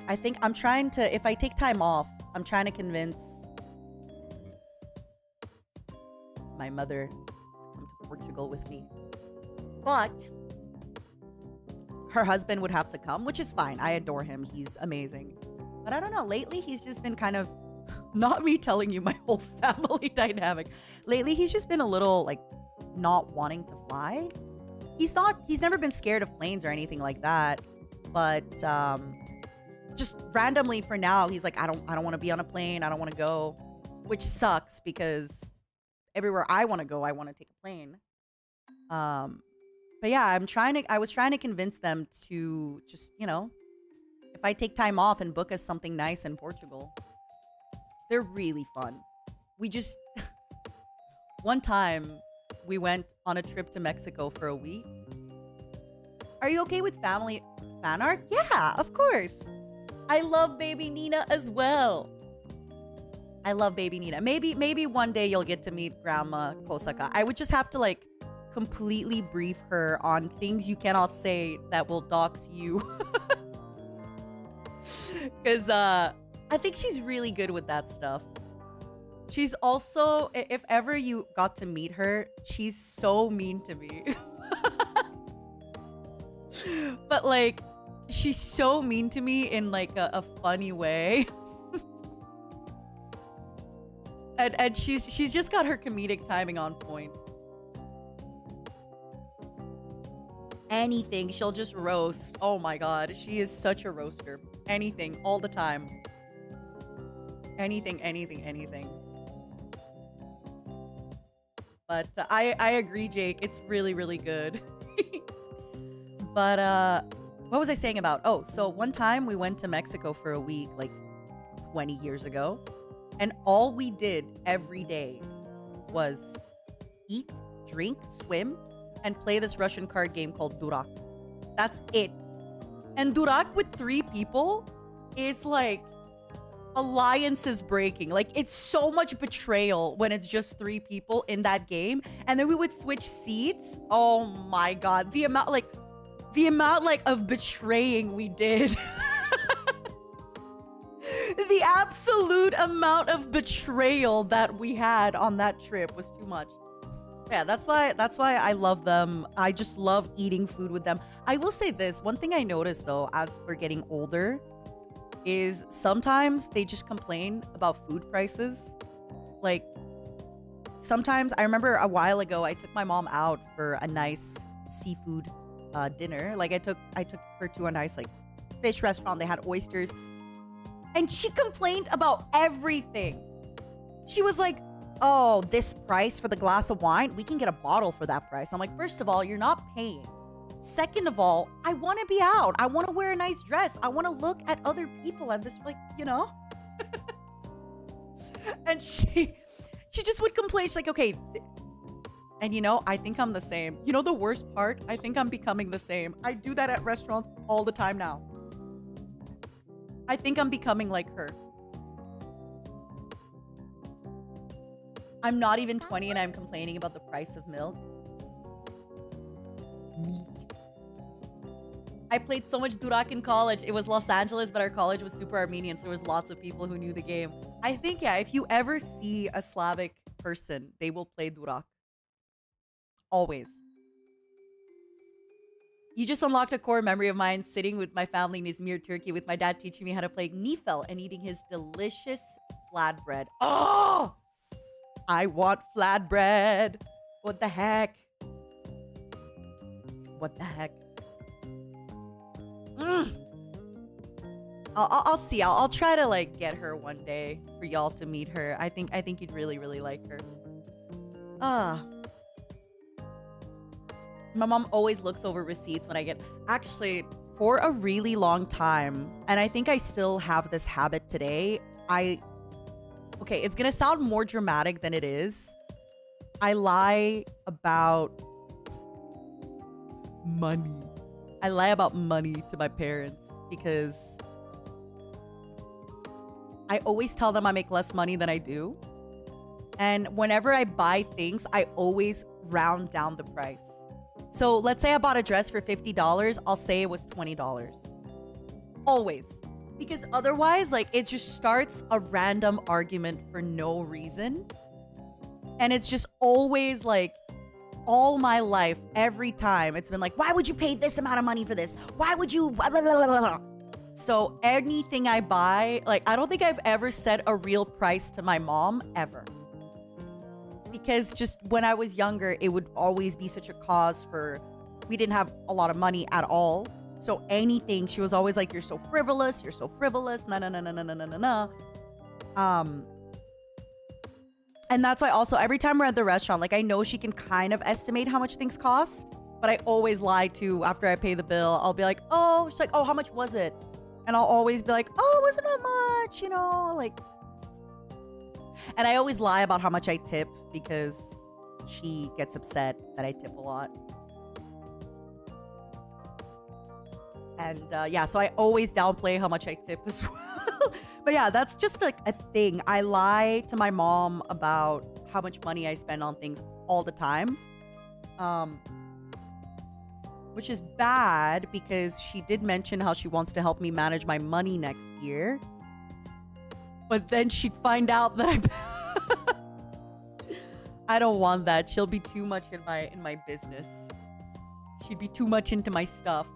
I think I'm trying to, if I take time off, I'm trying to convince my mother to come to Portugal with me. But her husband would have to come, which is fine. I adore him. He's amazing. But I don't know. Lately, he's just been kind of, not me telling you my whole family dynamic. Lately, he's just been a little like not wanting to fly. He's never been scared of planes or anything like that. But just randomly for now, he's like, I don't want to be on a plane. I don't want to go, which sucks because everywhere I want to go, I want to take a plane. But yeah, I was trying to convince them to just, you know, if I take time off and book us something nice in Portugal. They're really fun. We just, one time we went on a trip to Mexico for a week. Are you okay with family fan art? Yeah, of course. I love baby Nina as well. I love baby Nina. Maybe one day you'll get to meet Grandma Kosaka. I would just have to like completely brief her on things you cannot say that will dox you. Because I think she's really good with that stuff. She's also, if ever you got to meet her, she's so mean to me. But like, she's so mean to me in like a funny way. And she's just got her comedic timing on point. Anything, she'll just roast. Oh my god, she is such a roaster. Anything, all the time. Anything. But I agree, Jake. It's really, really good. But what was I saying about? Oh, so one time we went to Mexico for a week, like 20 years ago. And all we did every day was eat, drink, swim, and play this Russian card game called Durak. That's it. And Durak with 3 people is like alliances breaking. Like, it's so much betrayal when it's just 3 people in that game. And then we would switch seats. Oh my god. The amount of betraying we did. The absolute amount of betrayal that we had on that trip was too much. Yeah, that's why I love them. I just love eating food with them. I will say this, one thing I noticed though, as they're getting older, is sometimes they just complain about food prices. Like, sometimes, I remember a while ago, I took my mom out for a nice seafood dinner. Like, I took her to a nice like fish restaurant. They had oysters. And she complained about everything. She was like, oh, this price for the glass of wine, we can get a bottle for that price. I'm like, first of all, you're not paying. Second of all, I want to be out. I want to wear a nice dress. I want to look at other people and this, like, you know? And she just would complain. She's like, okay. And you know, I think I'm the same. You know the worst part? I think I'm becoming the same. I do that at restaurants all the time now. I think I'm becoming like her. I'm not even 20 and I'm complaining about the price of milk. Milk. I played so much Durak in college. It was Los Angeles, but our college was super Armenian, so there was lots of people who knew the game. I think, yeah, if you ever see a Slavic person, they will play Durak. Always. You just unlocked a core memory of mine sitting with my family in Izmir, Turkey, with my dad teaching me how to play Nifel and eating his delicious flatbread. Oh! I want flatbread. What the heck? What the heck? I'll see. I'll try to like get her one day for y'all to meet her. I think you'd really, really like her. My mom always looks over receipts when I get... Actually, for a really long time, and I think I still have this habit today, Okay, it's gonna sound more dramatic than it is. I lie about money. I lie about money to my parents because I always tell them I make less money than I do. And whenever I buy things, I always round down the price. So let's say I bought a dress for $50. I'll say it was $20. Always. Because otherwise, like, it just starts a random argument for no reason. And it's just always like, all my life, every time, it's been like, why would you pay this amount of money for this? Why would you... Blah, blah, blah, blah, blah. So anything I buy, like, I don't think I've ever set a real price to my mom, ever. Because just when I was younger, it would always be such a cause for... We didn't have a lot of money at all. So anything, she was always like, you're so frivolous, nah, nah, nah, nah, nah, nah, nah, nah, nah. And that's why also every time we're at the restaurant, like, I know she can kind of estimate how much things cost, but I always lie too. After I pay the bill, I'll be like, oh, she's like, oh, how much was it? And I'll always be like, oh, it wasn't that much, you know, like. And I always lie about how much I tip because she gets upset that I tip a lot. And yeah, so I always downplay how much I tip as well. But yeah, that's just like a thing. I lie to my mom about how much money I spend on things all the time. Which is bad because she did mention how she wants to help me manage my money next year. But then she'd find out that I don't want that. She'll be too much in my business. She'd be too much into my stuff.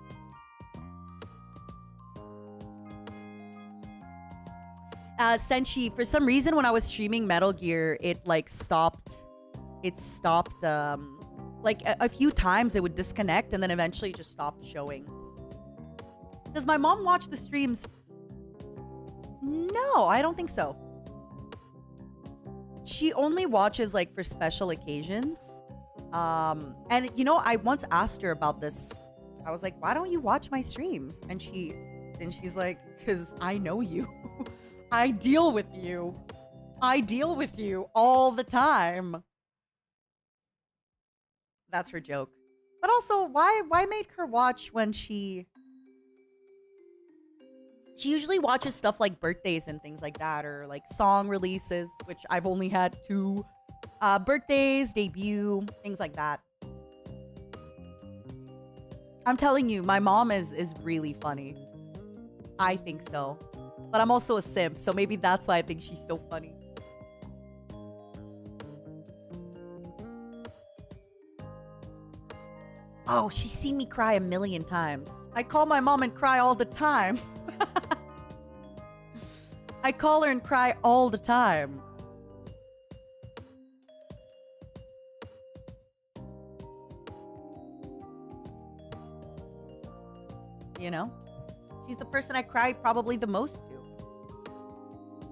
Senshi, for some reason when I was streaming Metal Gear, it like stopped. It stopped, like a few times it would disconnect and then eventually just stopped showing. Does my mom watch the streams? No, I don't think so. She only watches like for special occasions. And you know, I once asked her about this. I was like, why don't you watch my streams? And she's like, because I know you. I deal with you. I deal with you all the time. That's her joke. But also, why make her watch when she usually watches stuff like birthdays and things like that, or like song releases, which I've only had 2 birthdays, debut, things like that. I'm telling you, my mom is really funny. I think so. But I'm also a simp, so maybe that's why I think she's so funny. Oh, she's seen me cry a million times. I call my mom and cry all the time. I call her and cry all the time. You know? She's the person I cry probably the most to.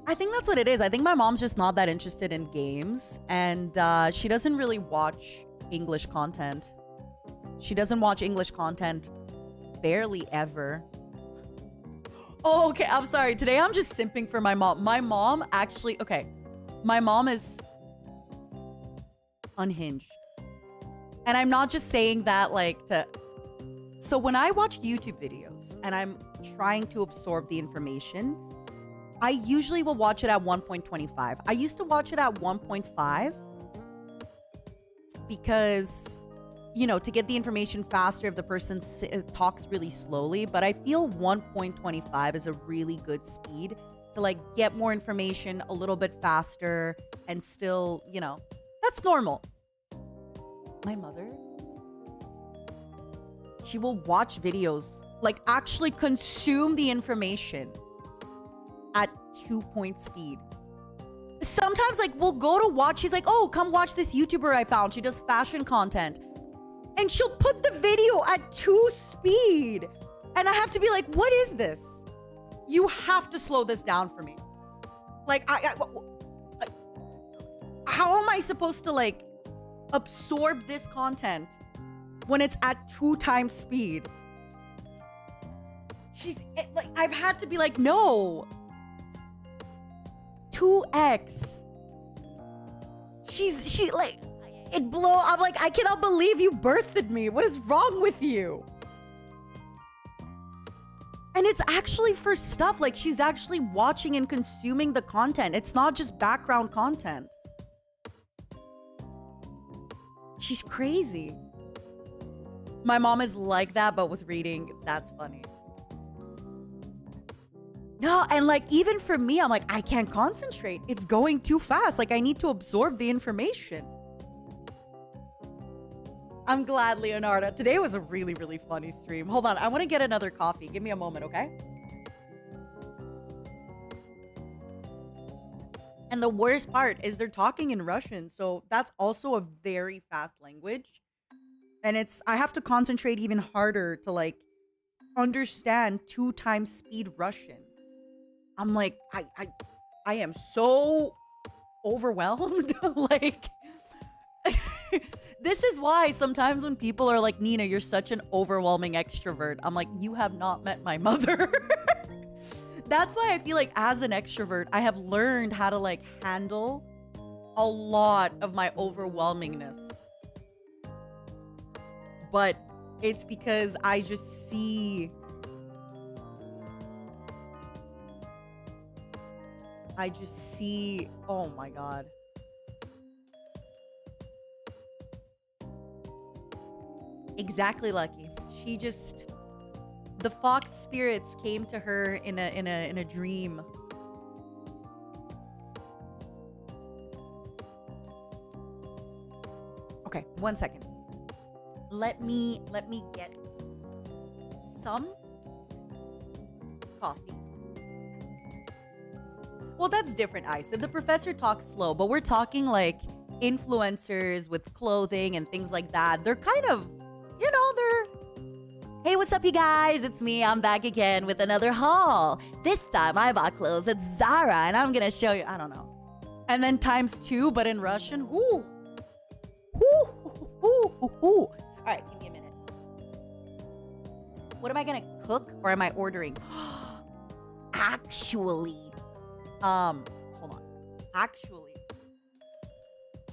I think that's what it is. I think my mom's just not that interested in games. And she doesn't really watch English content. She doesn't watch English content barely ever. Oh, okay. I'm sorry. Today I'm just simping for my mom. My mom actually... Okay. My mom is unhinged. And I'm not just saying that like to... So when I watch YouTube videos and I'm trying to absorb the information, I usually will watch it at 1.25. I used to watch it at 1.5 because you know, to get the information faster if the person talks really slowly. But I feel 1.25 is a really good speed to like get more information a little bit faster and still, you know, that's normal. My mother, she will watch videos, like actually consume the information at 2 speed. Sometimes like we'll go to watch, she's like, oh, come watch this YouTuber I found. She does fashion content. And she'll put the video at 2 speed. And I have to be like, what is this? You have to slow this down for me. Like, how am I supposed to like absorb this content when it's at 2 times speed? Like, I've had to be like, no. 2x. She like, I'm like, I cannot believe you birthed me. What is wrong with you? And it's actually for stuff, like she's actually watching and consuming the content. It's not just background content. She's crazy. My mom is like that, but with reading, that's funny. No, and like even for me, I'm like, I can't concentrate. It's going too fast. Like I need to absorb the information. I'm glad, Leonardo. Today was a really, really funny stream. Hold on, I want to get another coffee. Give me a moment, okay? And the worst part is they're talking in Russian, so that's also a very fast language. And I have to concentrate even harder to like understand 2 times speed Russian. I'm like, I am so overwhelmed. Like, this is why sometimes when people are like, Nina, you're such an overwhelming extrovert. I'm like, you have not met my mother. That's why I feel like as an extrovert, I have learned how to like handle a lot of my overwhelmingness. But it's because I just see... oh my God. Exactly, Lucky. She just... the fox spirits came to her in a dream. Okay, 1 second. Let me get some coffee. Well, that's different, Ice. If the professor talks slow, but we're talking like influencers with clothing and things like that. They're kind of, you know, they're... Hey, what's up, you guys? It's me. I'm back again with another haul. This time I bought clothes at Zara, and I'm gonna show you... I don't know. And then ×2, but in Russian. Whoo! Whoo! All right, give me a minute. What am I gonna cook, or am I ordering? Actually... hold on. Actually...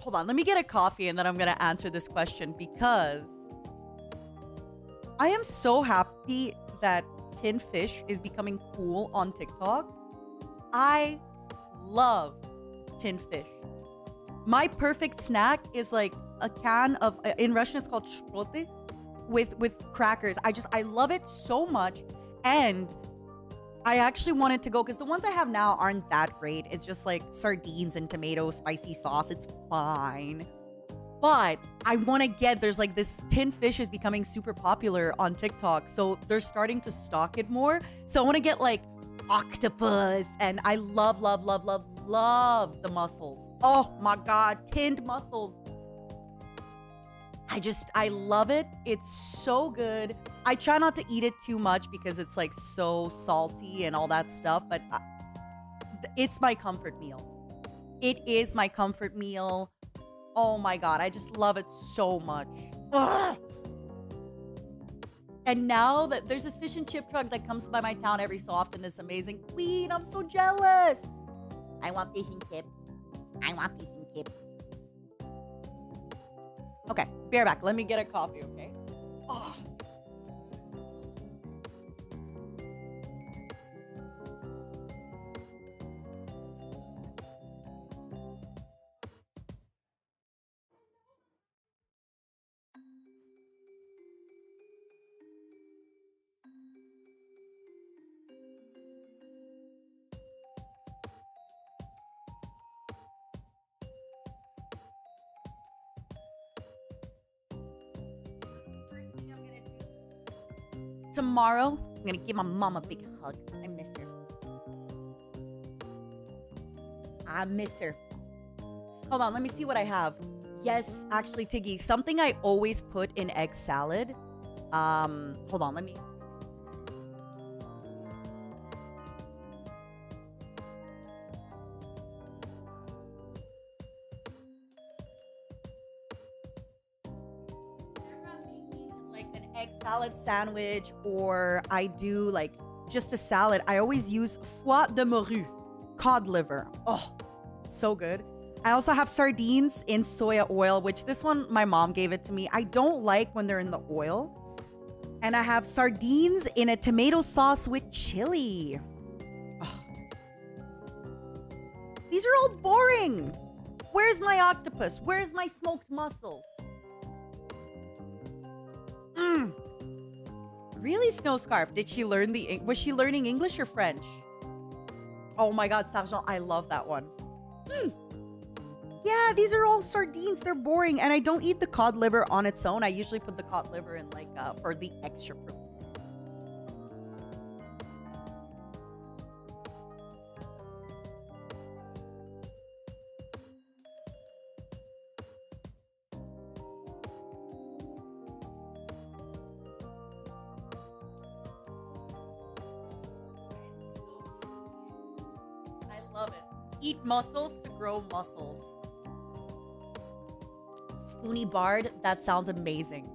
Hold on, let me get a coffee, and then I'm gonna answer this question, because... I am so happy that tin fish is becoming cool on TikTok. I love tin fish. My perfect snack is like a can of, in Russian it's called shproty, with crackers. I love it so much. And I actually wanted to go, because the ones I have now aren't that great. It's just like sardines and tomato spicy sauce. It's fine. But I want to get, there's like this tin fish is becoming super popular on TikTok. So they're starting to stock it more. So I want to get like octopus. And I love the mussels. Oh my God, tinned mussels. I love it. It's so good. I try not to eat it too much because it's like so salty and all that stuff. But it's my comfort meal. It is my comfort meal. Oh my God, I just love it so much. Ugh. And now that there's this fish and chip truck that comes by my town every so often, it's amazing. Queen, I'm so jealous. I want fish and chips. I want fish and chips. Okay, be right back. Let me get a coffee, okay? Oh. Tomorrow, I'm gonna give my mom a big hug. I miss her. I miss her. Hold on, let me see what I have. Yes, actually, Tiggy, something I always put in egg salad. Hold on, let me... like an egg salad sandwich, or I do like just a salad, I always use foie de morue, cod liver. Oh, so good. I also have sardines in soya oil, which this one, my mom gave it to me. I don't like when they're in the oil. And I have sardines in a tomato sauce with chili. Oh. These are all boring. Where's my octopus? Where's my smoked mussels? Really, Snow Scarf? Did she learn was she learning English or French? Oh my God, Sargent, I love that one. Yeah, these are all sardines. They're boring. And I don't eat the cod liver on its own. I usually put the cod liver in like for the extra protein. I love it. Eat mussels to grow muscles. Uni Bard, that sounds amazing.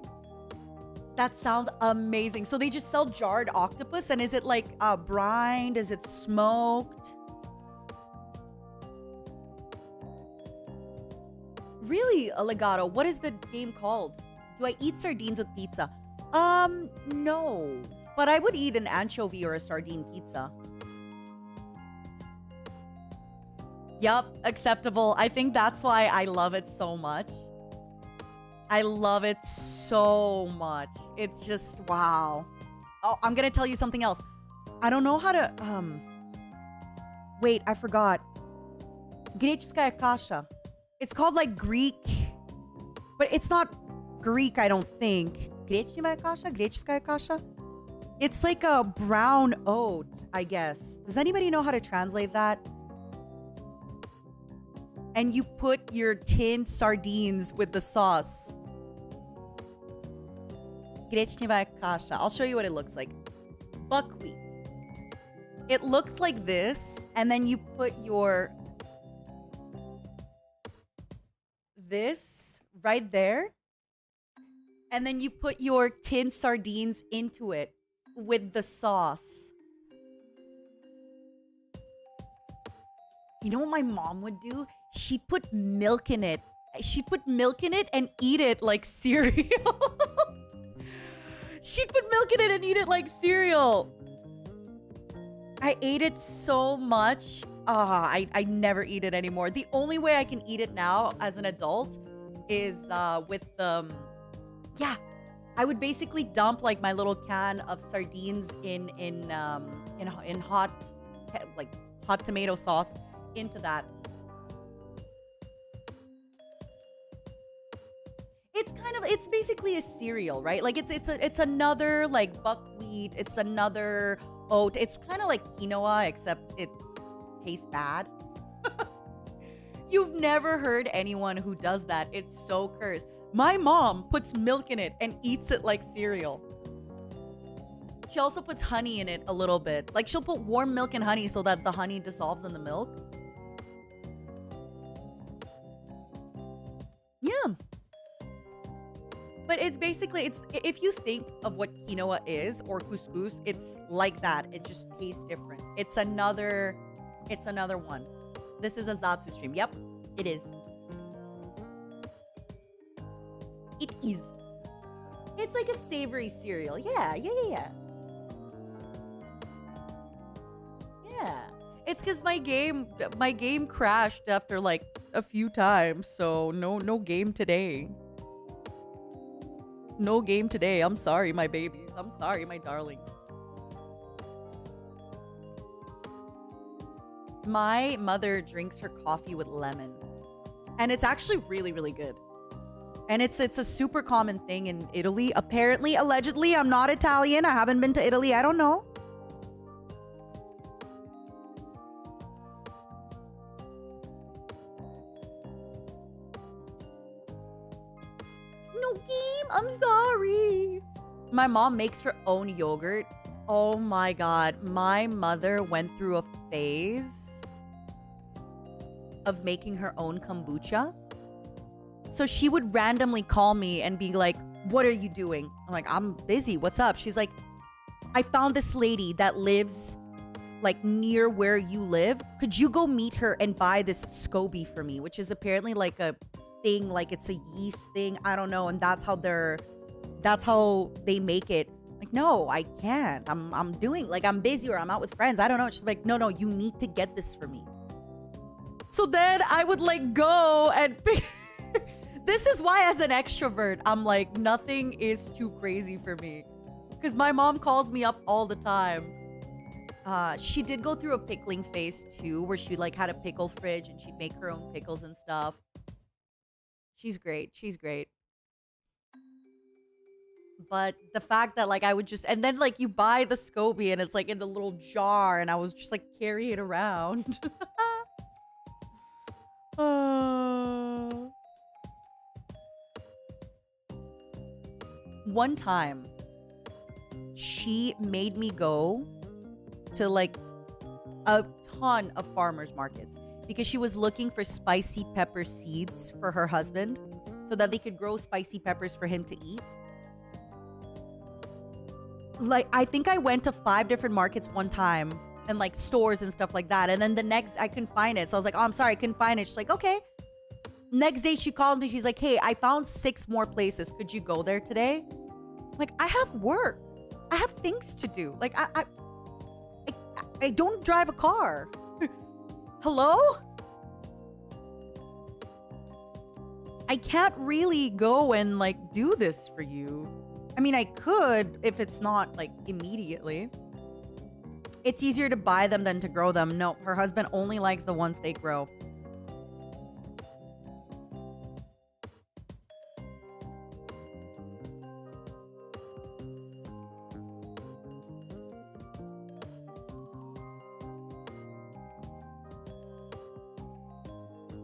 That sounds amazing. So they just sell jarred octopus, and is it like brined? Is it smoked? Really, Legato, what is the game called? Do I eat sardines with pizza? No. But I would eat an anchovy or a sardine pizza. Yup, acceptable. I think that's why I love it so much. I love it so much. It's just, wow. Oh, I'm gonna tell you something else. I don't know how to, wait, I forgot. Grecskaya kasha. It's called like Greek, but it's not Greek, I don't think. Grecskaya kasha? Grecskaya kasha? It's like a brown oat, I guess. Does anybody know how to translate that? And you put your tinned sardines with the sauce. Grechnevaya kasha. I'll show you what it looks like. Buckwheat. It looks like this, and then you put your... this right there. And then you put your tinned sardines into it with the sauce. You know what my mom would do? She'd put milk in it. She'd put milk in it and eat it like cereal. She'd put milk in it and eat it like cereal. I ate it so much. I never eat it anymore. The only way I can eat it now as an adult is with yeah. I would basically dump like my little can of sardines in hot hot tomato sauce into that. It's basically a cereal, right? Like it's another like buckwheat, it's another oat. It's kind of like quinoa, except it tastes bad. You've never heard anyone who does that. It's so cursed. My mom puts milk in it and eats it like cereal. She also puts honey in it a little bit. Like she'll put warm milk and honey so that the honey dissolves in the milk. Yeah. But it's basically, if you think of what quinoa is or couscous, it's like that. It just tastes different. It's another one. This is a Zatsu stream. Yep, it is. It is. It's like a savory cereal. Yeah. Yeah. It's because my game crashed after like a few times, so no game today. No game today. I'm sorry, my babies. I'm sorry, my darlings. My mother drinks her coffee with lemon. And it's actually really, really good. And it's a super common thing in Italy. Apparently, allegedly, I'm not Italian. I haven't been to Italy. I don't know. No game. I'm sorry. My mom makes her own yogurt. Oh my god. My mother went through a phase of making her own kombucha. So she would randomly call me and be like, what are you doing? I'm like, I'm busy. What's up? She's like, I found this lady that lives like near where you live. Could you go meet her and buy this SCOBY for me? Which is apparently like a thing, like it's a yeast thing. I don't know. And that's how they make it. Like, no, I can't. I'm doing, like, I'm busy or I'm out with friends. I don't know. She's like, no, you need to get this for me. So then I would like go and this is why as an extrovert, I'm like, nothing is too crazy for me. Because my mom calls me up all the time. She did go through a pickling phase too, where she like had a pickle fridge and she'd make her own pickles and stuff. She's great. She's great. But the fact that like I would just, and then like you buy the SCOBY and it's like in a little jar and I was just like carry it around. One time, she made me go to like a ton of farmers markets because she was looking for spicy pepper seeds for her husband so that they could grow spicy peppers for him to eat. Like, I think I went to 5 different markets one time and like stores and stuff like that. And then the next, I couldn't find it. So I was like, oh, I'm sorry, I couldn't find it. She's like, okay. Next day, she called me. She's like, hey, I found 6 more places. Could you go there today? Like, I have work. I have things to do. Like, I don't drive a car. Hello? I can't really go and like do this for you. I mean, I could if it's not like immediately. It's easier to buy them than to grow them. No, her husband only likes the ones they grow.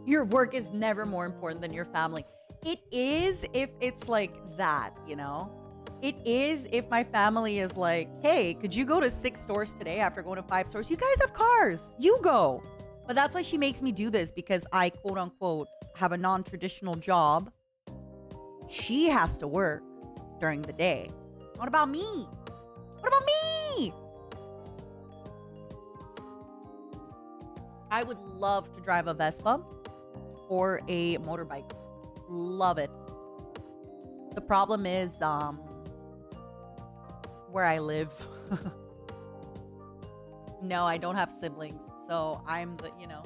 Your work is never more important than your family. It is if it's like that, you know? It is if my family is like, hey, could you go to 6 stores today after going to 5 stores? You guys have cars. You go. But that's why she makes me do this, because I, quote unquote, have a non-traditional job. She has to work during the day. What about me? What about me? I would love to drive a Vespa or a motorbike. Love it. The problem is, where I live. No, I don't have siblings. So I'm the, you know,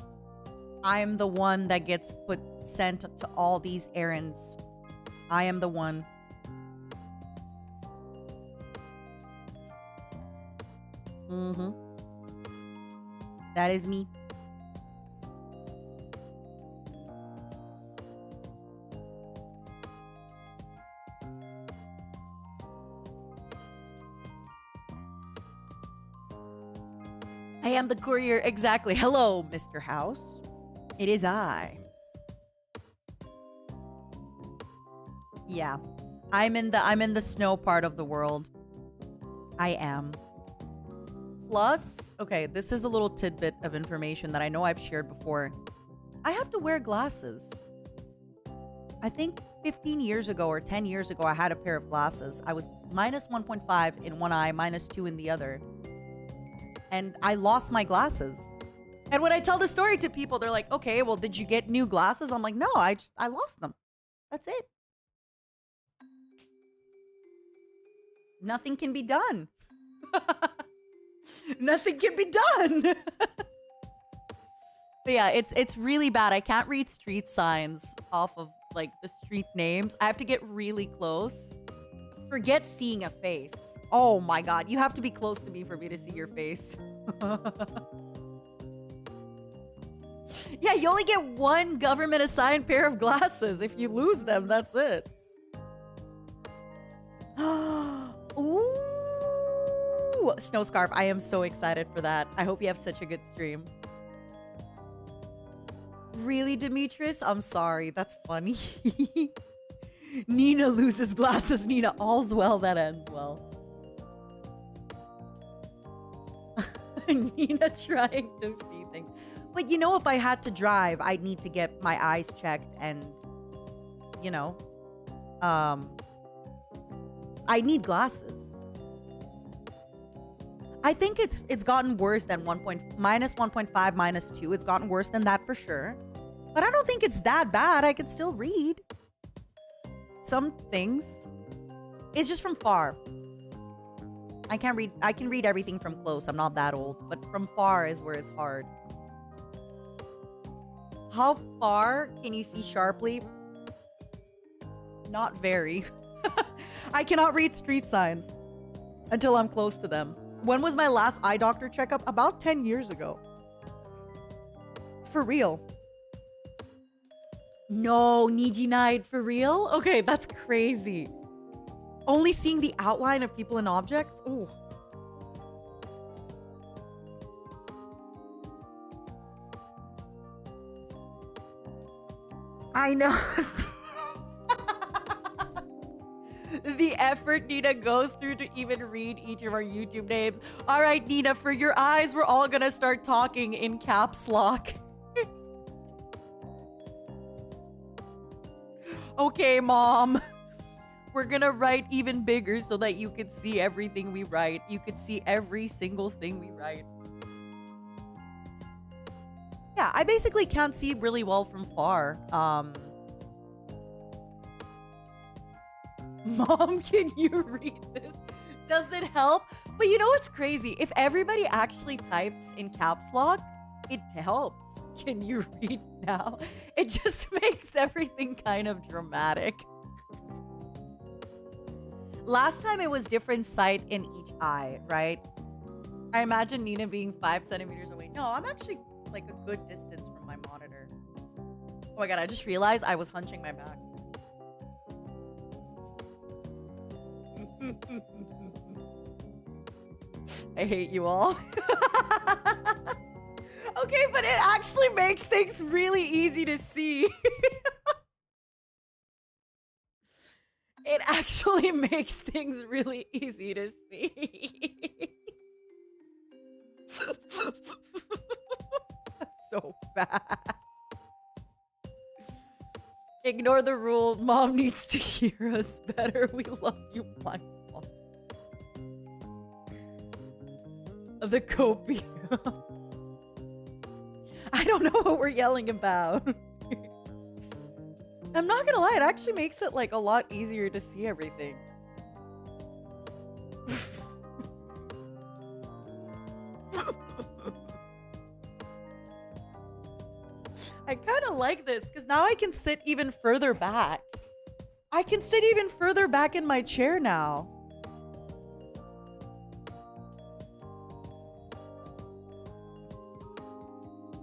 I'm the one that gets sent to all these errands. I am the one. Mm-hmm. That is me. I am the courier, exactly. Hello, Mr. House. It is I. Yeah. I'm in the snow part of the world. I am. Plus, okay, this is a little tidbit of information that I know I've shared before. I have to wear glasses. I think 15 years ago or 10 years ago, I had a pair of glasses. I was minus 1.5 in one eye, minus 2 in the other. And I lost my glasses. And when I tell the story to people, they're like, okay, well, did you get new glasses? I'm like, no, I lost them. That's it. Nothing can be done. Nothing can be done. But yeah, it's really bad. I can't read street signs off of like the street names. I have to get really close. Forget seeing a face. Oh my god, you have to be close to me for me to see your face. Yeah, you only get one government assigned pair of glasses. If you lose them, that's it. Ooh, snow scarf. I am so excited for that. I hope you have such a good stream. Really, Demetrius? I'm sorry. That's funny. Nina loses glasses. Nina, all's well that ends well. Nina trying to see things. But you know, if I had to drive, I'd need to get my eyes checked and, you know, I need glasses. I think it's gotten worse than minus 1.5, -2. It's gotten worse than that for sure. But I don't think it's that bad. I can still read some things. It's just from far. I can't read. I can read everything from close. I'm not that old. But from far is where it's hard. How far can you see sharply? Not very. I cannot read street signs until I'm close to them. When was my last eye doctor checkup? About 10 years ago. For real. No, Nijinide, for real? Okay, that's crazy. Only seeing the outline of people and objects? Oh. I know. The effort Nina goes through to even read each of our YouTube names. All right, Nina, for your eyes, we're all gonna start talking in caps lock. Okay, Mom. We're gonna write even bigger so that you could see everything we write. You could see every single thing we write. Yeah, I basically can't see really well from far. Mom, can you read this? Does it help? But you know what's crazy? If everybody actually types in caps lock, it helps. Can you read now? It just makes everything kind of dramatic. Last time it was different sight in each eye, right? I imagine Nina being 5 centimeters away. No, I'm actually like a good distance from my monitor. Oh my god, I just realized I was hunching my back. I hate you all. Okay, but it actually makes things really easy to see. It actually makes things really easy to see. That's so bad. Ignore the rule. Mom needs to hear us better. We love you, blind mom. The copium. I don't know what we're yelling about. I'm not gonna lie, it actually makes it like a lot easier to see everything. I kind of like this because now I can sit even further back. I can sit even further back in my chair now.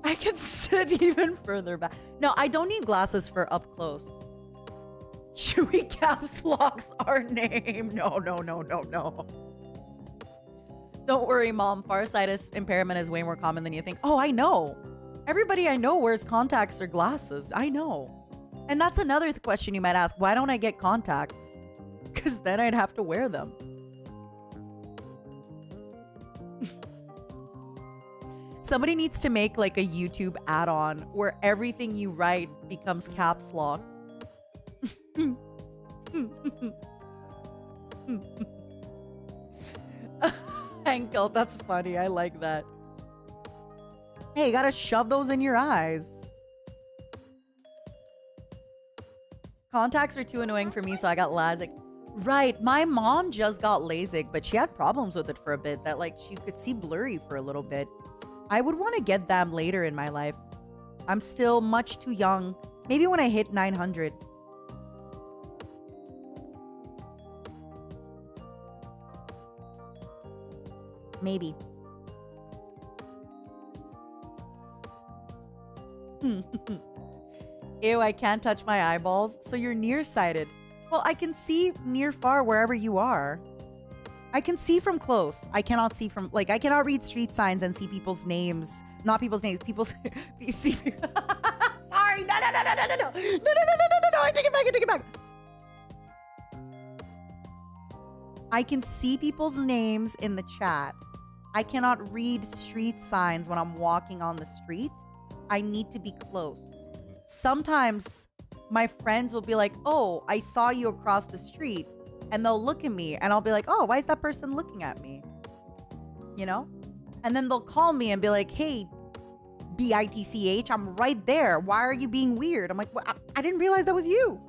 I can sit even further back. No, I don't need glasses for up close. Chewy caps locks our name. No. Don't worry, Mom. Farsighted impairment is way more common than you think. Oh, I know. Everybody I know wears contacts or glasses. I know. And that's another question you might ask. Why don't I get contacts? Because then I'd have to wear them. Somebody needs to make like a YouTube add-on where everything you write becomes caps lock. Henkel, that's funny. I like that. Hey, you gotta shove those in your eyes. Contacts are too annoying for me, so I got LASIK. Right, my mom just got LASIK, but she had problems with it for a bit. That like she could see blurry for a little bit. I would want to get them later in my life. I'm still much too young. Maybe when I hit 900. Maybe. Ew, I can't touch my eyeballs. So you're nearsighted. Well, I can see near far wherever you are. I can see from close. I cannot see from, like, I cannot read street signs and see people's names. Not people's names, people's... see, sorry, no, I take it back. I can see people's names in the chat. I cannot read street signs when I'm walking on the street. I need to be close. Sometimes my friends will be like, oh, I saw you across the street. And they'll look at me and I'll be like, oh, why is that person looking at me? You know? And then they'll call me and be like, hey, BITCH, I'm right there. Why are you being weird? I'm like, well, I didn't realize that was you.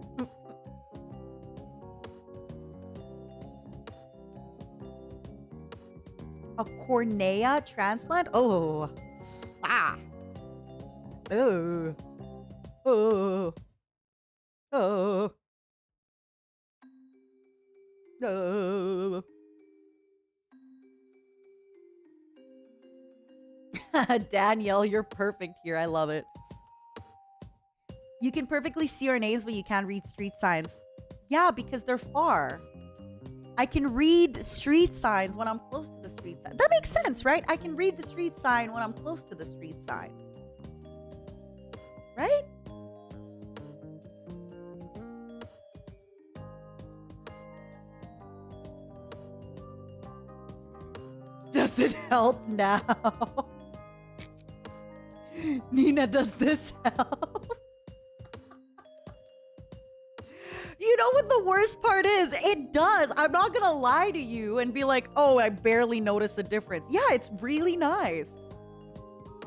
A cornea transplant? Oh. Ah. Oh. Oh. Oh. Oh. Danielle, you're perfect here. I love it. You can perfectly see our names, but you can't read street signs. Yeah, because they're far. I can read street signs when I'm close to the street sign. That makes sense, right? I can read the street sign when I'm close to the street sign. Right? Does it help now? Nina, does this help? You know what the worst part is? It does. I'm not gonna lie to you and be like, oh, I barely notice a difference. Yeah, it's really nice.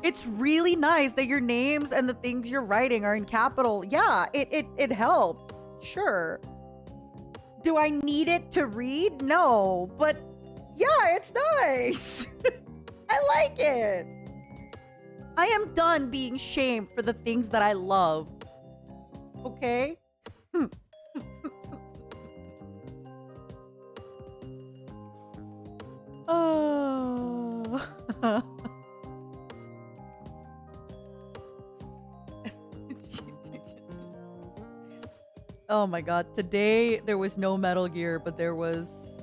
It's really nice that your names and the things you're writing are in capital. Yeah, it helps. Sure. Do I need it to read? No, but yeah, it's nice. I like it. I am done being shamed for the things that I love. Okay? Oh. Oh my god. Today there was no Metal Gear, but there was...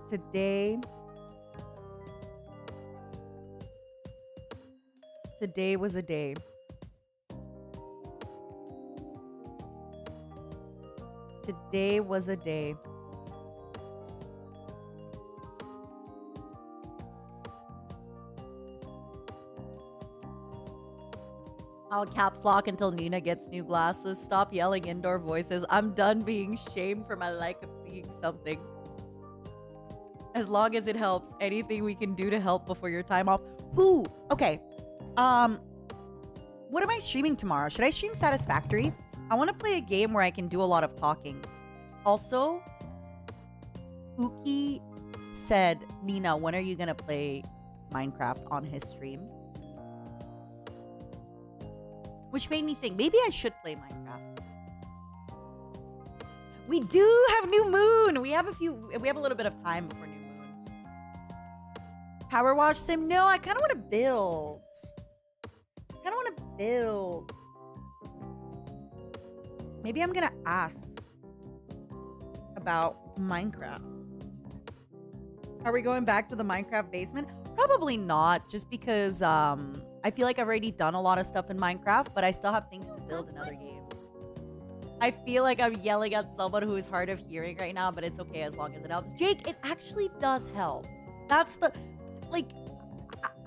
Today was a day. Today was a day. I'll caps lock until Nina gets new glasses. Stop yelling indoor voices. I'm done being shamed for my like of seeing something. As long as it helps. Anything we can do to help before your time off. Ooh, okay. What am I streaming tomorrow? Should I stream Satisfactory? I want to play a game where I can do a lot of talking. Also, Uki said, Nina, when are you going to play Minecraft on his stream? Which made me think, maybe I should play Minecraft. We do have New Moon. We have a little bit of time before New Moon. Power Wash Sim? No, I kind of want to build. Maybe I'm gonna ask about Minecraft. Are we going back to the Minecraft basement? Probably not, just because I feel like I've already done a lot of stuff in Minecraft, but I still have things to build in other games. I feel like I'm yelling at someone who is hard of hearing right now, but it's okay as long as it helps. Jake, it actually does help. That's the... Like,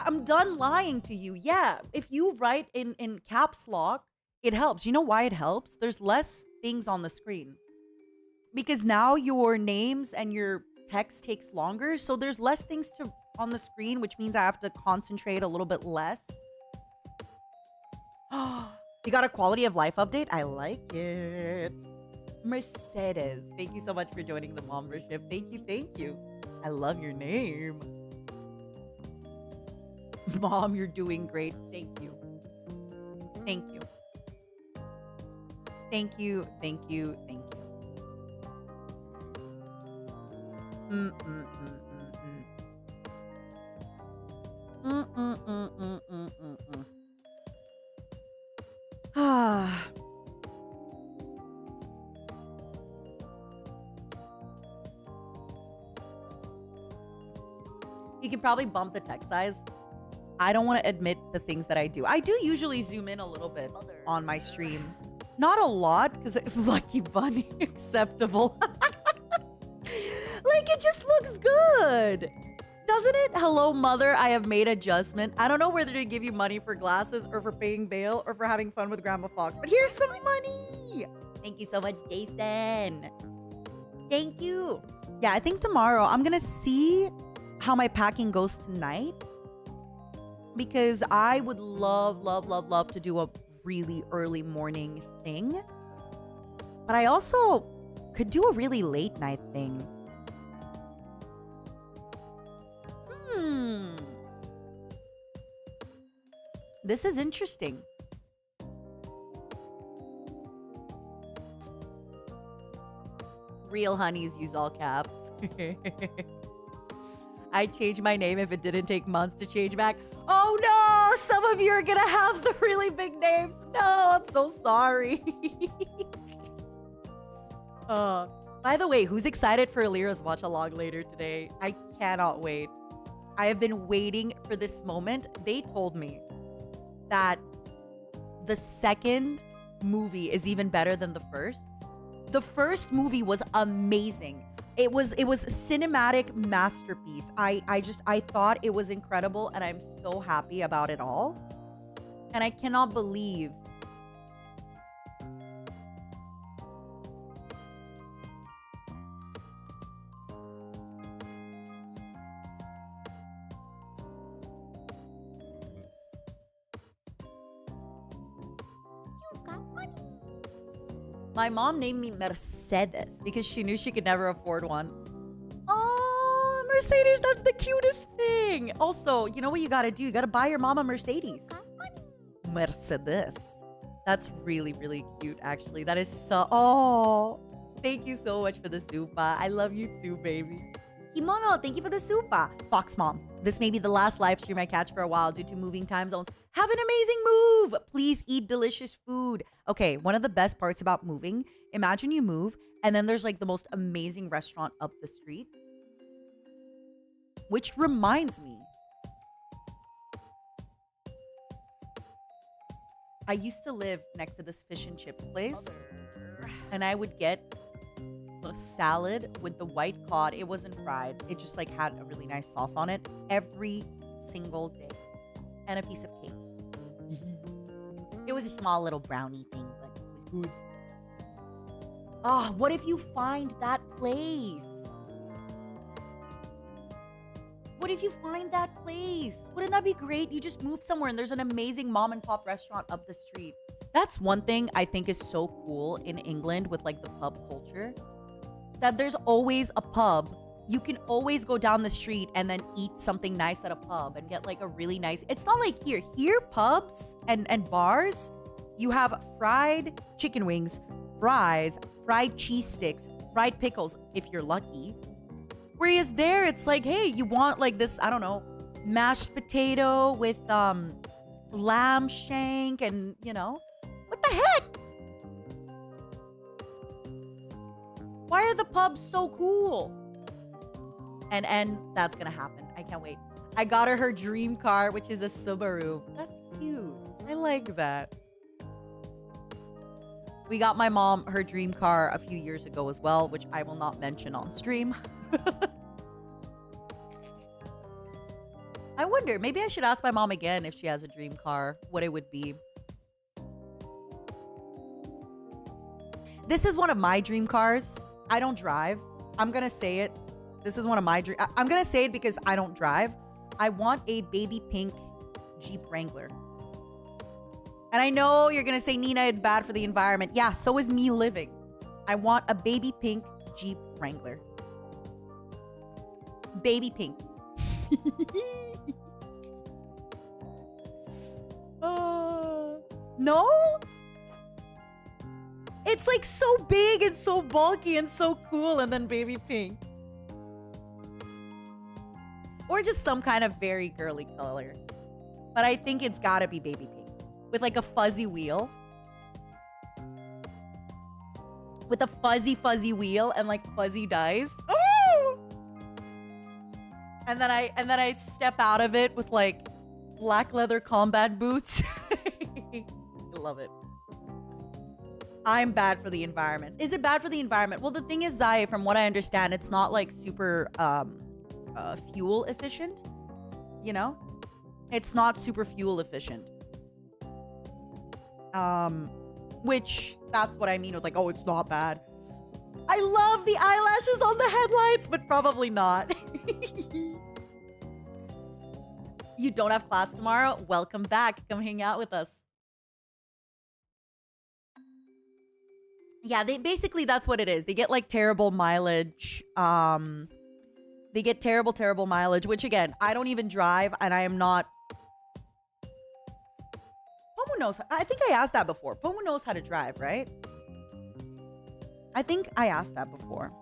I'm done lying to you. Yeah, if you write in caps lock, it helps. You know why it helps? There's less things on the screen. Because now your names and your text takes longer, so there's less things on the screen, which means I have to concentrate a little bit less. You got a quality of life update? I like it. Mercedes, thank you so much for joining the membership. Thank you. I love your name. Mom, you're doing great. Thank you. Ah. You can probably bump the text size. I don't want to admit the things that I do. I do usually zoom in a little bit on my stream. Not a lot, because Lucky Bunny acceptable. Like, it just looks good. Doesn't it? Hello, mother. I have made adjustment. I don't know whether to give you money for glasses or for paying bail or for having fun with Grandma Fox. But here's some money. Thank you so much, Jason. Thank you. Yeah, I think tomorrow I'm going to see how my packing goes tonight. Because I would love, love, love, love to do a really early morning thing. But I also could do a really late night thing. This is interesting. Real honeys use all caps. I'd change my name if it didn't take months to change back. Oh no! Some of you are gonna have the really big names. No, I'm so sorry. By the way, who's excited for Alira's watch along later today? I cannot wait. I have been waiting for this moment. They told me that the second movie is even better than the first. The first movie was amazing. It was cinematic masterpiece. I thought it was incredible, and I'm so happy about it all. And I cannot believe You've got money. my mom named me Mercedes because she knew she could never afford one. Oh, Mercedes, that's the cutest thing. Also, you know what you gotta do? You gotta buy your mom a Mercedes. Got money. Mercedes. That's really, really cute, actually. That is so... Oh, thank you so much for the supa. I love you too, baby. Kimono, thank you for the supa. Fox Mom, this may be the last live stream I catch for a while due to moving time zones. Have an amazing move. Please eat delicious food. Okay, one of the best parts about moving, imagine you move and then there's like the most amazing restaurant up the street. Which reminds me, I used to live next to this fish and chips place, and I would get a salad with the white cod. It wasn't fried. It just like had a really nice sauce on it every single day, and a piece of cake. It was a small little brownie thing, but it was good. Ah, what if you find that place? What if you find that place? Wouldn't that be great? You just move somewhere and there's an amazing mom and pop restaurant up the street. That's one thing I think is so cool in England with like the pub culture. That there's always a pub. You can always go down the street and then eat something nice at a pub and get like a really nice... It's not like here. Here, pubs and bars, you have fried chicken wings, fries, fried cheese sticks, fried pickles, if you're lucky. Whereas there, it's like, hey, you want like this, I don't know, mashed potato with lamb shank and, you know, what the heck? Why are the pubs so cool? And that's gonna happen. I can't wait. I got her dream car, which is a Subaru. That's cute. I like that. We got my mom her dream car a few years ago as well, which I will not mention on stream. I wonder, maybe I should ask my mom again if she has a dream car, what it would be. This is one of my dream cars. I don't drive. I'm gonna say it. This is one of my dream. I'm gonna say it because I don't drive. I want a baby pink Jeep Wrangler. And I know you're gonna say, Nina, it's bad for the environment. Yeah, so is me living. I want a baby pink Jeep Wrangler. Baby pink. No? It's like so big and so bulky and so cool, and then baby pink. or just some kind of very girly color. But I think it's gotta be baby pink with like a fuzzy wheel. With a fuzzy wheel and like fuzzy dice. Oh! And then I step out of it with like black leather combat boots. I love it. I'm bad for the environment. Is it bad for the environment? Well, the thing is, Zai, from what I understand, it's not like super fuel efficient. You know? It's not super fuel efficient. Which, that's what I mean with like, oh, it's not bad. I love the eyelashes on the headlights, but probably not. You don't have class tomorrow? Welcome back. Come hang out with us. Yeah, basically that's what it is. They get like terrible mileage. They get terrible mileage, which again, I don't even drive and I am not. Pomu knows. I think I asked that before. Pomu knows how to drive, right? I think I asked that before.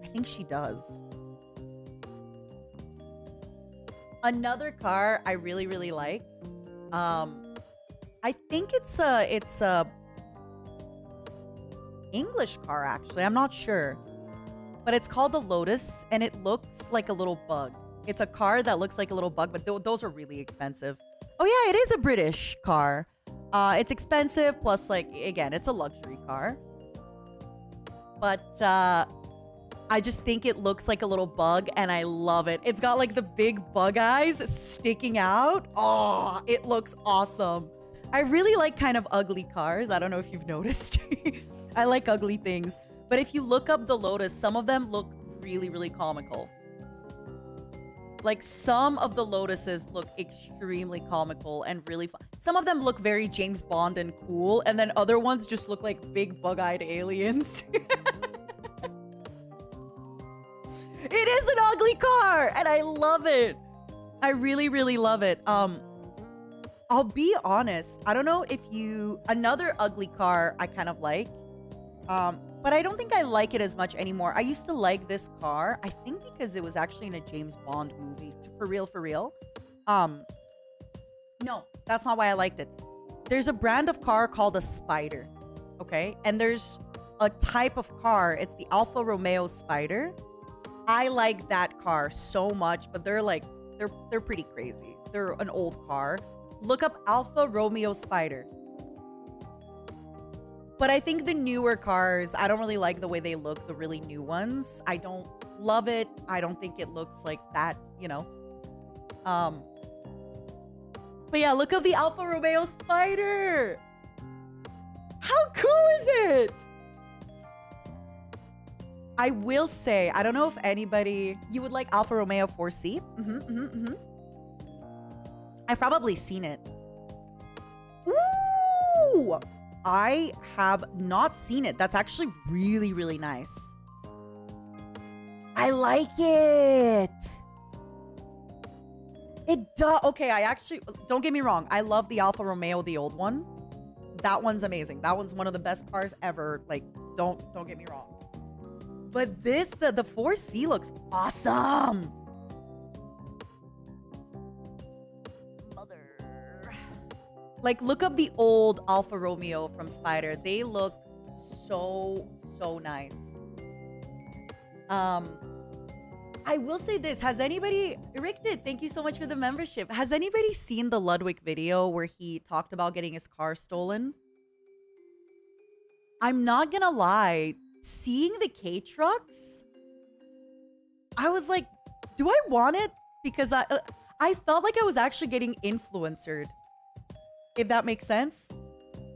I think she does. Another car I really like. I think it's a English car actually. I'm not sure. But it's called the Lotus and it looks like a little bug. It's a car that looks like a little bug, but those are really expensive. Oh yeah, it is a British car. It's expensive, plus like, again, it's a luxury car. But I just think it looks like a little bug and I love it. It's got like the big bug eyes sticking out. Oh, it looks awesome. I really like kind of ugly cars. I don't know if you've noticed. I like ugly things. But if you look up the Lotus, some of them look really comical. Like some of the Lotuses look extremely comical and really fun. Some of them look very James Bond and cool, and then other ones just look like big bug-eyed aliens. It is an ugly car, and I love it. I really love it. I'll be honest. I don't know if you... Another ugly car I kind of like. But I don't think I like it as much anymore. I used to like this car. I think because it was actually in a James Bond movie. For real. No, that's not why I liked it. There's a brand of car called a Spider. Okay? And there's a type of car. It's the Alfa Romeo Spider. I like that car so much, but they're like, they're pretty crazy. They're an old car. Look up Alfa Romeo Spider. But I think the newer cars, I don't really like the way they look, the really new ones. I don't love it. I don't think it looks like that, you know. But yeah, look up the Alfa Romeo Spider. How cool is it? I will say, I don't know if anybody... You would like Alfa Romeo 4C? I've probably seen it. Ooh! I have not seen it. That's actually really nice. I like it. It does. Okay, I actually... Don't get me wrong. I love the Alfa Romeo, the old one. That one's amazing. That one's one of the best cars ever. Like, don't get me wrong. But this, the 4C looks awesome. Mother. Like, look up the old Alfa Romeo from Spider. They look so nice. I will say this. Has anybody... Rick did. Thank you so much for the membership. Has anybody seen the Ludwig video where he talked about getting his car stolen? I'm not gonna lie. Seeing the K-Trucks, I was like, do I want it? Because I felt like I was actually getting influencered, if that makes sense.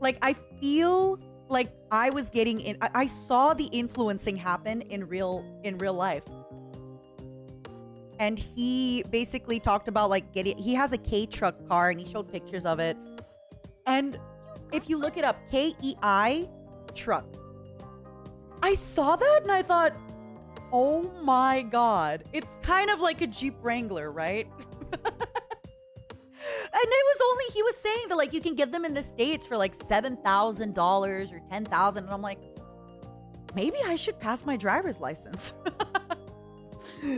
Like, I feel like I was getting in. I saw the influencing happen in real life. And he basically talked about like he has a K-Truck car and he showed pictures of it. And if you look it up, KEI truck. I saw that and I thought, oh my God. It's kind of like a Jeep Wrangler, right? And he was saying that like you can get them in the States for like $7,000 or $10,000. And I'm like, maybe I should pass my driver's license.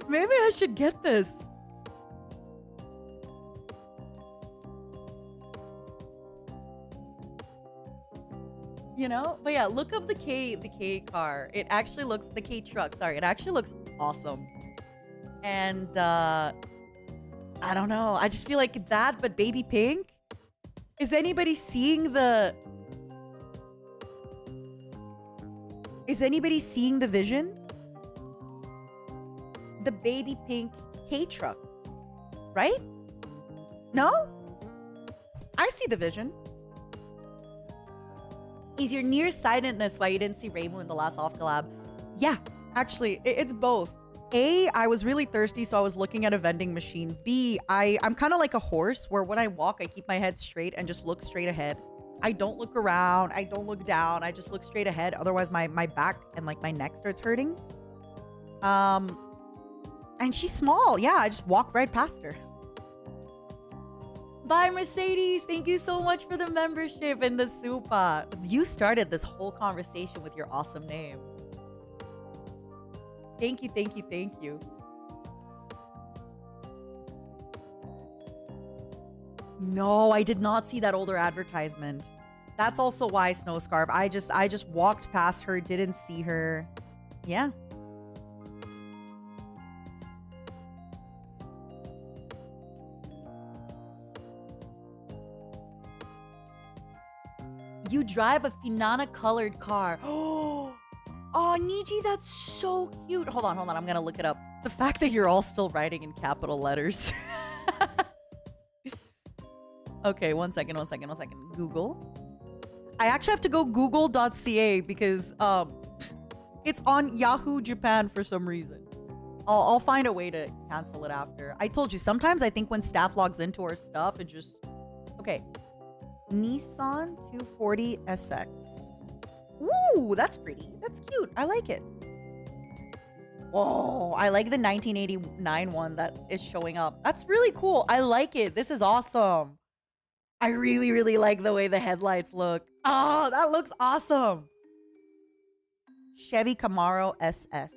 Maybe I should get this. You know? But yeah, look up the K car. It actually looks, the K truck, sorry. It actually looks awesome. And, I don't know. I just feel like that, but baby pink? Is anybody seeing the... Is anybody seeing the vision? The baby pink K truck. Right? No? I see the vision. Is your nearsightedness why you didn't see Reimu in the last off collab? Yeah, actually, it's both. A, I was really thirsty, so I was looking at a vending machine. B, I'm kind of like a horse where when I walk, I keep my head straight and just look straight ahead. I don't look around. I don't look down. I just look straight ahead. Otherwise, my back and like my neck starts hurting. And she's small. Yeah, I just walked right past her. Bye, Mercedes. Thank you so much for the membership and the super. You started this whole conversation with your awesome name. Thank you, thank you, thank you. No, I did not see that older advertisement. That's also why Snow Scarf. I just walked past her, didn't see her. Yeah. You drive a Finana colored car. Oh, Niji, that's so cute. Hold on. I'm gonna look it up. The fact that you're all still writing in capital letters. Okay, one second. Google. I actually have to go google.ca because it's on Yahoo Japan for some reason. I'll find a way to cancel it after. I told you, sometimes I think when staff logs into our stuff, it just... Okay. Nissan 240 SX. Ooh, that's pretty. That's cute. I like it. Oh, I like the 1989 one that is showing up. That's really cool. I like it. This is awesome. I really, really like the way the headlights look. Oh, that looks awesome. Chevy Camaro SS.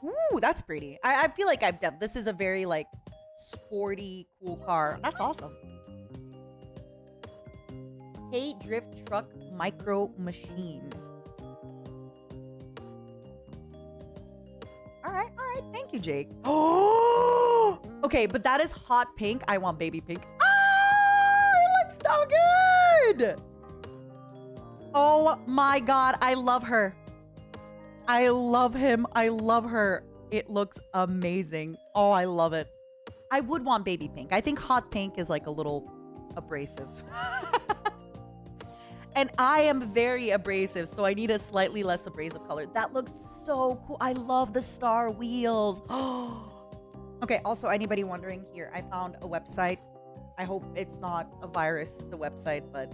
Ooh, that's pretty. I feel like I've done... This is a very, like, sporty, cool car. That's awesome. K Drift Truck Micro Machine. All right. Thank you, Jake. Oh, okay, but that is hot pink. I want baby pink. Ah, it looks so good. Oh my God, I love her. I love him. I love her. It looks amazing. Oh, I love it. I would want baby pink. I think hot pink is like a little abrasive. And I am very abrasive, so I need a slightly less abrasive color. That looks so cool. I love the star wheels. Okay, also, anybody wondering here, I found a website. I hope it's not a virus, the website, but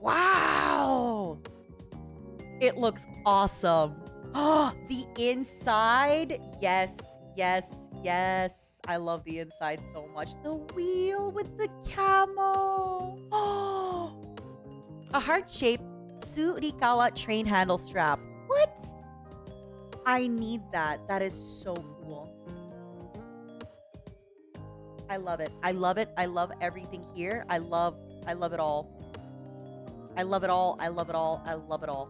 wow! It looks awesome. The inside, yes. I love the inside so much. The wheel with the camo. A heart-shaped Tsurikawa train handle strap. What? I need that. That is so cool. I love it. I love it. I love everything here. I love it all. I love it all. I love it all. I love it all.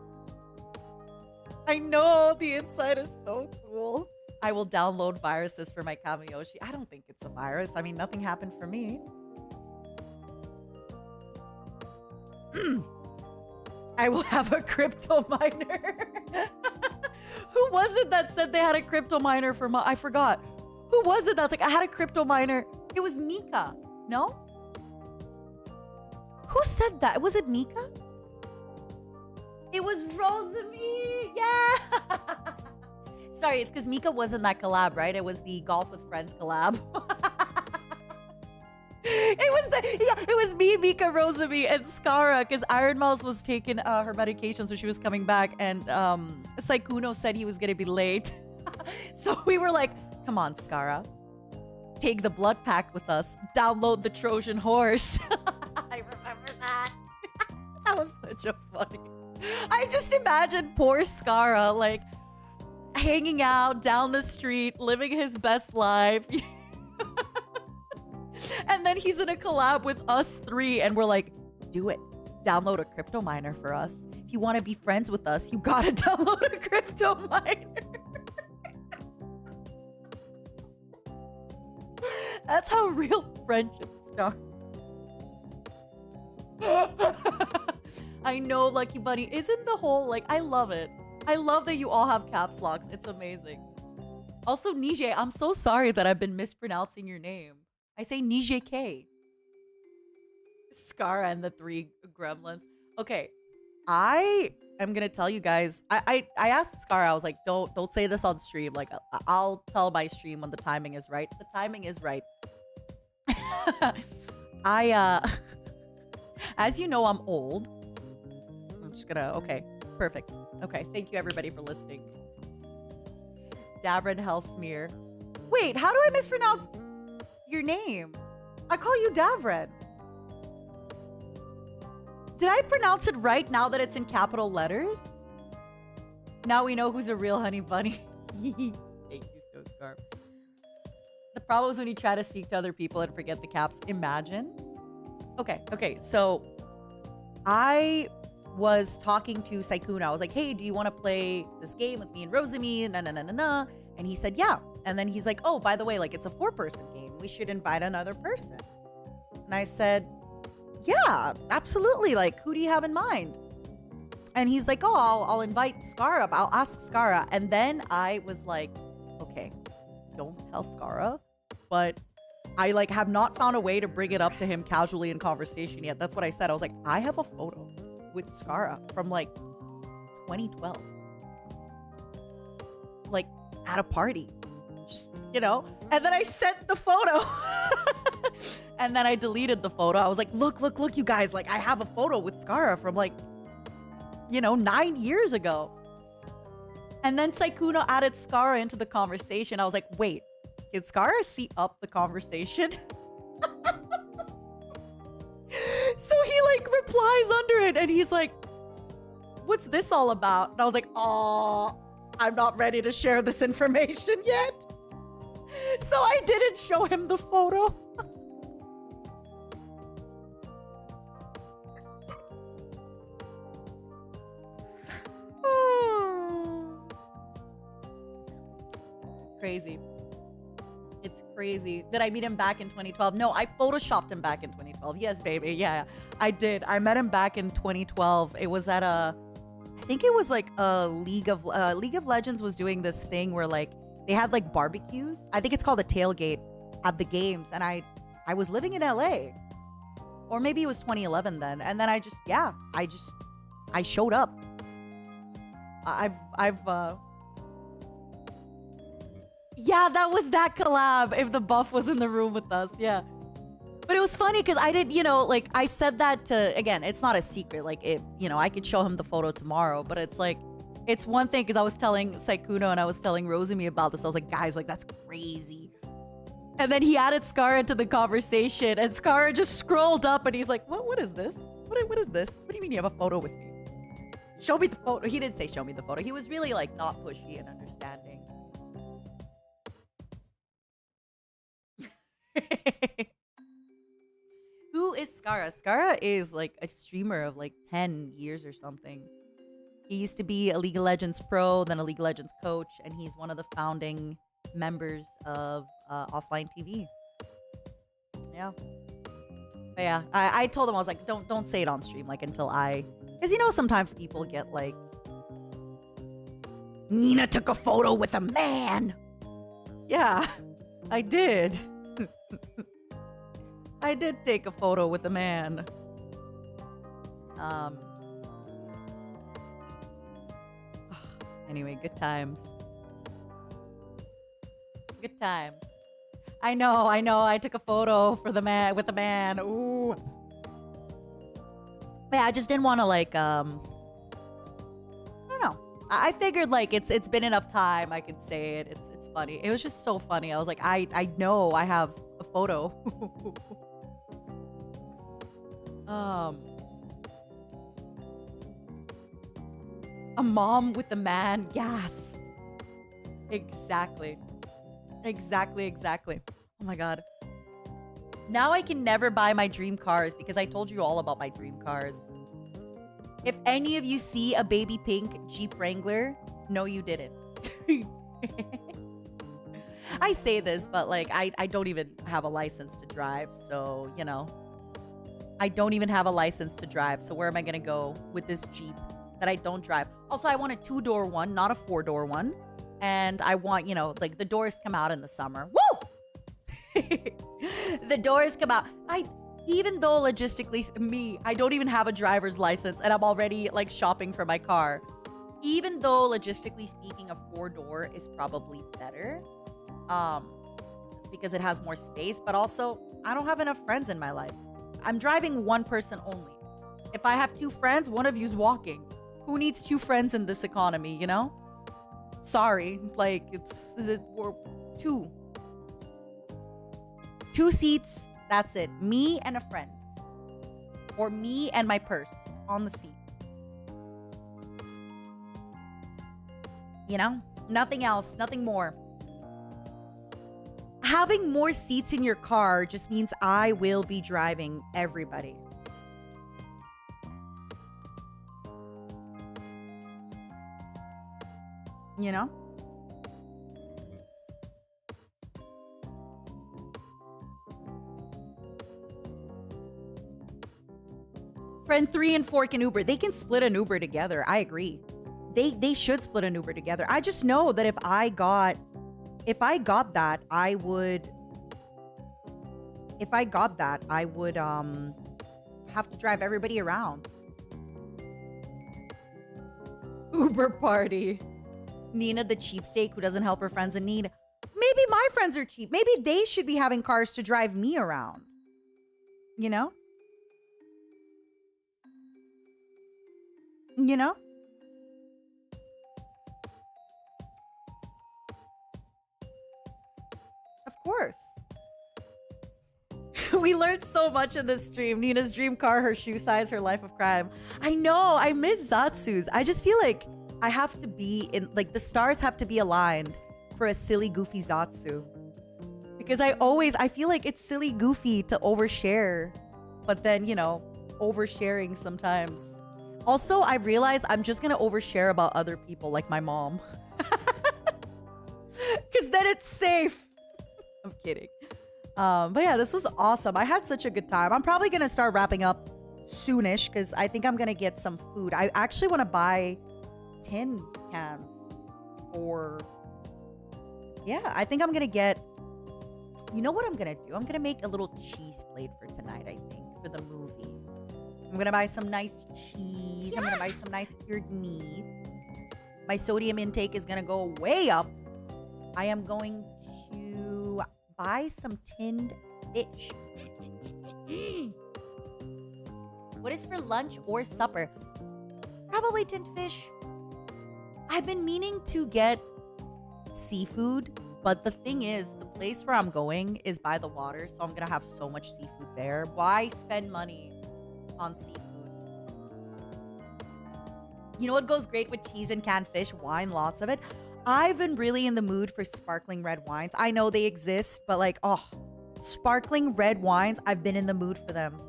I know the inside is so cool. I will download viruses for my Kamiyoshi. I don't think it's a virus. I mean, nothing happened for me. I will have a crypto miner. Who was it that said they had a crypto miner for I forgot. Who was it that's like, I had a crypto miner? It was Mika. No? Who said that? Was it Mika? It was Rosemi. Yeah. Sorry, it's because Mika wasn't that collab, right? It was the Golf with Friends collab. It was me, Mika, Rosemi, and Skara, because Iron Mouse was taking her medication, so she was coming back, and Saikuno said he was gonna be late. So we were like, come on, Skara. Take the blood pack with us. Download the Trojan horse. I remember that. That was such a funny. I just imagine poor Skara, like, hanging out down the street, living his best life. And then he's in a collab with us three, and we're like, do it. Download a crypto miner for us. If you want to be friends with us, you gotta download a crypto miner. That's how real friendship starts. I know, Lucky Bunny. Isn't the whole, like, I love it. I love that you all have caps locks. It's amazing. Also, Nije, I'm so sorry that I've been mispronouncing your name. I say Nije K. Skara and the three gremlins. Okay, I am gonna tell you guys. I asked Skara. I was like, don't say this on stream. Like, I'll tell my stream when the timing is right. The timing is right. As you know, I'm old. I'm just gonna. Okay, perfect. Okay, thank you everybody for listening. Davrin Hellsmear. Wait, how do I mispronounce your name? I call you Davrin. Did I pronounce it right now that it's in capital letters? Now we know who's a real honey bunny. Thank you, Snow Scarf. The problem is when you try to speak to other people and forget the caps. Imagine. Okay, so I was talking to Saikuna. I was like, hey, do you want to play this game with me and Rosemi? Na. And he said, yeah. And then he's like, oh, by the way, like, it's a 4-person game. We should invite another person. And I said, yeah, absolutely. Like, who do you have in mind? And he's like, oh, I'll invite Skara. I'll ask Skara. And then I was like, okay, don't tell Skara. But I, like, have not found a way to bring it up to him casually in conversation yet. That's what I said. I was like, I have a photo with Skara from, like, 2012. Like, at a party. Just, you know? And then I sent the photo. And then I deleted the photo. I was like, look, you guys. Like, I have a photo with Skara from, like, you know, 9 years ago. And then Saikuno added Skara into the conversation. I was like, wait, did Skara see up the conversation? So he, like, replies under it. And he's like, what's this all about? And I was like, oh, I'm not ready to share this information yet. So I didn't show him the photo. Crazy. It's crazy. Did I meet him back in 2012? No, I photoshopped him back in 2012. Yes, baby. Yeah, I did. I met him back in 2012. It was at I think it was like a League of Legends was doing this thing where, like, they had, like, barbecues. I think it's called a tailgate at the games. And I was living in LA, or maybe it was 2011 then. And then I showed up. Yeah, that was that collab. If the buff was in the room with us, yeah. But it was funny because I didn't, you know, like, I said that to, again, it's not a secret. Like, it, you know, I could show him the photo tomorrow, but it's like, it's one thing because I was telling Saikuno and I was telling Rosemi about this. I was like, guys, like, that's crazy. And then he added Skara into the conversation, and Skara just scrolled up and he's like, what is this? What is this? What do you mean you have a photo with me? Show me the photo. He didn't say show me the photo. He was really, like, not pushy and understanding. Who is Skara? Skara is, like, a streamer of, like, 10 years or something. He used to be a League of Legends pro, then a League of Legends coach, and he's one of the founding members of Offline TV. Yeah. But yeah, I told him, I was like, don't say it on stream, like, until I... Because, you know, sometimes people get, like... Nina took a photo with a man! Yeah, I did. I did take a photo with a man. Anyway, good times. Good times. I know. I took a photo for the man with the man. Ooh. Yeah, I just didn't want to, like, I don't know. I figured, like, it's been enough time. I could say it. It's funny. It was just so funny. I was like, I know I have a photo. A mom with a man. Gasp. Exactly. Exactly. Oh my god. Now I can never buy my dream cars because I told you all about my dream cars. If any of you see a baby pink Jeep Wrangler, no, you didn't. I say this, but like, I don't even have a license to drive. So, you know, I don't even have a license to drive. So where am I going to go with this Jeep that I don't drive? Also, I want a 2-door one, not a 4-door one. And I want, you know, like the doors come out in the summer. Woo! The doors come out. Even though logistically, I don't even have a driver's license and I'm already like shopping for my car. Even though logistically speaking, a 4-door is probably better because it has more space, but also I don't have enough friends in my life. I'm driving one person only. If I have 2 friends, one of you's walking. Who needs 2 friends in this economy, you know? Sorry, like we're 2 seats. That's it. Me and a friend. Or me and my purse on the seat. You know? Nothing else. Nothing more. Having more seats in your car just means I will be driving everybody. You know? Friend 3 and 4 can Uber. They can split an Uber together. I agree. They should split an Uber together. I just know that if I got that, I would have to drive everybody around. Uber party. Nina the cheapskate who doesn't help her friends in need. Maybe my friends are cheap. Maybe they should be having cars to drive me around. You know? You know? Of course. We learned so much in this stream. Nina's dream car, her shoe size, her life of crime. I know. I miss Zatsu's. I just feel like I have to be in, like, the stars have to be aligned for a silly, goofy Zatsu. Because I feel like it's silly, goofy to overshare. But then, you know, oversharing sometimes. Also, I realized I'm just going to overshare about other people, like my mom. Because then it's safe. I'm kidding. But yeah, this was awesome. I had such a good time. I'm probably going to start wrapping up soonish because I think I'm going to get some food. I actually want to buy 10 cans or... Yeah, I think I'm going to get... You know what I'm going to do? I'm going to make a little cheese plate for tonight, I think, for the movie. I'm going to buy some nice cheese. I'm going to buy some nice cured meat. My sodium intake is going to go way up. I am going to buy some tinned fish. What is for lunch or supper? Probably tinned fish. I've been meaning to get seafood, but the thing is, the place where I'm going is by the water, so I'm going to have so much seafood there. Why spend money on seafood? You know what goes great with cheese and canned fish? Wine, lots of it. I've been really in the mood for sparkling red wines. I know they exist, but like, oh, sparkling red wines, I've been in the mood for them.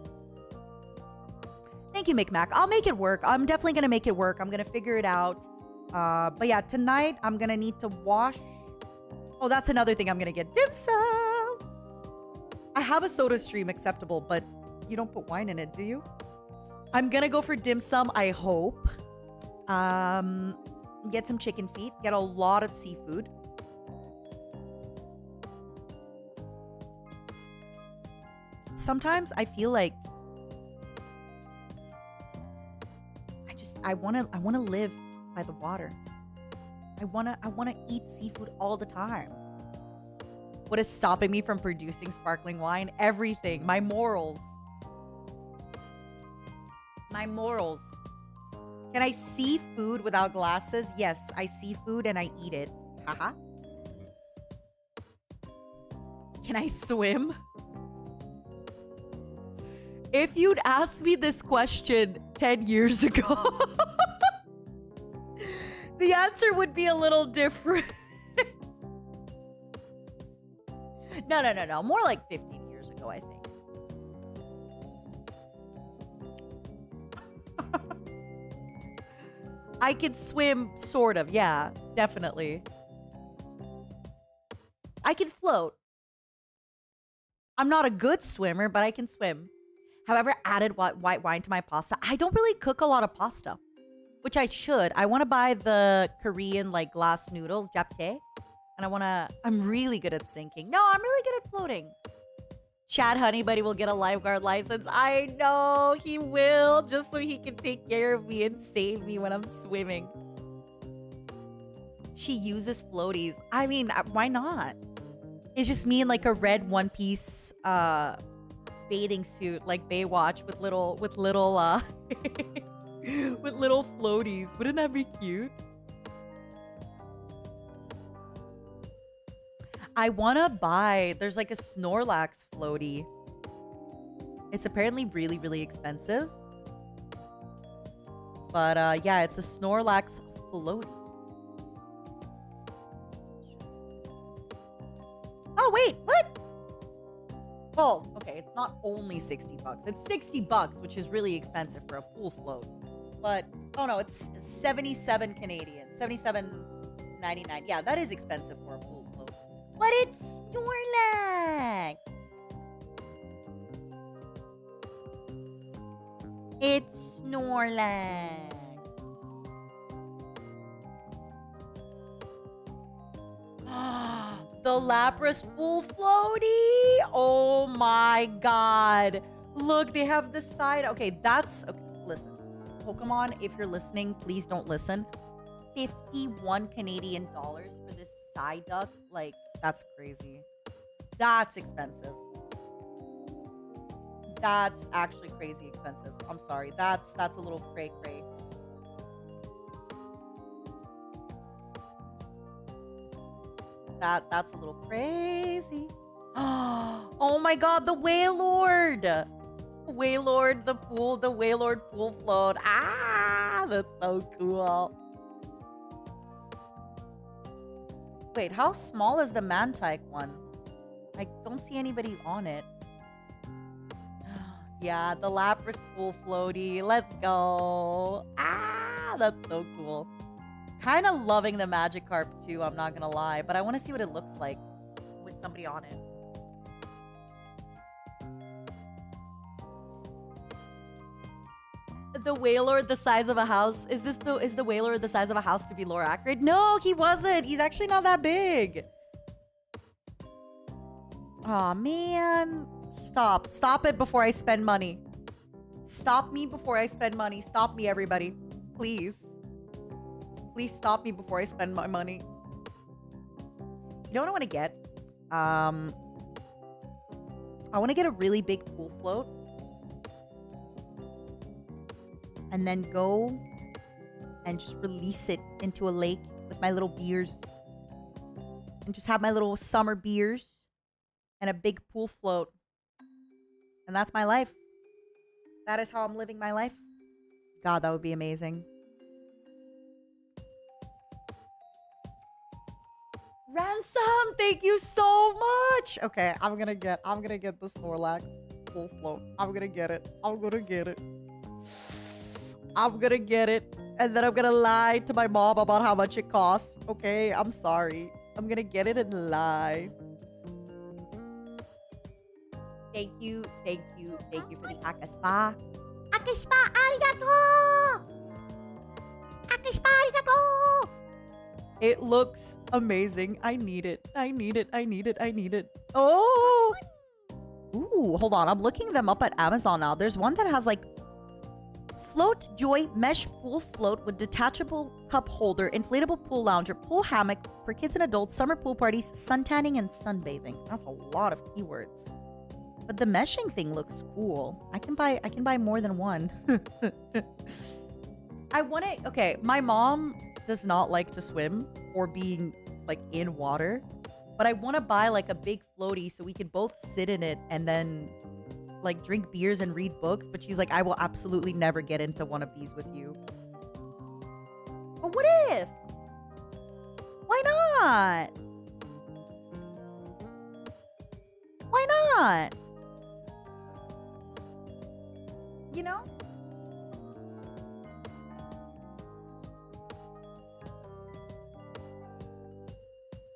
Thank you, McMac. I'll make it work. I'm definitely going to make it work. I'm going to figure it out. But yeah, tonight I'm going to need to wash. Oh, that's another thing I'm going to get. Dim sum. I have a soda stream acceptable, but you don't put wine in it, do you? I'm going to go for dim sum, I hope. Get some chicken feet. Get a lot of seafood. Sometimes I feel like I want to live by the water. I want to eat seafood all the time. What is stopping me from producing sparkling wine? Everything. My morals. My morals. Can I see food without glasses? Yes, I see food and I eat it. Haha. Can I swim? If you'd asked me this question 10 years ago, The answer would be a little different. No. More like 15 years ago, I think. I could swim, sort of. Yeah, definitely. I can float. I'm not a good swimmer, but I can swim. However, added white wine to my pasta. I don't really cook a lot of pasta, which I should. I want to buy the Korean like glass noodles, japchae, and I'm really good at sinking. No, I'm really good at floating. Chad Honeybuddy will get a lifeguard license. I know he will, just so he can take care of me and save me when I'm swimming. She uses floaties. I mean, why not? It's just me in like a red one-piece bathing suit, like Baywatch, with little with little floaties. Wouldn't that be cute? I want to buy, there's like a Snorlax floaty. It's apparently really, really expensive. But yeah, it's a Snorlax floaty. Oh, wait, what? Well, okay, it's not only 60 bucks. It's 60 bucks, which is really expensive for a pool float. But, oh no, it's 77 Canadian. 77.99. Yeah, that is expensive for a pool float. But it's Snorlax. It's Snorlax. The Lapras pool floaty. Oh my god. Look, they have the side. Okay, that's... Okay, listen. Pokemon, if you're listening, please don't listen. 51 Canadian dollars for this Psyduck. Like, that's crazy. That's expensive. That's actually crazy expensive. I'm sorry. That's a little cray-cray. That's a little crazy. Oh my god, the Wailord! Wailord, the Wailord pool float. Ah, that's so cool. Wait, how small is the Mantike one? I don't see anybody on it. Yeah, the Lapras pool floaty. Let's go. Ah, that's so cool. Kind of loving the Magikarp too, I'm not gonna lie. But I want to see what it looks like with somebody on it. The Wailord the size of a house. Is the Wailord the size of a house to be lore accurate? No, he wasn't. He's actually not that big. Aw, man. Stop. Stop it before I spend money. Stop me before I spend money. Stop me, everybody. Please. Please stop me before I spend my money. You know what I want to get? I want to get a really big pool float. And then go and just release it into a lake with my little beers. And just have my little summer beers and a big pool float. And that's my life. That is how I'm living my life. God, that would be amazing. Ransom, thank you so much. Okay, I'm gonna get the Snorlax full float. I'm gonna get it. I'm gonna get it. And then I'm gonna lie to my mom about how much it costs. Okay, I'm sorry. I'm gonna get it and lie. Thank you for the Akaspa. Akaspa, arigato! Akaspa, arigato! It looks amazing. I need it. Oh! Ooh, hold on. I'm looking them up at Amazon now. There's one that has like Float Joy Mesh Pool Float with detachable cup holder, inflatable pool lounger, pool hammock for kids and adults, summer pool parties, sun tanning, and sunbathing. That's a lot of keywords. But the meshing thing looks cool. I can buy more than one. I want to... Okay, my mom does not like to swim or being like in water, but I want to buy like a big floaty so we can both sit in it and then like drink beers and read books. But she's like, I will absolutely never get into one of these with you. But what if Why not? Why not? You know?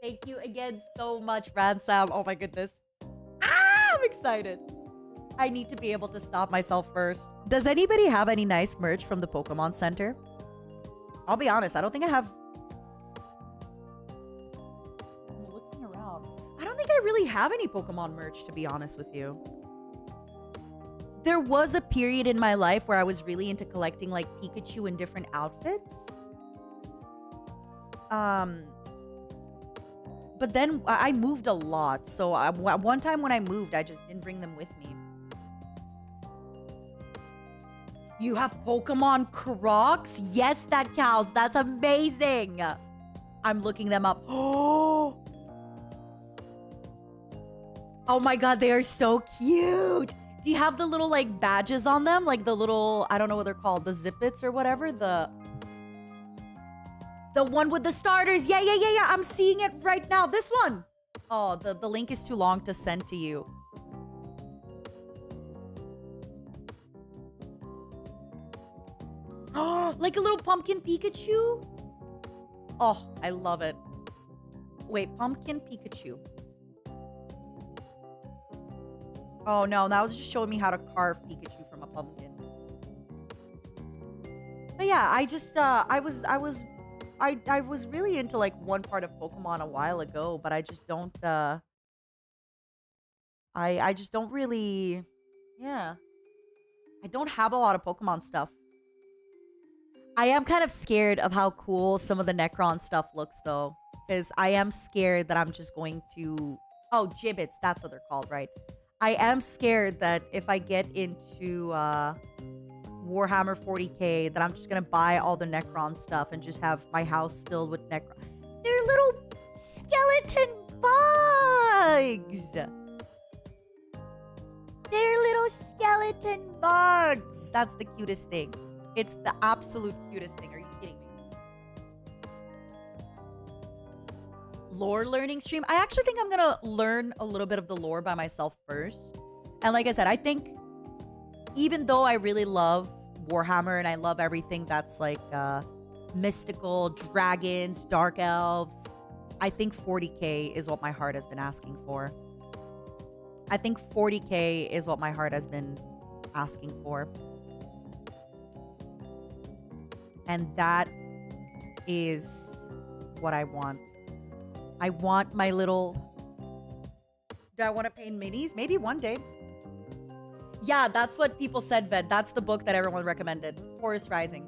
Thank you again so much, Ransom. Oh my goodness. I'm excited. I need to be able to stop myself first. Does anybody have any nice merch from the Pokemon Center? I'll be honest, I don't think I have... I'm looking around. I don't think I really have any Pokemon merch, to be honest with you. There was a period in my life where I was really into collecting like Pikachu in different outfits. But then I moved a lot. So one time when I moved, I just didn't bring them with me. You have Pokemon Crocs? Yes, that counts. That's amazing. I'm looking them up. Oh my god, they are so cute. Do you have the little like badges on them? Like the little, I don't know what they're called, the Zippets or whatever? The one with the starters. Yeah. I'm seeing it right now. This one. Oh, the link is too long to send to you. Oh, like a little pumpkin Pikachu? Oh, I love it. Wait, pumpkin Pikachu. Oh no, that was just showing me how to carve Pikachu from a pumpkin. But yeah, I just I was really into like one part of Pokemon a while ago, but I just don't I just don't really, yeah. I don't have a lot of Pokemon stuff. I am kind of scared of how cool some of the Necron stuff looks though, because I am scared that I'm just going to, oh, gibbets, that's what they're called, right? I am scared that if I get into Warhammer 40k, that I'm just gonna buy all the Necron stuff and just have my house filled with Necron. They're little skeleton bugs! They're little skeleton bugs! That's the cutest thing. It's the absolute cutest thing. Are you kidding me? Lore learning stream. I actually think I'm gonna learn a little bit of the lore by myself first. And like I said, I think even though I really love Warhammer and I love everything that's like mystical, dragons, dark elves, I think 40k is what my heart has been asking for. I think 40k is what my heart has been asking for. And that is what I want. I want my little... Do I want to paint minis? Maybe one day. Yeah, that's what people said, Ved. That's the book that everyone recommended. Forest Rising.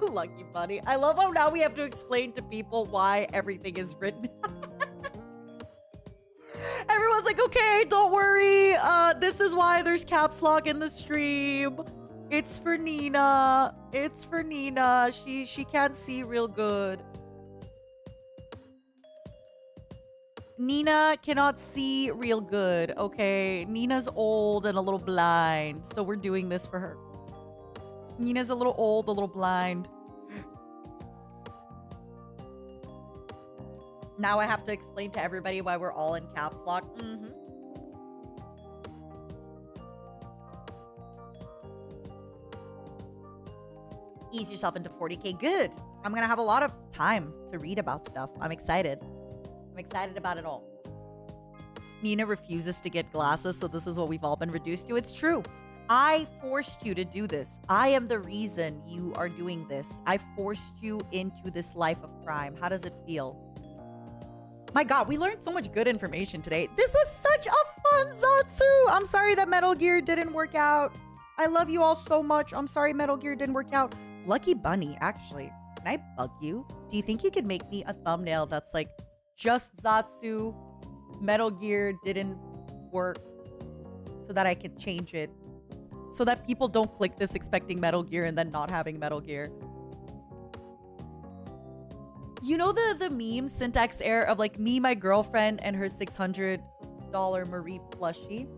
Lucky buddy. I love how now we have to explain to people why everything is written. Everyone's like, okay, don't worry. This is why there's caps lock in the stream. It's for Nina. It's for Nina. She can't see real good. Nina cannot see real good, okay? Nina's old and a little blind, so we're doing this for her. Nina's a little old, a little blind. Now I have to explain to everybody why we're all in caps lock. Ease yourself into 40k. Good. I'm gonna have a lot of time to read about stuff. I'm excited. I'm excited about it all. Nina refuses to get glasses, so this is what we've all been reduced to. It's true. I forced you to do this. I am the reason you are doing this. I forced you into this life of crime. How does it feel? My god, we learned so much good information today. This was such a fun Zatsu. I'm sorry that Metal Gear didn't work out. I love you all so much. I'm sorry Metal Gear didn't work out. Lucky Bunny, actually. Can I bug you? Do you think you could make me a thumbnail that's like just Zatsu, Metal Gear didn't work, so that I could change it? So that people don't click this expecting Metal Gear and then not having Metal Gear. You know the meme syntax error of like me, my girlfriend, and her $600 Marie plushie?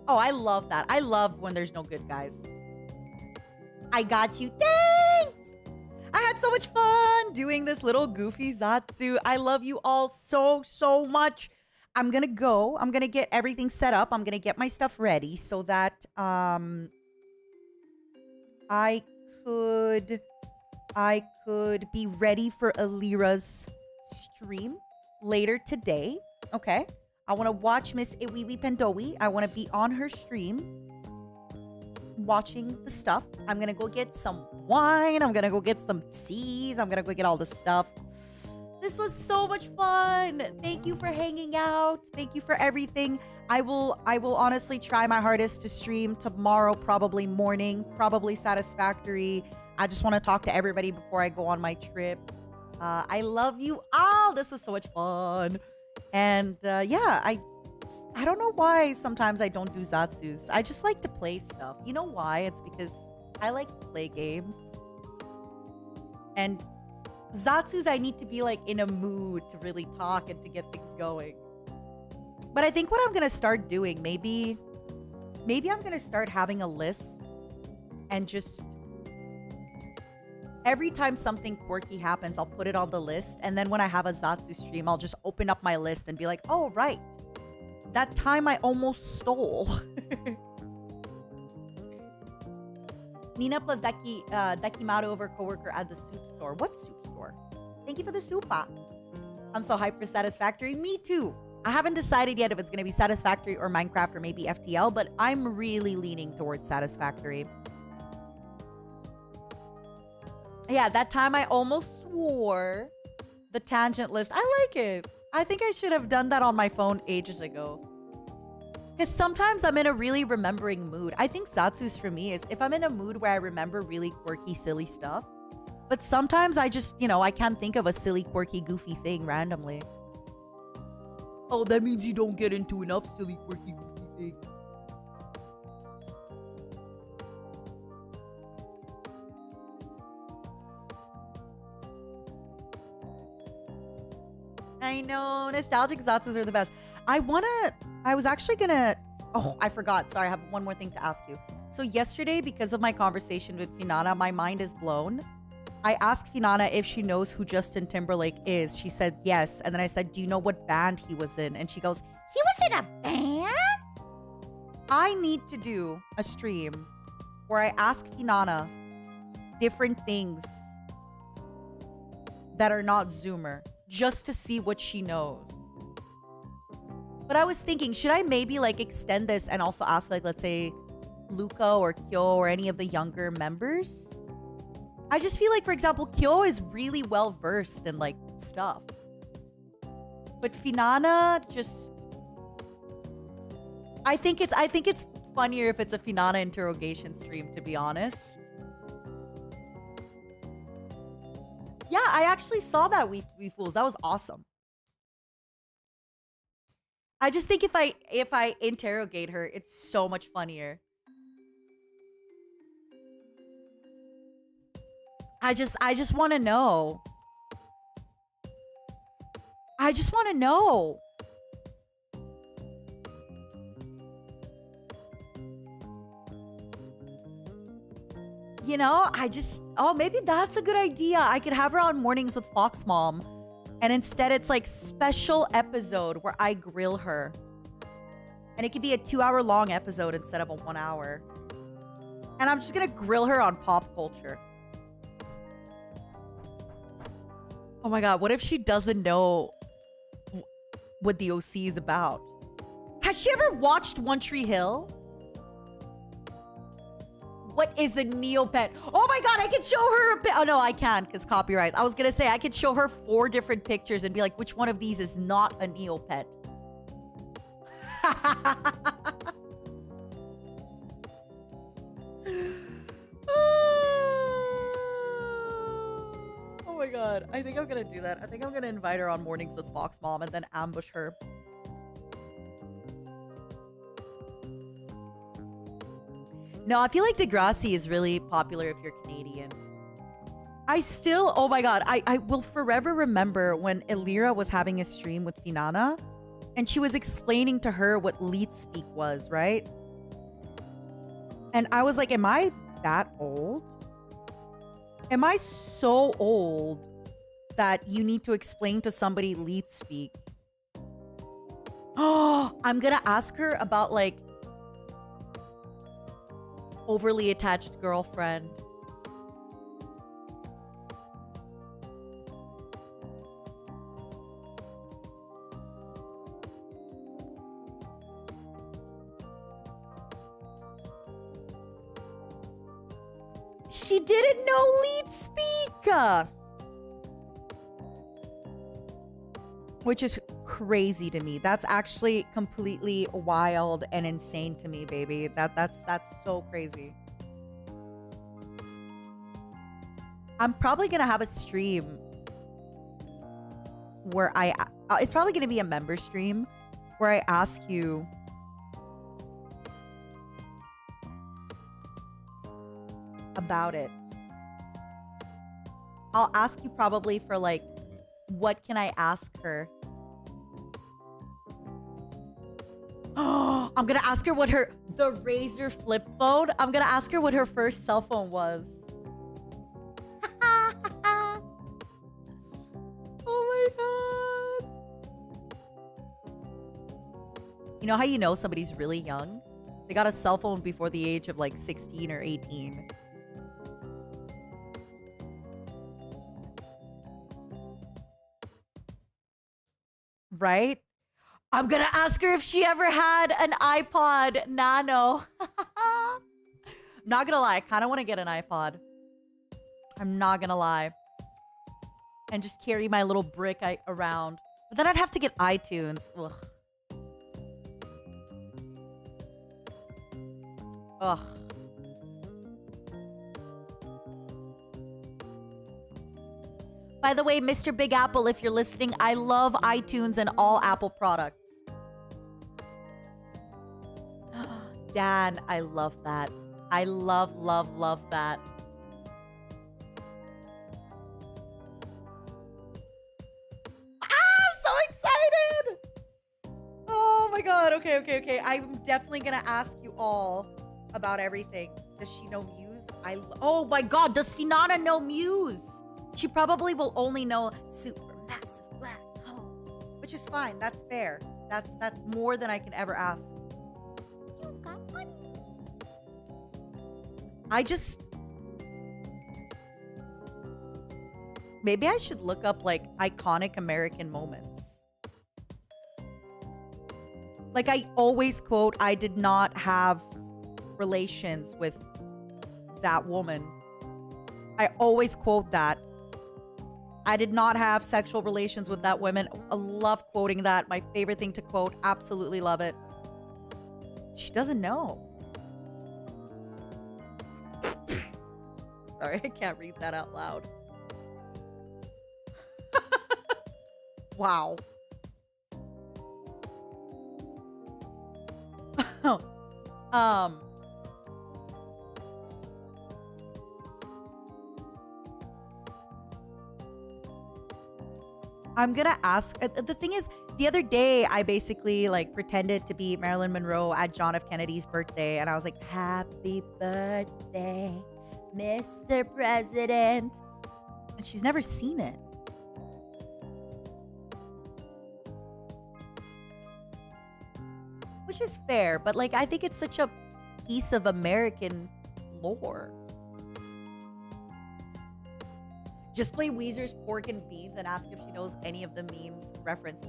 Oh, I love that. I love when there's no good guys. I got you. Thanks! I had had so much fun doing this little goofy Zatsu. I love you all so, so much. I'm gonna go. I'm gonna get everything set up. I'm gonna get my stuff ready so that I could be ready for Alira's stream later today. Okay. I want to watch Miss Iwiwi Pendowi. I want to be on her stream watching the stuff. I'm going to go get some wine. I'm going to go get some teas. I'm going to go get all the stuff. This was so much fun. Thank you for hanging out. Thank you for everything. I will honestly try my hardest to stream tomorrow, probably morning, probably satisfactory. I just want to talk to everybody before I go on my trip. I love you all. This was so much fun. And yeah, I don't know why sometimes I don't do Zatsus. I just like to play stuff. You know why? It's because I like to play games. And Zatsus, I need to be like in a mood to really talk and to get things going. But I think what I'm gonna start doing, maybe I'm gonna start having a list and just every time something quirky happens, I'll put it on the list. And then when I have a Zatsu stream, I'll just open up my list and be like, oh, right. That time I almost stole. Nina plus Dakimaru over coworker at the soup store. What soup store? Thank you for the soupa. I'm so hyped for Satisfactory. Me too. I haven't decided yet if it's going to be Satisfactory or Minecraft or maybe FTL, but I'm really leaning towards Satisfactory. Yeah, that time I almost swore. The tangent list. I like it. I think I should have done that on my phone ages ago. Because sometimes I'm in a really remembering mood. I think Zatsu's for me is if I'm in a mood where I remember really quirky, silly stuff. But sometimes I just, you know, I can't think of a silly, quirky, goofy thing randomly. Oh, that means you don't get into enough silly, quirky, goofy things. I know. Nostalgic Zatsus are the best. I was actually gonna... Oh, I forgot. Sorry, I have one more thing to ask you. So yesterday, because of my conversation with Finana, my mind is blown. I asked Finana if she knows who Justin Timberlake is. She said yes. And then I said, do you know what band he was in? And she goes, he was in a band? I need to do a stream where I ask Finana different things that are not Zoomer, just to see what she knows. But I was thinking, should I maybe like extend this and also ask like, let's say Luca or Kyo or any of the younger members? I just feel like, for example, Kyo is really well versed in like stuff. But Finana just... I think it's funnier if it's a Finana interrogation stream, to be honest. Yeah, I actually saw that We Fools. That was awesome. I just think if I interrogate her, it's so much funnier. I just want to know. I just want to know. You know, oh, maybe that's a good idea. I could have her on Mornings with Fox Mom. And instead it's like special episode where I grill her. And it could be a 2-hour long episode instead of a 1 hour. And I'm just gonna grill her on pop culture. Oh my god, what if she doesn't know what the OC is about? Has she ever watched One Tree Hill? What is a Neopet? Oh my god, I could show her a oh no, I can't because copyrights. I was gonna say I could show her 4 different pictures and be like, which one of these is not a Neopet? Oh my god, I think I'm gonna do that. I think I'm gonna invite her on Mornings with Fox Mom and then ambush her. No, I feel like Degrassi is really popular if you're Canadian. I still, oh my god, I will forever remember when Elira was having a stream with Finana and she was explaining to her what leet speak was, right? And I was like, am I that old? Am I so old that you need to explain to somebody leet speak? Oh, I'm gonna ask her about like overly attached girlfriend. She didn't know lead speak, which is crazy to me. That's actually completely wild and insane to me, baby. That's so crazy. I'm probably gonna have a stream where it's probably gonna be a member stream where I ask you about it. I'll ask you probably for like, what can I ask her? Oh, I'm gonna ask her what the Razor flip phone. I'm gonna ask her what her first cell phone was. Oh my god. You know how you know somebody's really young? They got a cell phone before the age of like 16 or 18. Right? I'm gonna ask her if she ever had an iPod Nano. Not gonna lie, I kind of want to get an iPod. I'm not gonna lie. And just carry my little brick around. But then I'd have to get iTunes. Ugh. Ugh. By the way, Mr. Big Apple, if you're listening, I love iTunes and all Apple products. Dan, I love that. I love, love, love that. I'm so excited! Oh my god, okay. I'm definitely gonna ask you all about everything. Does she know Muse? Oh my god, does Finana know Muse? She probably will only know super massive black hole, which is fine. That's fair. That's more than I can ever ask. You've got money. Maybe I should look up like iconic American moments. Like I always quote, I did not have relations with that woman. I always quote that. I did not have sexual relations with that woman. I love quoting that. My favorite thing to quote. Absolutely love it. She doesn't know. Sorry, I can't read that out loud. Wow. I'm gonna ask. The thing is, the other day I basically like pretended to be Marilyn Monroe at John F. Kennedy's birthday, and I was like, "Happy birthday, Mr. President," and she's never seen it. Which is fair, but like I think it's such a piece of American lore. Just play Weezer's Pork and Beans and ask if she knows any of the memes reference.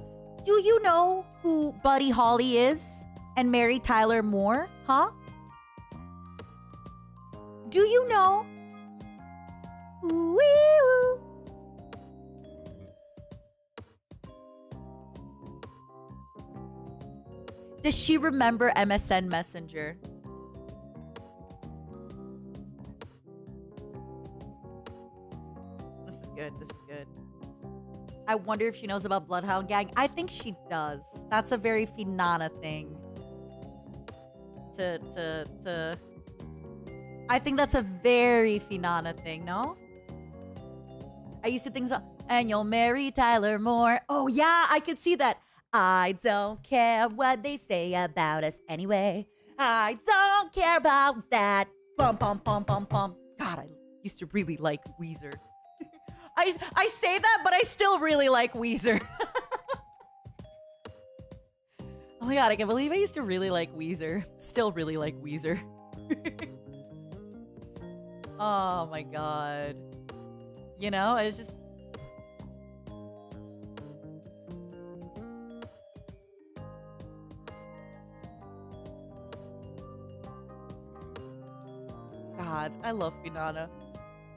Do you know who Buddy Holly is? And Mary Tyler Moore? Huh? Do you know? Ooh-wee-woo. Does she remember MSN Messenger? This is good. I wonder if she knows about Bloodhound Gang. I think she does. That's a very Finana thing. I think that's a very Finana thing, no? I used to think so. And you'll marry Tyler Moore. Oh yeah, I could see that. I don't care what they say about us anyway. I don't care about that. Bum, bum, bum, bum, bum. God, Used to really like Weezer. I say that, but I still really like Weezer. Oh my god, I can't believe I used to really like Weezer. Still really like Weezer. Oh my god. You know, it's just... God, I love Finana.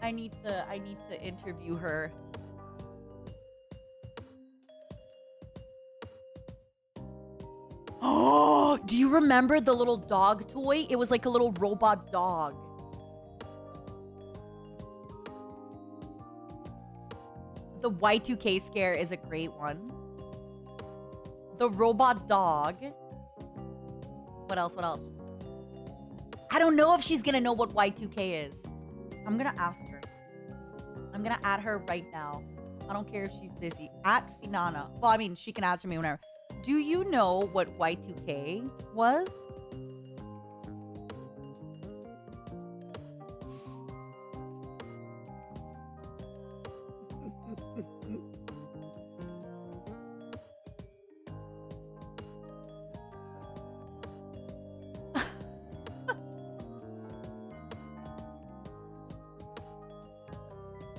I need to interview her. Oh, do you remember the little dog toy? It was like a little robot dog. The Y2K scare is a great one. The robot dog. What else? What else? I don't know if she's gonna know what Y2K is. I'm gonna ask her. I'm gonna add her right now. I don't care if she's busy. At Finana. Well, I mean, she can answer me whenever. Do you know what Y2K was?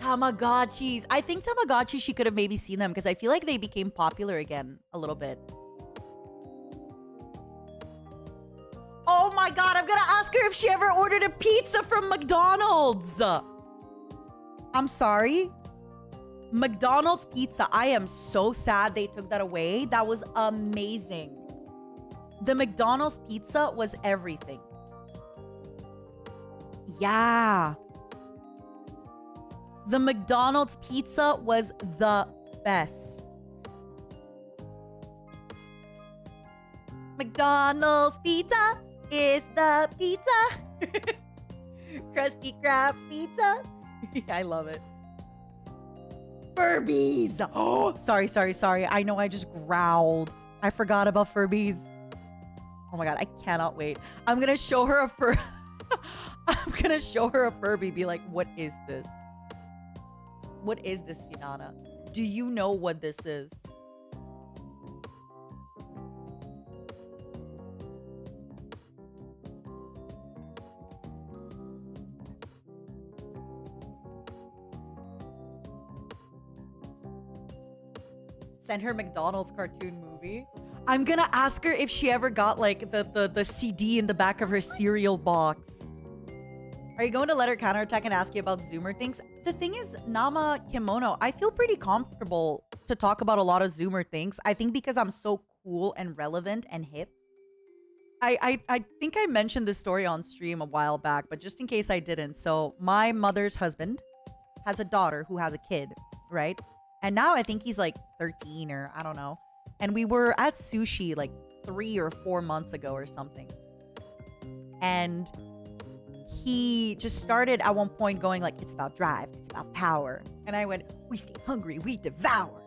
Tamagotchis. I think Tamagotchi, she could have maybe seen them because I feel like they became popular again a little bit. Oh my god, I'm gonna ask her if she ever ordered a pizza from McDonald's. I'm sorry. McDonald's pizza. I am so sad they took that away. That was amazing. The McDonald's pizza was everything. Yeah. The McDonald's pizza was the best. McDonald's pizza is the pizza. Krusty Krab pizza. I love it. Furbies. Oh, sorry. I know I just growled. I forgot about Furbies. Oh my god, I cannot wait. I'm gonna show her a I'm gonna show her a Furby. Be like, what is this? What is this, Finana? Do you know what this is? Send her McDonald's cartoon movie. I'm gonna ask her if she ever got like the CD in the back of her cereal box. Are you going to let her counterattack and ask you about Zoomer things? The thing is, Nama Kimono, I feel pretty comfortable to talk about a lot of Zoomer things. I think because I'm so cool and relevant and hip. I think I mentioned this story on stream a while back, but just in case I didn't. So my mother's husband has a daughter who has a kid, right? And now I think he's like 13 or I don't know. And we were at sushi like 3 or 4 months ago or something. And he just started at one point going like, it's about drive, it's about power. And I went, we stay hungry, we devour.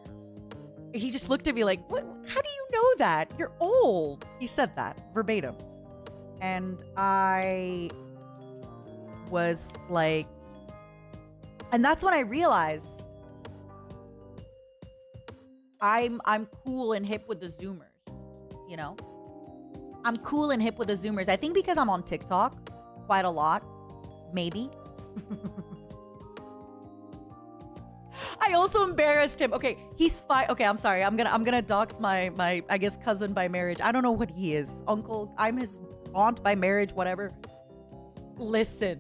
And he just looked at me like, what? How do you know that? You're old. He said that verbatim. And I was like, and that's when I realized I'm cool and hip with the Zoomers, you know? I'm cool and hip with the Zoomers. I think because I'm on TikTok quite a lot, maybe. I also embarrassed him. Okay, he's fine. Okay, I'm sorry. I'm gonna dox my I guess cousin by marriage. I don't know what he is. Uncle. I'm his aunt by marriage, whatever. Listen.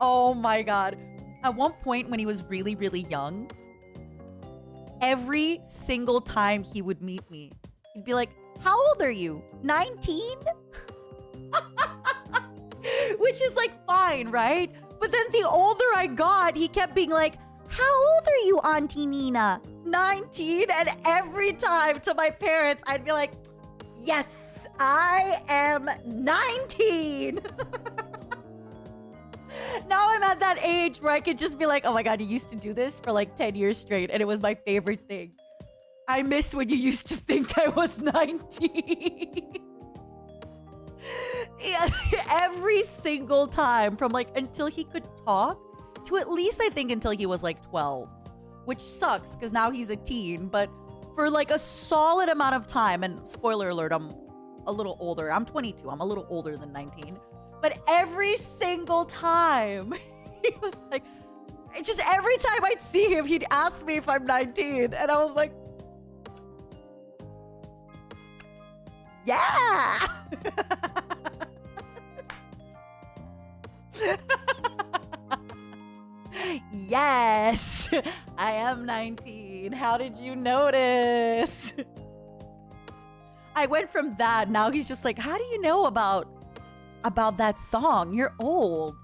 Oh my god. At one point when he was really, really young, every single time he would meet me, he'd be like, how old are you? 19? Which is like fine, right? But then the older I got, he kept being like, how old are you, Auntie Nina? 19? And every time to my parents, I'd be like, yes, I am 19. Now I'm at that age where I could just be like, oh my god, you used to do this for like 10 years straight, and it was my favorite thing. I miss when you used to think I was 19. Yeah, every single time, from like until he could talk to at least I think until he was like 12, which sucks because now he's a teen, but for like a solid amount of time, and spoiler alert, I'm a little older. I'm 22. I'm a little older than 19. But every single time, he was like, just every time I'd see him, he'd ask me if I'm 19. And I was like, yeah. Yes, I am 19. How did you notice? I went from that. Now he's just like, how do you know about that song? You're old.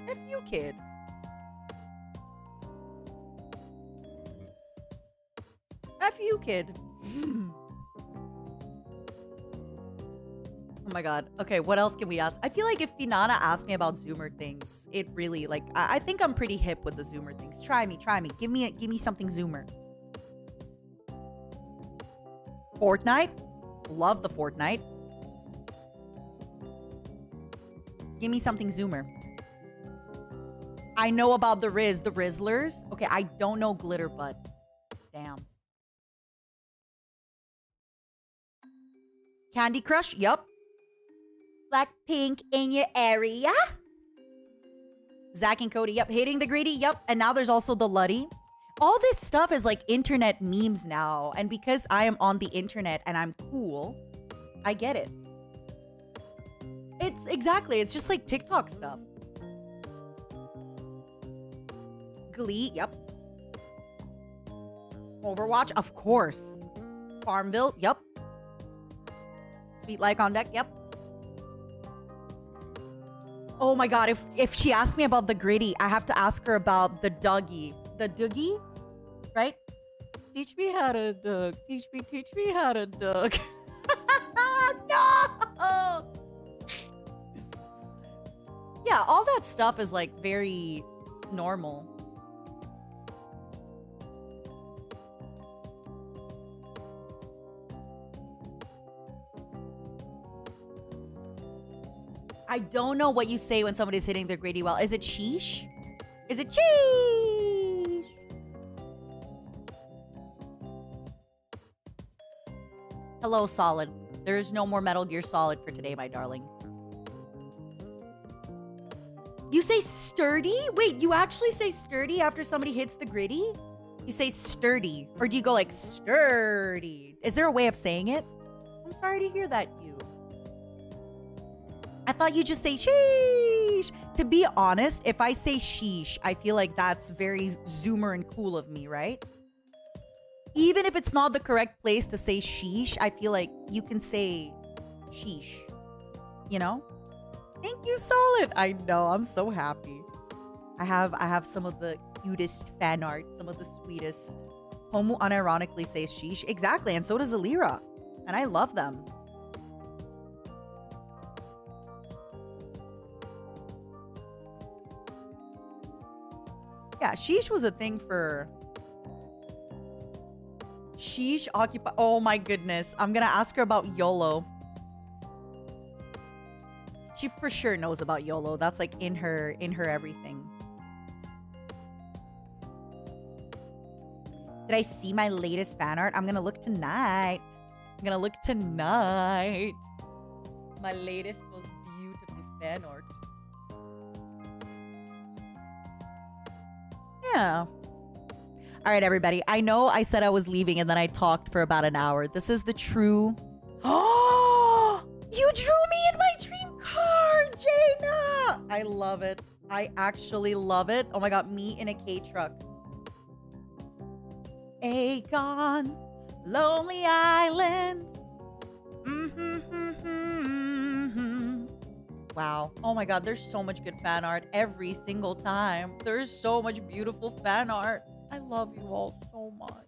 F you, kid. F you, kid. Oh my god. Okay, what else can we ask? I feel like if Finana asked me about Zoomer things, it really, like, I think I'm pretty hip with the Zoomer things. Try me. Give me something Zoomer. Fortnite? Love the Fortnite. Give me something Zoomer. I know about the Rizzlers. Okay, I don't know Glitter Butt. Damn. Candy Crush? Yup. Blackpink in your area? Zach and Cody? Yup. Hitting the greedy? Yup. And now there's also the Luddy. All this stuff is like internet memes now. And because I am on the internet and I'm cool, I get it. It's exactly. It's just like TikTok stuff. Glee? Yup. Overwatch? Of course. Farmville? Yup. Sweet Like on Deck? Yep. Oh my god, if she asked me about the gritty, I have to ask her about the Dougie. The Dougie? Right? Teach me how to Doug. Teach me how to Doug. No! Yeah, all that stuff is like very normal. I don't know what you say when somebody's hitting their Grady well. Is it sheesh? Is it sheesh? Hello, Solid. There is no more Metal Gear Solid for today, my darling. You say sturdy? Wait, you actually say sturdy after somebody hits the gritty? You say sturdy. Or do you go like sturdy? Is there a way of saying it? I'm sorry to hear that, you. I thought you just say sheesh. To be honest, if I say sheesh, I feel like that's very Zoomer and cool of me, right? Even if it's not the correct place to say sheesh, I feel like you can say sheesh. You know? Thank you, Solid. I know. I'm so happy. I have some of the cutest fan art, some of the sweetest. Homu unironically says sheesh. Exactly, and so does Alira. And I love them. Yeah, sheesh was a thing for... Sheesh occupy... Oh my goodness. I'm gonna ask her about YOLO. She for sure knows about YOLO. That's like in her everything. Did I see my latest fan art? I'm gonna look tonight. My latest, most beautiful fan art. Yeah. All right, everybody. I know I said I was leaving and then I talked for about an hour. This is the true... Oh! You drew me in my dream car, Jaina! I love it. I actually love it. Oh my god, me in a K-truck. Akon, Lonely Island. Wow. Oh my god, there's so much good fan art every single time. There's so much beautiful fan art. I love you all so much.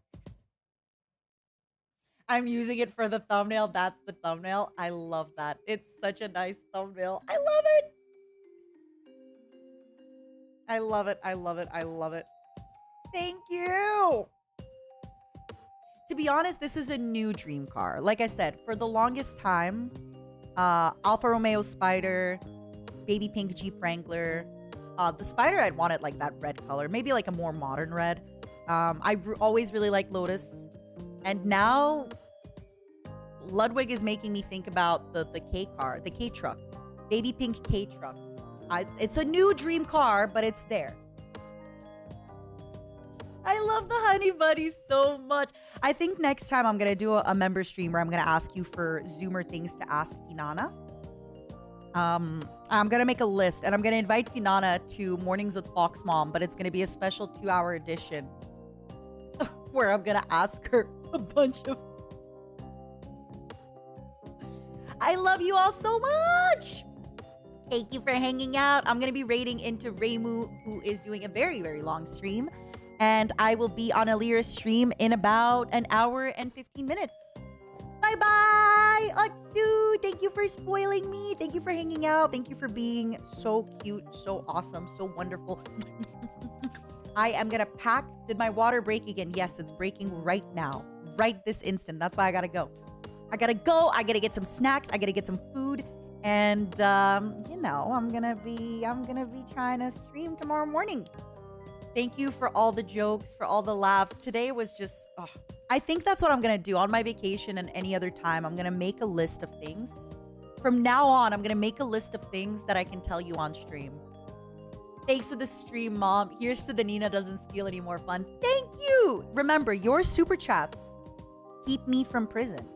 I'm using it for the thumbnail. That's the thumbnail. I love that. It's such a nice thumbnail. I love it. I love it. I love it. I love it. Thank you. To be honest, this is a new dream car. Like I said, for the longest time, Alfa Romeo Spider, baby pink Jeep Wrangler, The spider, I'd want it like that red color. Maybe like a more modern red. I always really liked Lotus. And now Ludwig is making me think about the K car, the K truck. Baby pink K truck. It's a new dream car, but it's there. I love the honey bunnies so much. I think next time I'm going to do a member stream where I'm going to ask you for Zoomer things to ask Finana. I'm going to make a list and I'm going to invite Finana to Mornings with Fox Mom, but it's going to be a special 2-hour edition where I'm going to ask her a bunch of... I love you all so much. Thank you for hanging out. I'm going to be raiding into Reimu, who is doing a very, very long stream. And I will be on Alira's stream in about an hour and 15 minutes. Bye-bye, Otsu. Thank you for spoiling me. Thank you for hanging out. Thank you for being so cute, so awesome, so wonderful. I am going to pack. Did my water break again? Yes, it's breaking right now. Right this instant. That's why I got to go. I got to go. I got to get some snacks. I got to get some food. And, you know, I'm going to be trying to stream tomorrow morning. Thank you for all the jokes, for all the laughs. Today was just, I think that's what I'm going to do on my vacation and any other time. I'm going to make a list of things. From now on, I'm going to make a list of things that I can tell you on stream. Thanks for the stream, Mom. Here's to the Nina doesn't steal any more fun. Thank you. Remember, your super chats keep me from prison.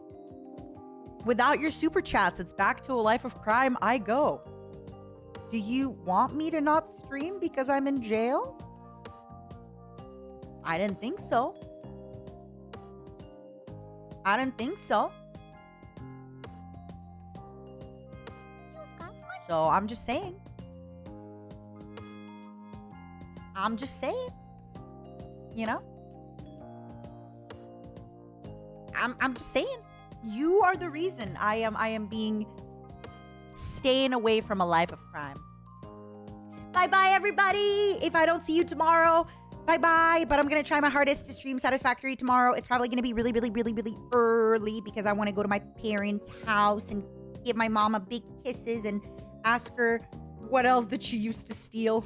Without your super chats, it's back to a life of crime. I go. Do you want me to not stream because I'm in jail? I didn't think so. I didn't think so. You've got money. So I'm just saying. I'm just saying. You know? I'm just saying. You are the reason I am being staying away from a life of crime. Bye-bye, everybody. If I don't see you tomorrow, bye-bye. But I'm going to try my hardest to stream Satisfactory tomorrow. It's probably going to be really, really, really, really early because I want to go to my parents' house and give my mom a big kisses and ask her what else did she used to steal.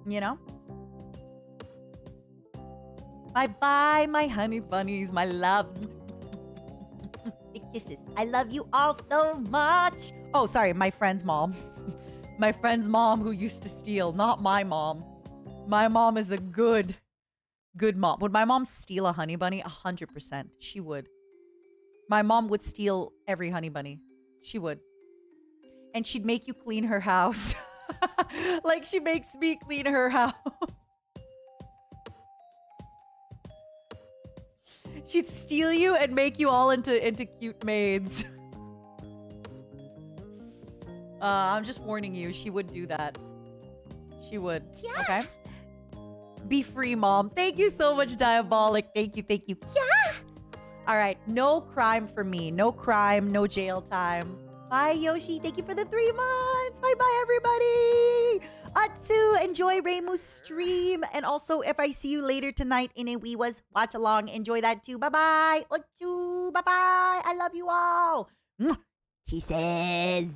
You know? Bye-bye, my honey bunnies, my loves. Big kisses. I love you all so much. Oh, sorry, my friend's mom. My friend's mom who used to steal, not my mom. My mom is a good mom. Would my mom steal a honey bunny? 100%. She would. My mom would steal every honey bunny. She would. And she'd make you clean her house. Like she makes me clean her house. She'd steal you and make you all into cute maids. I'm just warning you. She would do that. She would. Yeah. Okay? Be free, Mom. Thank you so much, Diabolic. Thank you. Thank you. Yeah. All right. No crime for me. No crime. No jail time. Bye, Yoshi. Thank you for the 3 months. Bye-bye, everybody. Atsu, enjoy Reimu's stream. And also, if I see you later tonight in a Weewas watch along, enjoy that too. Bye-bye. Atsu, bye-bye. I love you all. Kisses.